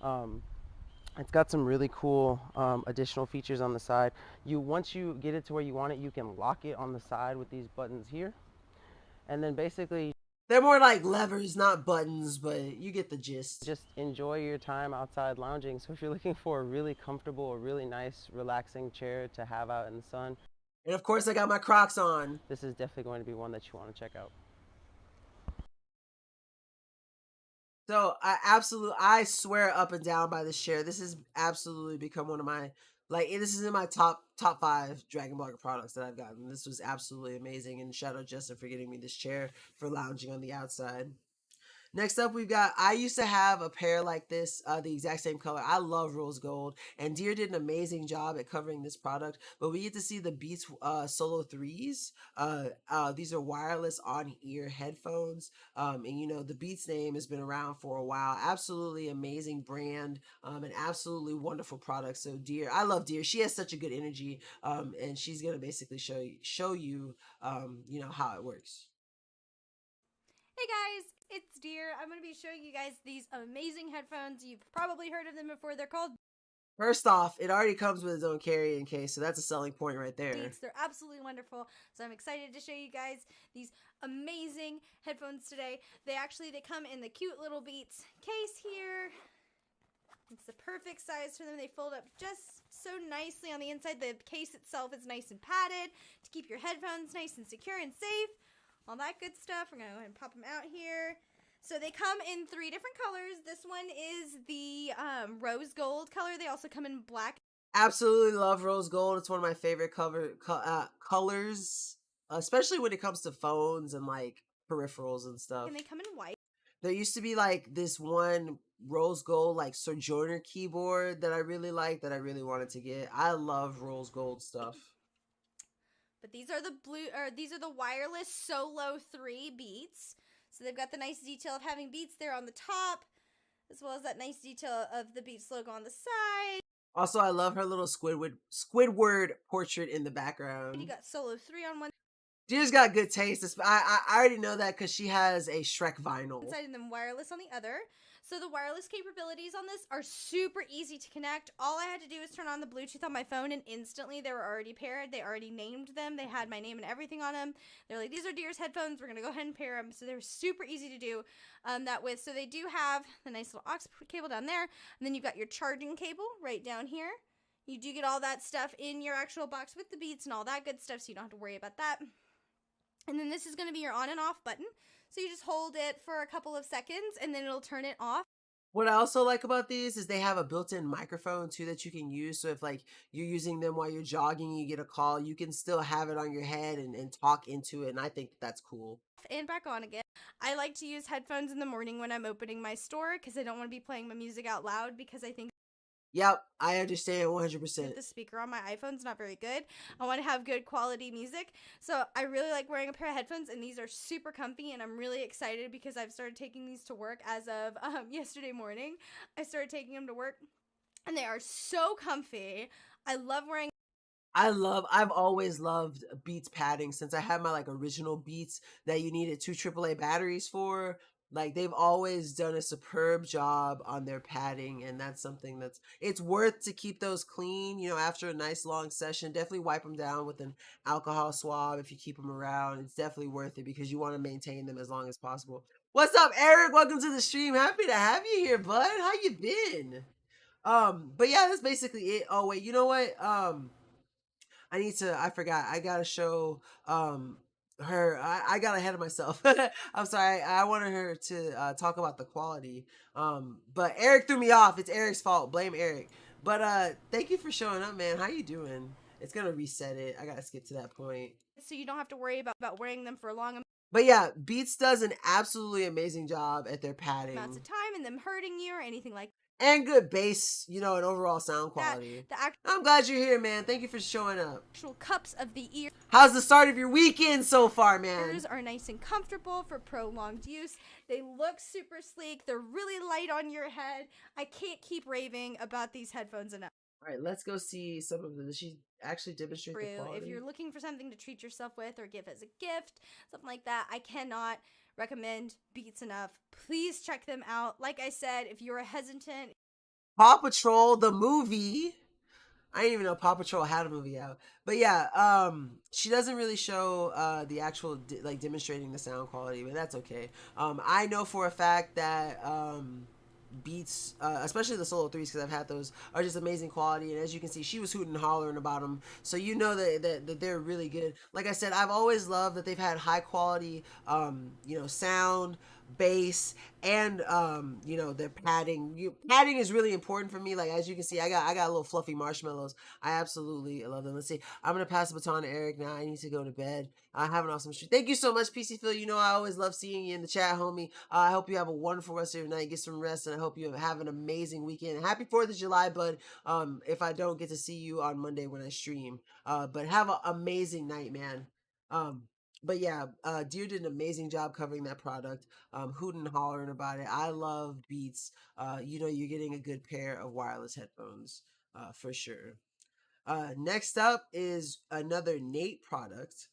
It's got some really cool additional features on the side. Once you get it to where you want it, you can lock it on the side with these buttons here. And then basically, they're more like levers, not buttons, but you get the gist. Just enjoy your time outside lounging. So if you're looking for a really comfortable, a really nice, relaxing chair to have out in the sun. And of course, I got my Crocs on. This is definitely going to be one that you want to check out. So I swear up and down by this chair. This has absolutely become one of my, this is in my top 5 Dragon Ball products that I've gotten. This was absolutely amazing, and shout out Justin for getting me this chair for lounging on the outside. Next up, I used to have a pair like this, the exact same color. I love rose gold, and Deere did an amazing job at covering this product, but we get to see the Beats Solo 3s. These are wireless on-ear headphones, and the Beats name has been around for a while. Absolutely amazing brand, and absolutely wonderful product. So Deere, I love Deere. She has such a good energy, and she's going to basically show you, how it works. Hey guys, it's Deer. I'm going to be showing you guys these amazing headphones. You've probably heard of them before. They're called First off, it already comes with its own carrying case, so that's a selling point right there. Beats. They're absolutely wonderful. So I'm excited to show you guys these amazing headphones today. They come in the cute little Beats case here. It's the perfect size for them. They fold up just so nicely on the inside. The case itself is nice and padded to keep your headphones nice and secure and safe. All that good stuff. We're going to go ahead and pop them out here. So they come in 3 different colors. This one is the rose gold color. They also come in black. Absolutely love rose gold. It's one of my favorite colors, especially when it comes to phones and like peripherals and stuff. And they come in white. There used to be like this one rose gold like Sojourner keyboard that I really liked that I really wanted to get. I love rose gold stuff. But these are the wireless Solo 3 Beats. So they've got the nice detail of having Beats there on the top, as well as that nice detail of the Beats logo on the side. Also, I love her little Squidward portrait in the background. And you got Solo 3 on one Deer's got good taste. I already know that because she has a Shrek vinyl. side and then wireless on the other. So the wireless capabilities on this are super easy to connect. All I had to do was turn on the Bluetooth on my phone and instantly they were already paired. They already named them. They had my name and everything on them. They're like, these are Deer's headphones. We're going to go ahead and pair them. So they're super easy to do that with. So they do have the nice little aux cable down there. And then you've got your charging cable right down here. You do get all that stuff in your actual box with the Beats and all that good stuff, so you don't have to worry about that. And then this is going to be your on and off button. So you just hold it for a couple of seconds and then it'll turn it off. What I also like about these is they have a built-in microphone too that you can use. So if like you're using them while you're jogging, you get a call, you can still have it on your head and talk into it. And I think that's cool. And back on again. I like to use headphones in the morning when I'm opening my store because I don't want to be playing my music out loud because I think Yep, I understand 100%. the speaker on my iPhone's not very good. I want to have good quality music. So I really like wearing a pair of headphones and these are super comfy and I'm really excited because I've started taking these to work as of yesterday morning. I started taking them to work and they are so comfy. I love wearing I've always loved Beats padding since I had my like original Beats that you needed 2 AAA batteries for. Like they've always done a superb job on their padding, and that's something it's worth to keep those clean, you know, after a nice long session. Definitely wipe them down with an alcohol swab if you keep them around. It's definitely worth it because you want to maintain them as long as possible. What's up, Eric? Welcome to the stream. Happy to have you here, bud. How you been? But yeah, that's basically it. Oh wait, you know what? I forgot. I gotta show her. I got ahead of myself. I'm sorry. I wanted her to talk about the quality. But Eric threw me off. It's Eric's fault. Blame Eric. But thank you for showing up, man. How you doing? It's gonna reset it. I gotta skip to that point. so you don't have to worry about wearing them for long But yeah, Beats does an absolutely amazing job at their padding amounts of time and them hurting you or anything like and good bass, you know, and overall sound quality. The I'm glad you're here, man. Thank you for showing up. actual cups of the ears How's the start of your weekend so far, man? are nice and comfortable for prolonged use. They look super sleek. They're really light on your head. I can't keep raving about these headphones enough. All right, let's go see some of them. Does she actually demonstrate the quality? If you're looking for something to treat yourself with or give as a gift, something like that, I cannot recommend Beats enough. Please check them out. Like I said, if you're hesitant, Paw Patrol, the movie. I didn't even know Paw Patrol had a movie out. But yeah, she doesn't really show the actual, like, demonstrating the sound quality, but that's okay. I know for a fact that Beats, especially the Solo 3s, because I've had those, are just amazing quality. And as you can see, she was hooting and hollering about them. So you know that they're really good. Like I said, I've always loved that they've had high quality, you know, sound, bass, and you know, their padding. Padding is really important for me. Like as you can see, I got little fluffy marshmallows. I absolutely love them. Let's see. I'm gonna pass the baton to Eric now. I need to go to bed. I have an awesome stream. Thank you so much, PC Phil. You know I always love seeing you in the chat, homie. I hope you have a wonderful rest of your night. Get some rest, and I hope you have an amazing weekend. Happy 4th of July, bud. If I don't get to see you on Monday when I stream, but have an amazing night, man. But yeah, Deer did an amazing job covering that product, hooting and hollering about it. I love Beats. You know, you're getting a good pair of wireless headphones, for sure. Next up is another Nate product.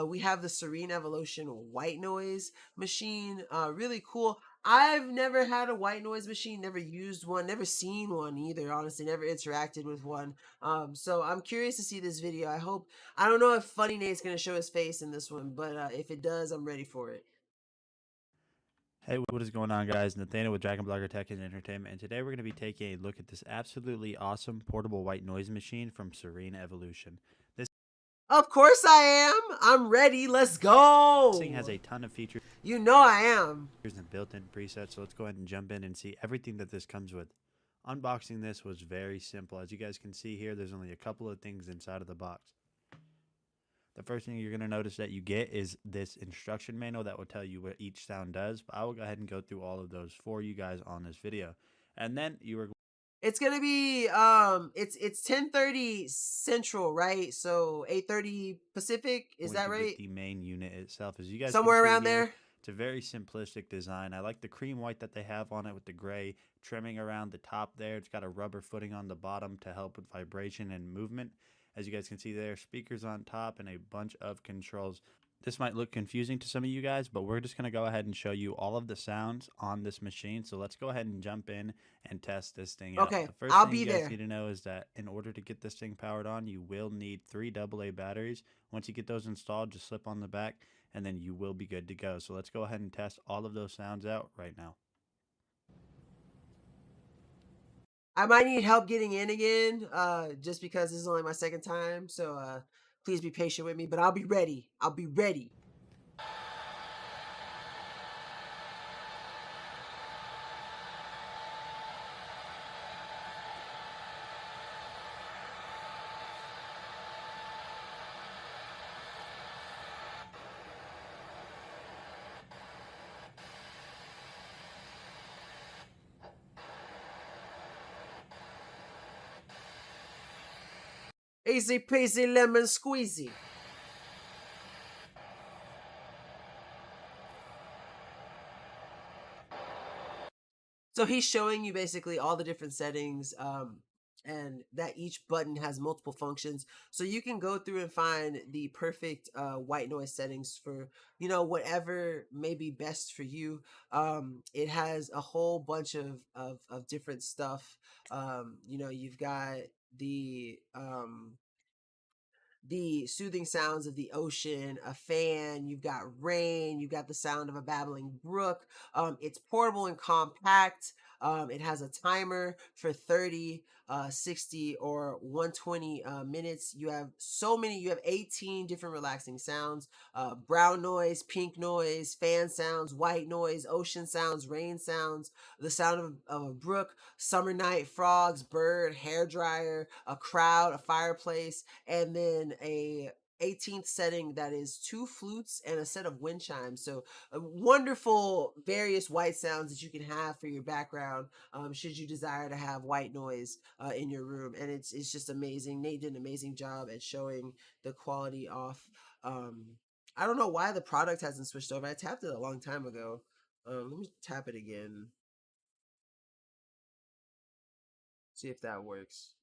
We have the Serene Evolution white noise machine. Really cool. I've never had a white noise machine, never used one, never seen one either, honestly, never interacted with one. So I'm curious to see this video. I don't know if Funny Nate's going to show his face in this one, but if it does, I'm ready for it. Hey, what is going on, guys? Nathaniel with Dragon Blogger Tech and Entertainment, and today we're going to be taking a look at this absolutely awesome portable white noise machine from Serene Evolution. This Of course I am. I'm ready. Let's go. thing has a ton of features You know I am. and built-in presets, so let's go ahead and jump in and see everything that this comes with. Unboxing this was very simple. As you guys can see here, there's only a couple of things inside of the box. The first thing you're going to notice that you get is this instruction manual that will tell you what each sound does. But I will go ahead and go through all of those for you guys on this video. And then you are It's gonna be it's 10:30 Central, right? So 8:30 Pacific. Is that right? the main unit itself. As you guys Somewhere can see around here, there. it's a very simplistic design. I like the cream white that they have on it with the gray trimming around the top there. It's got a rubber footing on the bottom to help with vibration and movement. As you guys can see there, speakers on top and a bunch of controls. This might look confusing to some of you guys, but we're just going to go ahead and show you all of the sounds on this machine. So let's go ahead and jump in and test this thing out. Okay, The first I'll thing be you guys there. need to know is that in order to get this thing powered on, you will need 3 AA batteries. Once you get those installed, just slip on the back and then you will be good to go. So let's go ahead and test all of those sounds out right now. I might need help getting in again, just because this is only my second time. So please be patient with me, but I'll be ready. I'll be ready. Easy peasy lemon squeezy. So he's showing you basically all the different settings, and that each button has multiple functions. So you can go through and find the perfect white noise settings for, whatever may be best for you. It has a whole bunch of different stuff. You've got the soothing sounds of the ocean, a fan, you've got rain, you've got the sound of a babbling brook. It's portable and compact. It has a timer for 30, 60, or 120 minutes. You have 18 different relaxing sounds: brown noise, pink noise, fan sounds, white noise, ocean sounds, rain sounds, the sound of a brook, summer night, frogs, bird, hair dryer, a crowd, a fireplace, and then a 18th setting that is 2 flutes and a set of wind chimes. So wonderful various white sounds that you can have for your background, should you desire to have white noise in your room. And it's just amazing. Nate did an amazing job at showing the quality off. I don't know why the product hasn't switched over. I tapped it a long time ago. Let me tap it again, see if that works.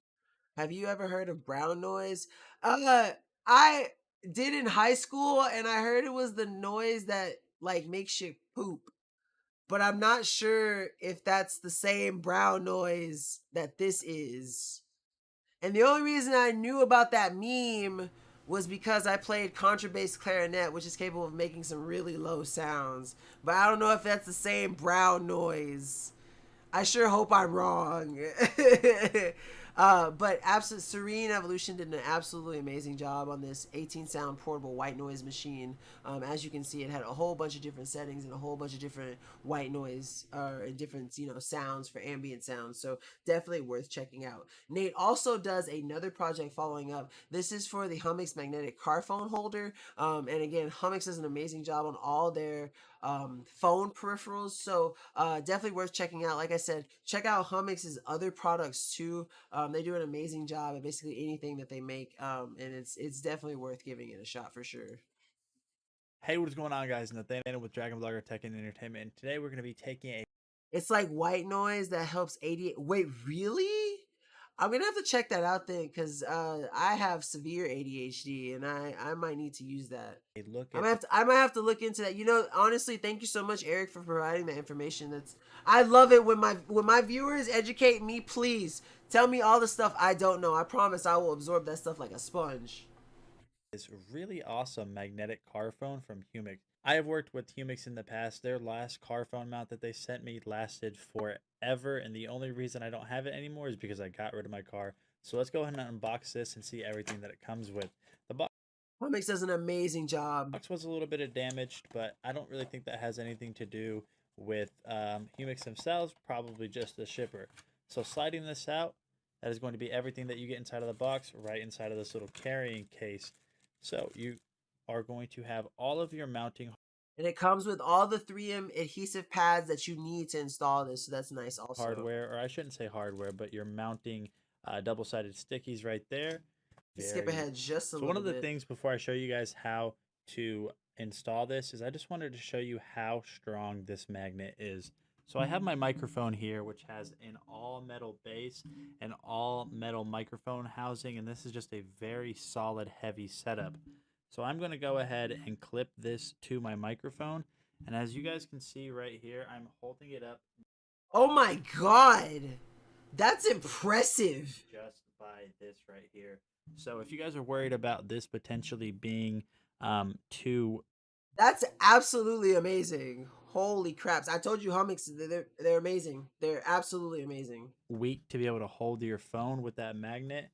Have you ever heard of brown noise? I did in high school, and I heard it was the noise that like makes you poop. But I'm not sure if that's the same brown noise that this is. And the only reason I knew about that meme was because I played contrabass clarinet, which is capable of making some really low sounds. But I don't know if that's the same brown noise. I sure hope I'm wrong. But Serene Evolution did an absolutely amazing job on this 18 sound portable white noise machine. As you can see, it had a whole bunch of different settings and a whole bunch of different white noise and different sounds for ambient sounds. So definitely worth checking out. Nate also does another project following up. This is for the Hummix magnetic car phone holder. And again, Hummix does an amazing job on all their phone peripherals. So definitely worth checking out. Like I said, check out Hummix's other products too. They do an amazing job at basically anything that they make, and it's definitely worth giving it a shot for sure. Hey, what is going on, guys? Nathaniel with Dragon Blogger Tech and Entertainment, and today we're going to be taking a It's like white noise that helps ADHD. Wait, really? I'm gonna have to check that out then, because I have severe ADHD, and I might need to use that. look I at might have to look into that. Honestly, thank you so much, Eric, for providing that information. I love it when my viewers educate me. Please tell me all the stuff I don't know. I promise I will absorb that stuff like a sponge. this really awesome magnetic car phone from Hummix. I have worked with Humix in the past. Their last car phone mount that they sent me lasted forever, and the only reason I don't have it anymore is because I got rid of my car. So let's go ahead and unbox this and see everything that it comes with. The box Comics does an amazing job. was a little bit of damaged, but I don't really think that has anything to do with Humix themselves, probably just the shipper. So sliding this out, that is going to be everything that you get inside of the box, right inside of this little carrying case. So you are going to have all of your mounting, and it comes with all the 3M adhesive pads that you need to install this, so that's nice also. Hardware, or I shouldn't say hardware, but you're mounting double-sided stickies right there. Skip ahead just a So little one of the bit. things before I show you guys how to install this is I just wanted to show you how strong this magnet is. So I have my microphone here, which has an all metal base and all metal microphone housing, and this is just a very solid, heavy setup. So I'm going to go ahead and clip this to my microphone, and as you guys can see right here, I'm holding it up. Oh my god, that's impressive. Just by this right here. So if you guys are worried about this potentially being too, that's absolutely amazing. Holy craps! I told you, Hummix, they're amazing. They're absolutely amazing. weak to be able to hold your phone with that magnet,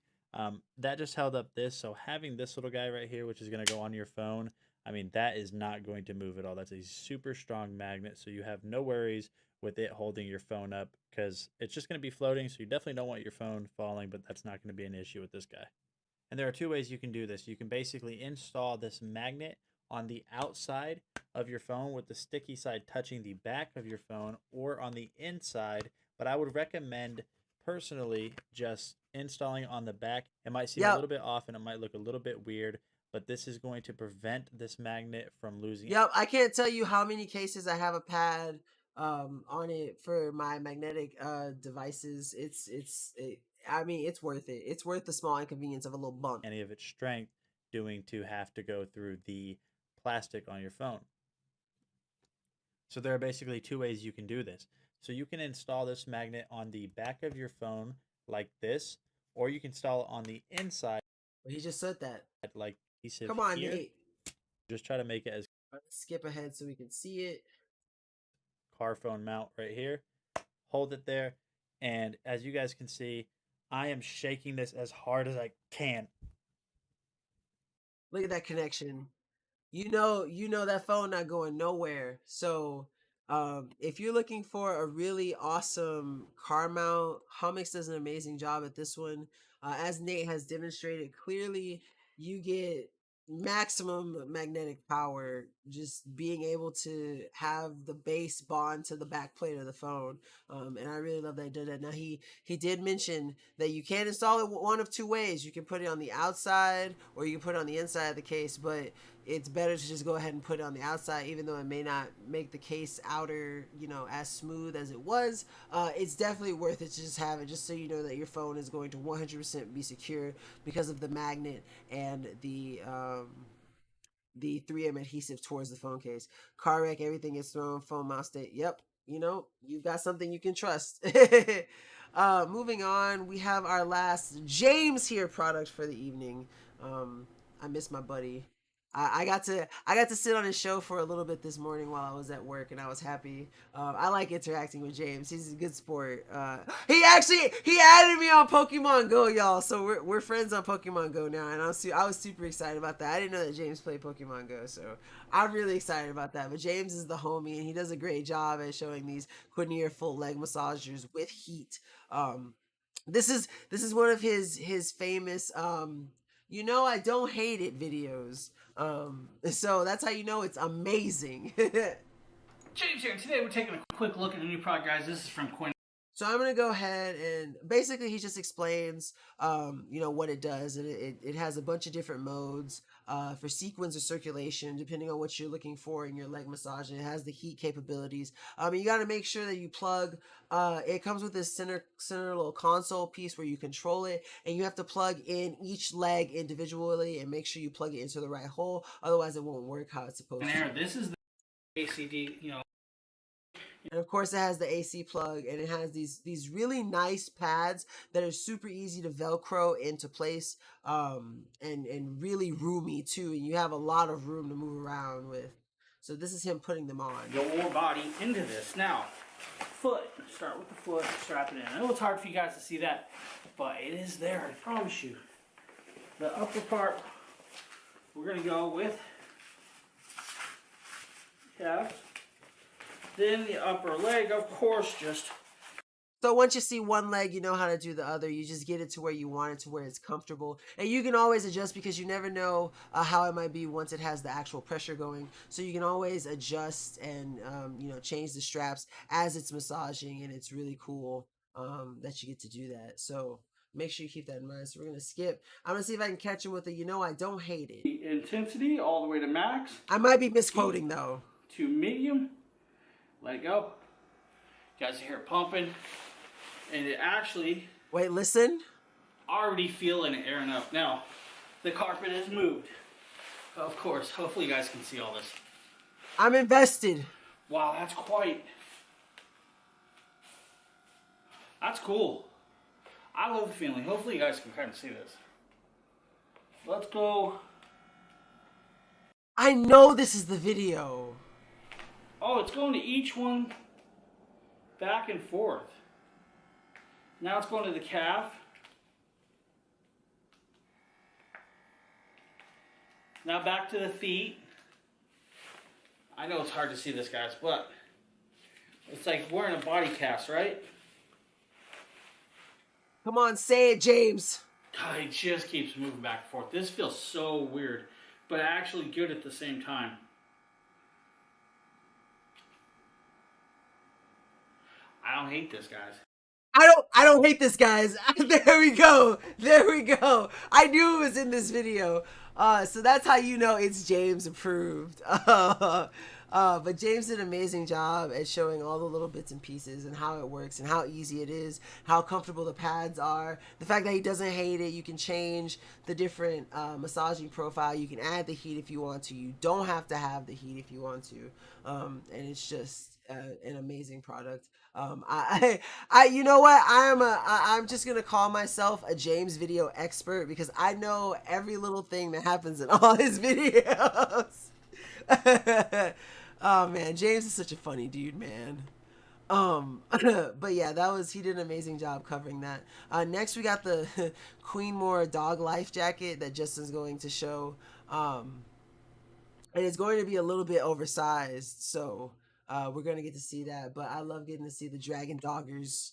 that just held up this. So having this little guy right here, which is going to go on your phone, I mean, that is not going to move at all. That's a super strong magnet, so you have no worries with it holding your phone up because it's just going to be floating. So you definitely don't want your phone falling, but that's not going to be an issue with this guy. And there are two ways you can do this. You can basically install this magnet on the outside of your phone with the sticky side touching the back of your phone, or on the inside, but I would recommend personally just installing on the back. It might seem a little bit off and it might look a little bit weird, but this is going to prevent this magnet from losing. Yep, I can't tell you how many cases I have a pad on it for my magnetic devices. I mean, it's worth it. It's worth the small inconvenience of a little bump. Any of its strength doing to have to go through the plastic on your phone. So there are basically two ways you can do this. So you can install this magnet on the back of your phone like this, or you can install it on the inside. Well, he just said that. Like adhesive. Come on, here. Nate. Just try to make it as Let's skip ahead so we can see it. Car phone mount right here. Hold it there, and as you guys can see, I am shaking this as hard as I can. Look at that connection. You know that phone not going nowhere. So if you're looking for a really awesome car mount, Hummix does an amazing job at this one. As Nate has demonstrated clearly, you get maximum magnetic power just being able to have the base bond to the back plate of the phone. And I really love that he did that. Now he did mention that you can install it one of two ways. You can put it on the outside or you can put it on the inside of the case, but it's better to just go ahead and put it on the outside, even though it may not make the case outer, as smooth as it was. It's definitely worth it to just have it, just so you know that your phone is going to 100% be secure because of the magnet and the 3M adhesive towards the phone case. Car wreck, everything is thrown, phone mount state. Yep, you've got something you can trust. Moving on, we have our last James here product for the evening. I miss my buddy. I got to sit on his show for a little bit this morning while I was at work, and I was happy. I like interacting with James. He's a good sport. He added me on Pokemon Go, y'all. So we're friends on Pokemon Go now, and I was super excited about that. I didn't know that James played Pokemon Go, so I'm really excited about that. But James is the homie, and he does a great job at showing these Quinier full leg massagers with heat. This is one of his famous I don't hate it videos. So that's how you know it's amazing. James here, and today we're taking a quick look at a new product, guys. This is from Quinn. So I'm gonna go ahead and basically he just explains, what it does, and it has a bunch of different modes for sequence or circulation, depending on what you're looking for in your leg massage. And it has the heat capabilities. You got to make sure that you plug. It comes with this center little console piece where you control it, and you have to plug in each leg individually and make sure you plug it into the right hole. Otherwise, it won't work how it's supposed to. This is the ACD, And of course it has the AC plug, and it has these really nice pads that are super easy to Velcro into place, and really roomy too, and you have a lot of room to move around with. So this is him putting them on. Your body into this. Now, foot. Start with the foot, strap it in. I know it's hard for you guys to see that, but it is there, I promise you. The upper part, we're going to go with calves. Then the upper leg, of course, just... So once you see one leg, you know how to do the other. You just get it to where you want it, to where it's comfortable. And you can always adjust because you never know how it might be once it has the actual pressure going. So you can always adjust and, change the straps as it's massaging. And it's really cool that you get to do that. So make sure you keep that in mind. So we're going to skip. I'm going to see if I can catch him with a, I don't hate it. Intensity all the way to max. I might be misquoting though. To medium. Let it go. You guys hear it pumping. And it actually... Wait, listen. Already feeling it airing up. Now, the carpet has moved. Of course. Hopefully you guys can see all this. I'm invested. Wow, that's quite... That's cool. I love the feeling. Hopefully you guys can kind of see this. Let's go. I know this is the video. Oh, it's going to each one back and forth. Now it's going to the calf. Now back to the feet. I know it's hard to see this, guys, but it's like wearing a body cast, right? Come on, say it, James. God, it just keeps moving back and forth. This feels so weird, but actually good at the same time. I don't hate this, guys. I don't hate this, guys. There we go. There we go. I knew it was in this video. So that's how you know it's James approved. But James did an amazing job at showing all the little bits and pieces and how it works and how easy it is, how comfortable the pads are. The fact that he doesn't hate it. You can change the different massaging profile. You can add the heat if you want to. You don't have to have the heat if you want to. And it's just an amazing product. You know what? I'm just gonna call myself a James video expert because I know every little thing that happens in all his videos. Oh man, James is such a funny dude, man. But yeah, he did an amazing job covering that. Next we got the Queenmore dog life jacket that Justin's going to show. And it's going to be a little bit oversized, so we're going to get to see that. But I love getting to see the dragon doggers.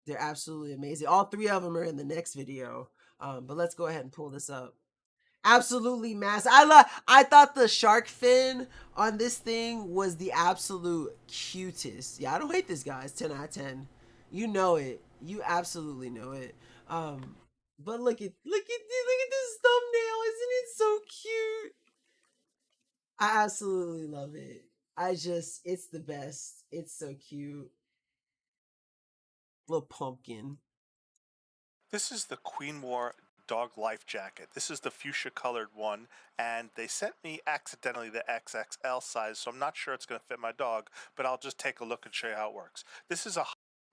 They're absolutely amazing. All three of them are in the next video. But let's go ahead and pull this up. Absolutely massive. I thought the shark fin on this thing was the absolute cutest. Yeah, I don't hate this, guys. 10 out of 10. You know it. You absolutely know it. But look at this thumbnail. Isn't it so cute? I absolutely love it. It's the best. It's so cute. Little pumpkin. This is the Queenmore dog life jacket. This is the fuchsia colored one, and they sent me accidentally the XXL size, so I'm not sure it's going to fit my dog, but I'll just take a look and show you how it works. This is a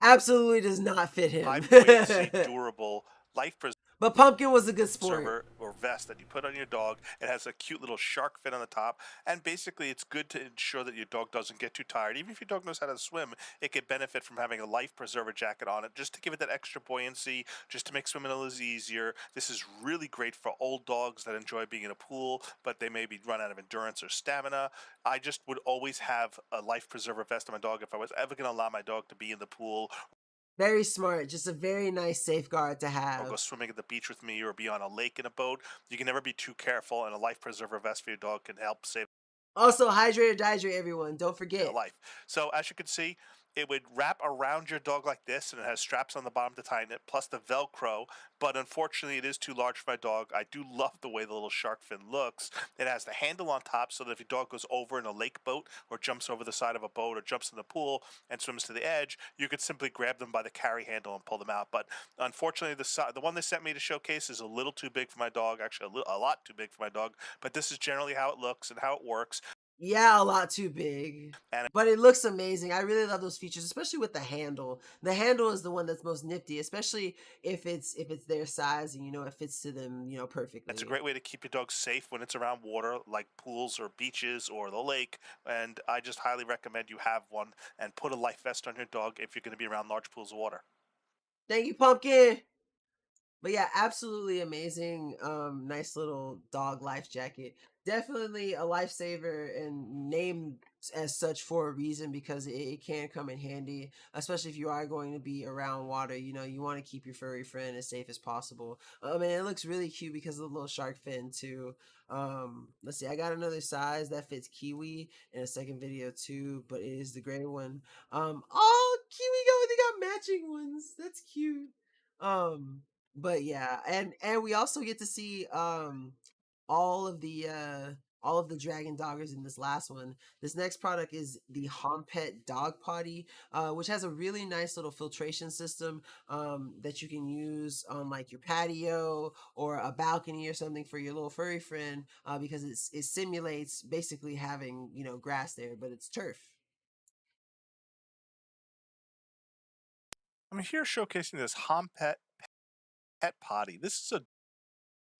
absolutely does not fit him. high-buoyancy, durable, life but Pumpkin was a good sport. Preserver or vest that you put on your dog. It has a cute little shark fin on the top, and basically it's good to ensure that your dog doesn't get too tired. Even if your dog knows how to swim, it could benefit from having a life preserver jacket on it, just to give it that extra buoyancy, just to make swimming a little easier. This is really great for old dogs that enjoy being in a pool, but they maybe run out of endurance or stamina. I just would always have a life preserver vest on my dog if I was ever going to allow my dog to be in the pool. Very smart. Just a very nice safeguard to have. Or go swimming at the beach with me or be on a lake in a boat. You can never be too careful, and a life preserver vest for your dog can help save. Also, hydrate or dihydrate, everyone. Don't forget. Life. So as you can see, it would wrap around your dog like this, and it has straps on the bottom to tighten it, plus the Velcro. But unfortunately, it is too large for my dog. I do love the way the little shark fin looks. It has the handle on top, so that if your dog goes over in a lake boat, or jumps over the side of a boat, or jumps in the pool and swims to the edge, you could simply grab them by the carry handle and pull them out. But unfortunately, the one they sent me to showcase is a little too big for my dog. Actually, a lot too big for my dog. But this is generally how it looks and how it works. Yeah, a lot too big. And But it looks amazing. I really love those features, especially with the handle. The handle is the one that's most nifty, especially if it's their size and it fits to them, perfectly. it's a great way to keep your dog safe when it's around water, like pools or beaches or the lake. And I just highly recommend you have one and put a life vest on your dog if you're going to be around large pools of water. Thank you, Pumpkin. But yeah, absolutely amazing. Nice little dog life jacket. Definitely a lifesaver and named as such for a reason because it can come in handy, especially if you are going to be around water. You want to keep your furry friend as safe as possible. And it looks really cute because of the little shark fin too. Let's see, I got another size that fits Kiwi in a second video too, but it is the gray one. Oh, Kiwi they got matching ones. That's cute. But yeah, and we also get to see all of the dragon doggers in this last one. This next product is the Hompet Dog Potty, which has a really nice little filtration system that you can use on like your patio or a balcony or something for your little furry friend because it simulates basically having grass there, but it's turf. I'm here showcasing this Hompet pet potty. This is a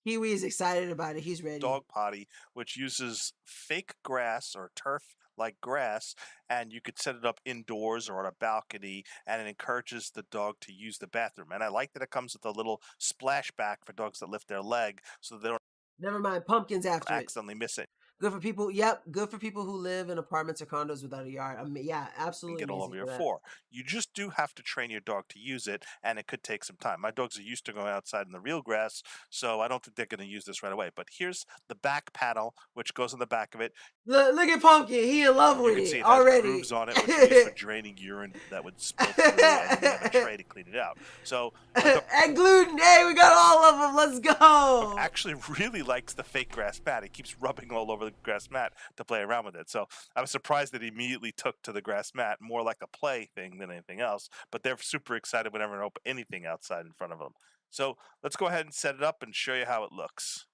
Kiwi is excited about it. He's ready. dog potty which uses fake grass or turf like grass, and you could set it up indoors or on a balcony, and it encourages the dog to use the bathroom. And I like that it comes with a little splashback for dogs that lift their leg so they don't Never mind, Pumpkin's after it. accidentally miss it Good for people. Yep, good for people who live in apartments or condos without a yard. Yeah, and absolutely get all amazing over your for that. floor. You just do have to train your dog to use it, and it could take some time. My dogs are used to going outside in the real grass, so I don't think they're going to use this right away. But here's the back panel, which goes on the back of it. Look at Pumpkin. He in love You with can see it it has already. grooves on it, which are used for draining urine that would spill through, and then you have a tray to clean it out. So and gluten. Hey, we got all of them. Let's go. actually really likes the fake grass mat. He keeps rubbing all over the grass mat to play around with it. So I was surprised that he immediately took to the grass mat, more like a play thing than anything else. But they're super excited whenever I open anything outside in front of them. So let's go ahead and set it up and show you how it looks.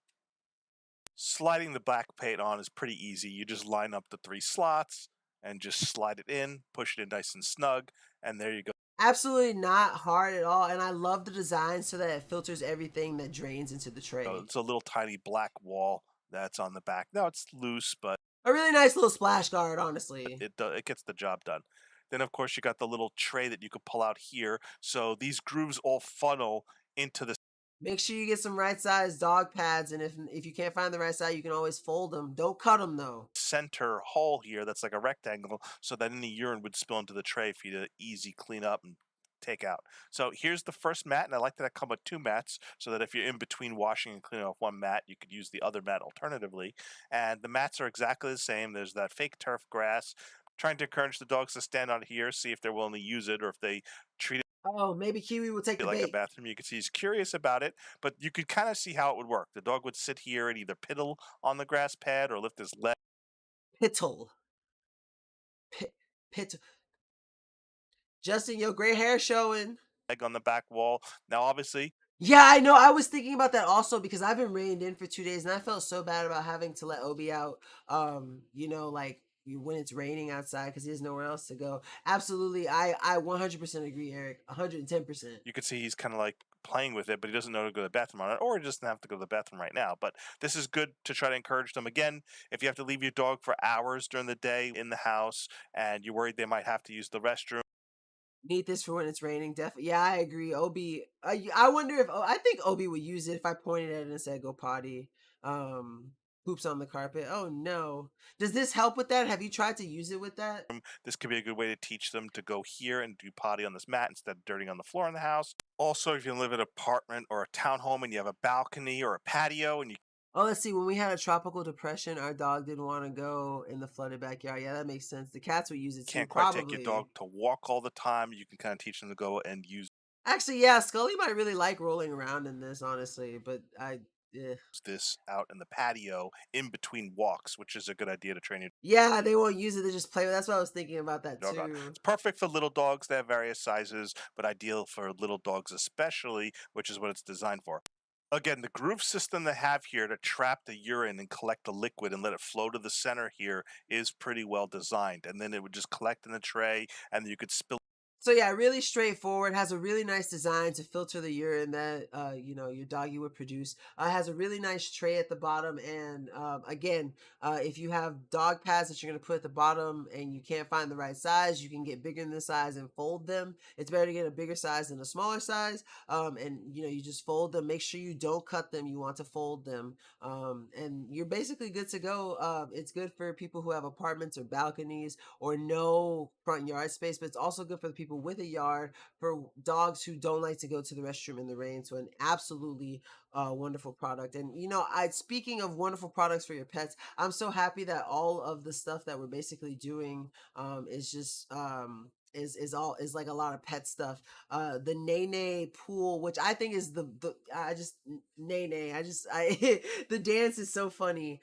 Sliding the back plate on is pretty easy. You just line up the 3 slots and just slide it in, push it in nice and snug, and there you go. Absolutely not hard at all, and I love the design so that it filters everything that drains into the tray. So it's a little tiny black wall that's on the back. Now it's loose, but a really nice little splash guard, honestly. It gets the job done. Then of course you got the little tray that you could pull out here. So these grooves all funnel into the Make sure you get some right size dog pads, and if you can't find the right size, you can always fold them. Don't cut them though. center hole here that's like a rectangle, so that any urine would spill into the tray for you to easy clean up and take out. So here's the first mat, and I like that I come with 2 mats so that if you're in between washing and cleaning off one mat, you could use the other mat alternatively. And the mats are exactly the same. There's that fake turf grass. Trying to encourage the dogs to stand on here, see if they're willing to use it or if they treat it Oh, maybe Kiwi will take the like a bait. bathroom. You can see he's curious about it, but you could kind of see how it would work. The dog would sit here and either piddle on the grass pad or lift his leg. Pittle. Pit. Justin, your gray hair showing. On the back wall. Now, obviously, yeah, I know. I was thinking about that also because I've been reined in for 2 days, and I felt so bad about having to let Obi out. Like when it's raining outside because he has nowhere else to go. Absolutely, I 100% agree, Eric. 110%. You can see he's kind of like playing with it, but he doesn't know to go to the bathroom on it, or he doesn't have to go to the bathroom right now. But this is good to try to encourage them. Again, if you have to leave your dog for hours during the day in the house and you're worried they might have to use the restroom, need this for when it's raining. Definitely. Yeah, I agree. Obi, I wonder if I think Obi would use it if I pointed at it and said go potty. Poops on the carpet. Oh no. Does this help with that? Have you tried to use it with that? this could be a good way to teach them to go here and do potty on this mat instead of dirtying on the floor in the house. Also, if you live in an apartment or a townhome and you have a balcony or a patio and you Oh, let's see. When we had a tropical depression, our dog didn't want to go in the flooded backyard. Yeah, that makes sense. The cats would use it too. can't quite take your dog to walk all the time, you can kind of teach them to go and use Actually, yeah, Scully might really like rolling around in this, honestly. But this out in the patio in between walks, which is a good idea to train your yeah, they won't use it. They just play with. That's what I was thinking about that dog on. too. It's perfect for little dogs. They have various sizes, but ideal for little dogs especially, which is what it's designed for. Again, the groove system they have here to trap the urine and collect the liquid and let it flow to the center here is pretty well designed. And then it would just collect in the tray, and you could spill. So yeah, really straightforward. Has a really nice design to filter the urine that your doggy would produce. Has a really nice tray at the bottom, and again, if you have dog pads that you're gonna put at the bottom and you can't find the right size, you can get bigger than the size and fold them. It's better to get a bigger size than a smaller size. And you just fold them. Make sure you don't cut them. You want to fold them, and you're basically good to go. It's good for people who have apartments or balconies or no front yard space, but it's also good for the people with a yard, for dogs who don't like to go to the restroom in the rain. So an absolutely wonderful product. And speaking of wonderful products for your pets, I'm so happy that all of the stuff that we're basically doing is just is like a lot of pet stuff. The Nene pool, which I think is the I just Nene. I the dance is so funny.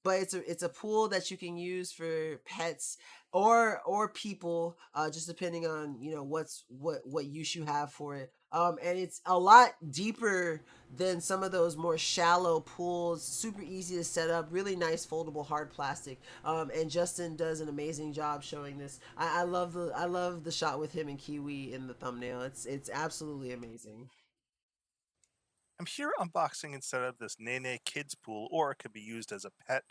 But it's a pool that you can use for pets or people, just depending on what use you have for it. And it's a lot deeper than some of those more shallow pools. Super easy to set up. Really nice foldable hard plastic. And Justin does an amazing job showing this. I love the shot with him and Kiwi in the thumbnail. It's absolutely amazing. I'm here unboxing instead of this Nene Kids pool, or it could be used as a pet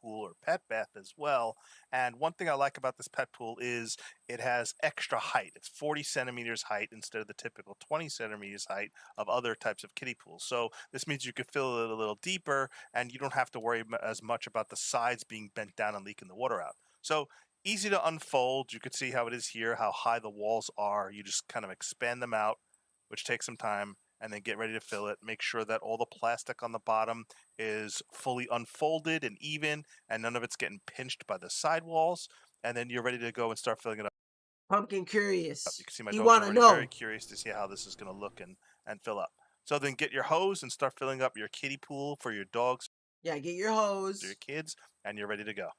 pool or pet bath as well. And one thing I like about this pet pool is it has extra height. It's 40 centimeters height instead of the typical 20 centimeters height of other types of kiddie pools. So this means you can fill it a little deeper, and you don't have to worry as much about the sides being bent down and leaking the water out. So easy to unfold. You can see how it is here, how high the walls are. You just kind of expand them out, which takes some time, and then get ready to fill it. Make sure that all the plastic on the bottom is fully unfolded and even, and none of it's getting pinched by the side walls. And then you're ready to go and start filling it up. Pumpkin curious. You can see my He dogs wanna already know. very curious to see how this is going to look and fill up. So then get your hose and start filling up your kiddie pool for your dogs. Yeah, get your hose. Your kids, and you're ready to go.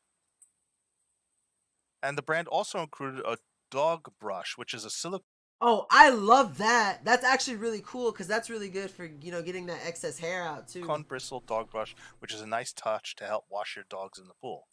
And the brand also included a dog brush, which is a silicone. Oh, I love that. That's actually really cool because that's really good for getting that excess hair out too. Bristle dog brush, which is a nice touch to help wash your dogs in the pool.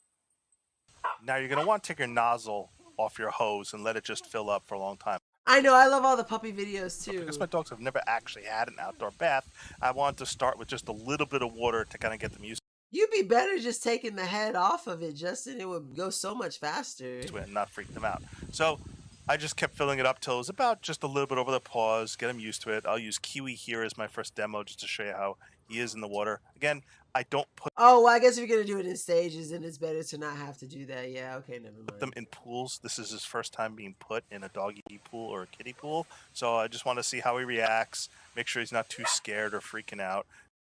Now you're going to want to take your nozzle off your hose and let it just fill up for a long time. I know, I love all the puppy videos too. Because my dogs have never actually had an outdoor bath, I wanted to start with just a little bit of water to kind of get them used You'd be better just taking the head off of it, Justin. It would go so much faster. to it and not freak them out. So I just kept filling it up till it was about just a little bit over the paws, get them used to it. I'll use Kiwi here as my first demo just to show you how he is in the water. Again, I don't put Oh, well, I guess if you're going to do it in stages, then it's better to not have to do that. Yeah, okay, never mind. them in pools. This is his first time being put in a doggy pool or a kiddie pool. So I just want to see how he reacts, make sure he's not too scared or freaking out.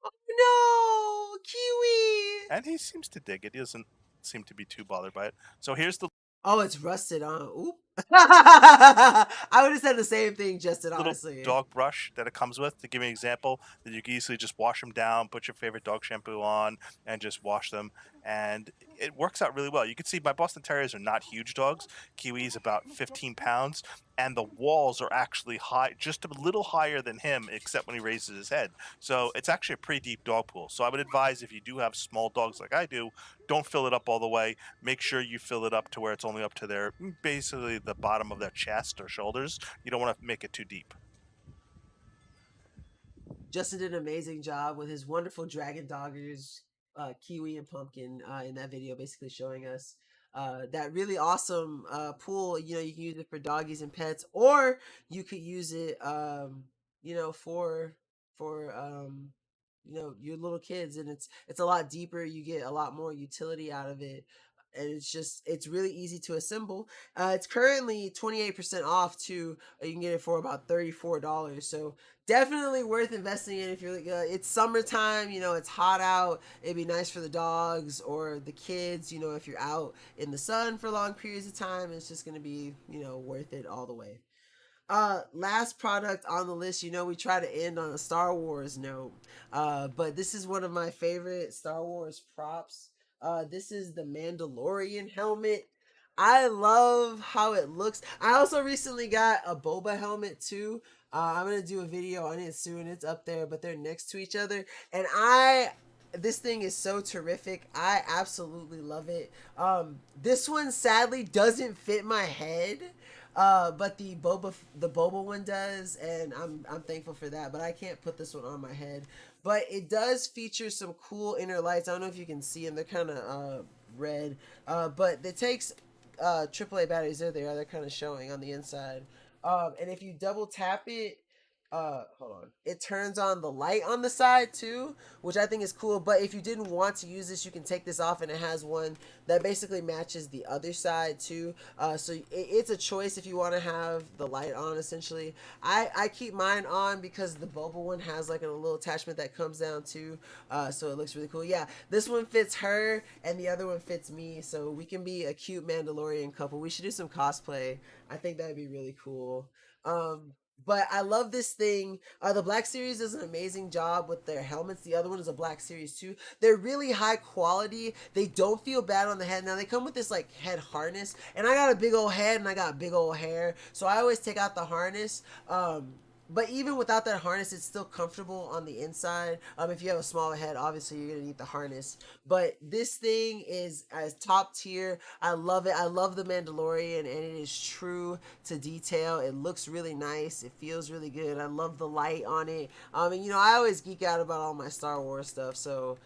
Oh, no, Kiwi! And he seems to dig it. He doesn't seem to be too bothered by it. So here's the Oh, it's rusted on. Oop. I would have said the same thing, Justin, honestly. little dog brush that it comes with. To give you an example, that you can easily just wash them down, put your favorite dog shampoo on, and just wash them. And it works out really well. You can see my Boston Terriers are not huge dogs. Kiwi is about 15 pounds, and the walls are actually high, just a little higher than him, except when he raises his head. So it's actually a pretty deep dog pool. So I would advise, if you do have small dogs like I do, don't fill it up all the way. Make sure you fill it up to where it's only up to their, basically the bottom of their chest or shoulders. You don't want to make it too deep. Justin did an amazing job with his wonderful dragon doggers, Kiwi and Pumpkin, in that video, basically showing us that really awesome pool. You can use it for doggies and pets, or you could use it, for your little kids, and it's a lot deeper. You get a lot more utility out of it. And it's really easy to assemble. It's currently 28% off too. You can get it for about $34. So definitely worth investing in if you're like, it's summertime, it's hot out. It'd be nice for the dogs or the kids, if you're out in the sun for long periods of time. It's just going to be, worth it all the way. Last product on the list, we try to end on a Star Wars note. But this is one of my favorite Star Wars props. This is the Mandalorian helmet. I love how it looks. I also recently got a boba helmet too. I'm gonna do a video on it soon. It's up there, but they're next to each other, and this thing is so terrific. I absolutely love it. This one sadly doesn't fit my head. But the boba one does, and I'm thankful for that. But I can't put this one on my head. But it does feature some cool inner lights. I don't know if you can see them. They're kind of red. But it takes AAA batteries. There they are. They're kind of showing on the inside. And if you double tap it, hold on, it turns on the light on the side too, which I think is cool. But if you didn't want to use this, you can take this off, and it has one that basically matches the other side too. So it's a choice if you want to have the light on. Essentially, I keep mine on because the boba one has like a little attachment that comes down too. So it looks really cool. Yeah, this one fits her, and the other one fits me. So we can be a cute Mandalorian couple. We should do some cosplay. I think that'd be really cool. But I love this thing. The Black Series does an amazing job with their helmets. The other one is a Black Series too. They're really high quality. They don't feel bad on the head. Now they come with this like head harness, and I got a big old head and I got big old hair, so I always take out the harness. But even without that harness, it's still comfortable on the inside. If you have a smaller head, obviously you're gonna need the harness. But this thing is as top tier. I love it. I love the Mandalorian, and it is true to detail. It looks really nice. It feels really good. I love the light on it. And I always geek out about all my Star Wars stuff. So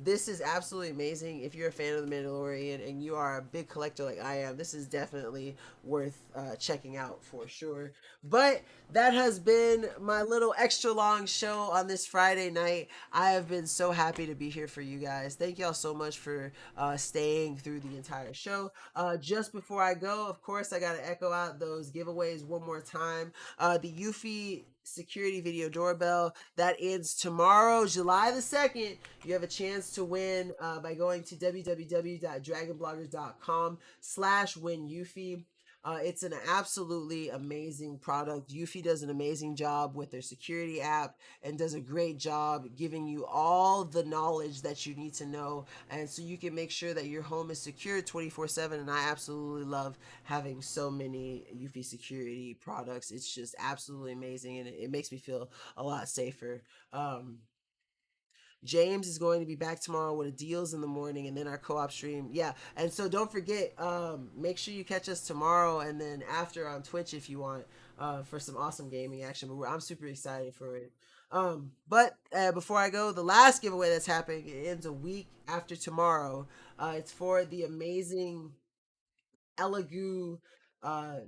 this is absolutely amazing. If you're a fan of the Mandalorian and you are a big collector like I am, this is definitely worth checking out for sure. But that has been my little extra long show on this Friday night. I have been so happy to be here for you guys. Thank y'all so much for staying through the entire show. Just before I go, of course, I got to echo out those giveaways one more time. The Eufy security video doorbell that ends tomorrow, July the 2nd. You have a chance to win by going to www.dragonbloggers.com/win Eufy. It's an absolutely amazing product. Eufy does an amazing job with their security app and does a great job giving you all the knowledge that you need to know, and so you can make sure that your home is secure 24/7. And I absolutely love having so many Eufy security products. It's just absolutely amazing, and it makes me feel a lot safer. James is going to be back tomorrow with a deals in the morning, and then our co-op stream. Yeah, and so don't forget, make sure you catch us tomorrow and then after on Twitch if you want, for some awesome gaming action. But I'm super excited for it. But before I go, the last giveaway that's happening, it ends a week after tomorrow. It's for the amazing Elegoo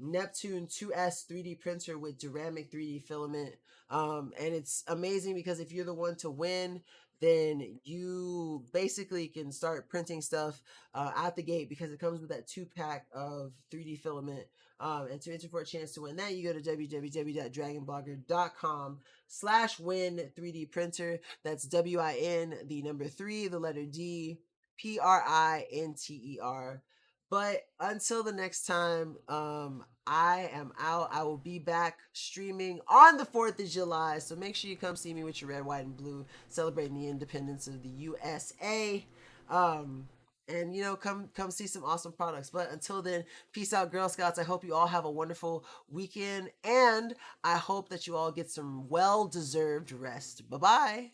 Neptune 2S 3D printer with ceramic 3D filament. And it's amazing because if you're the one to win, then you basically can start printing stuff out the gate because it comes with that 2-pack of 3D filament. And to enter for a chance to win that, you go to www.dragonblogger.com/win 3D printer. That's WIN, the number 3, the letter D, PRINTER. But until the next time, I am out. I will be back streaming on the 4th of July. So make sure you come see me with your red, white, and blue, celebrating the independence of the USA. And come see some awesome products. But until then, peace out, Girl Scouts. I hope you all have a wonderful weekend, and I hope that you all get some well-deserved rest. Bye-bye.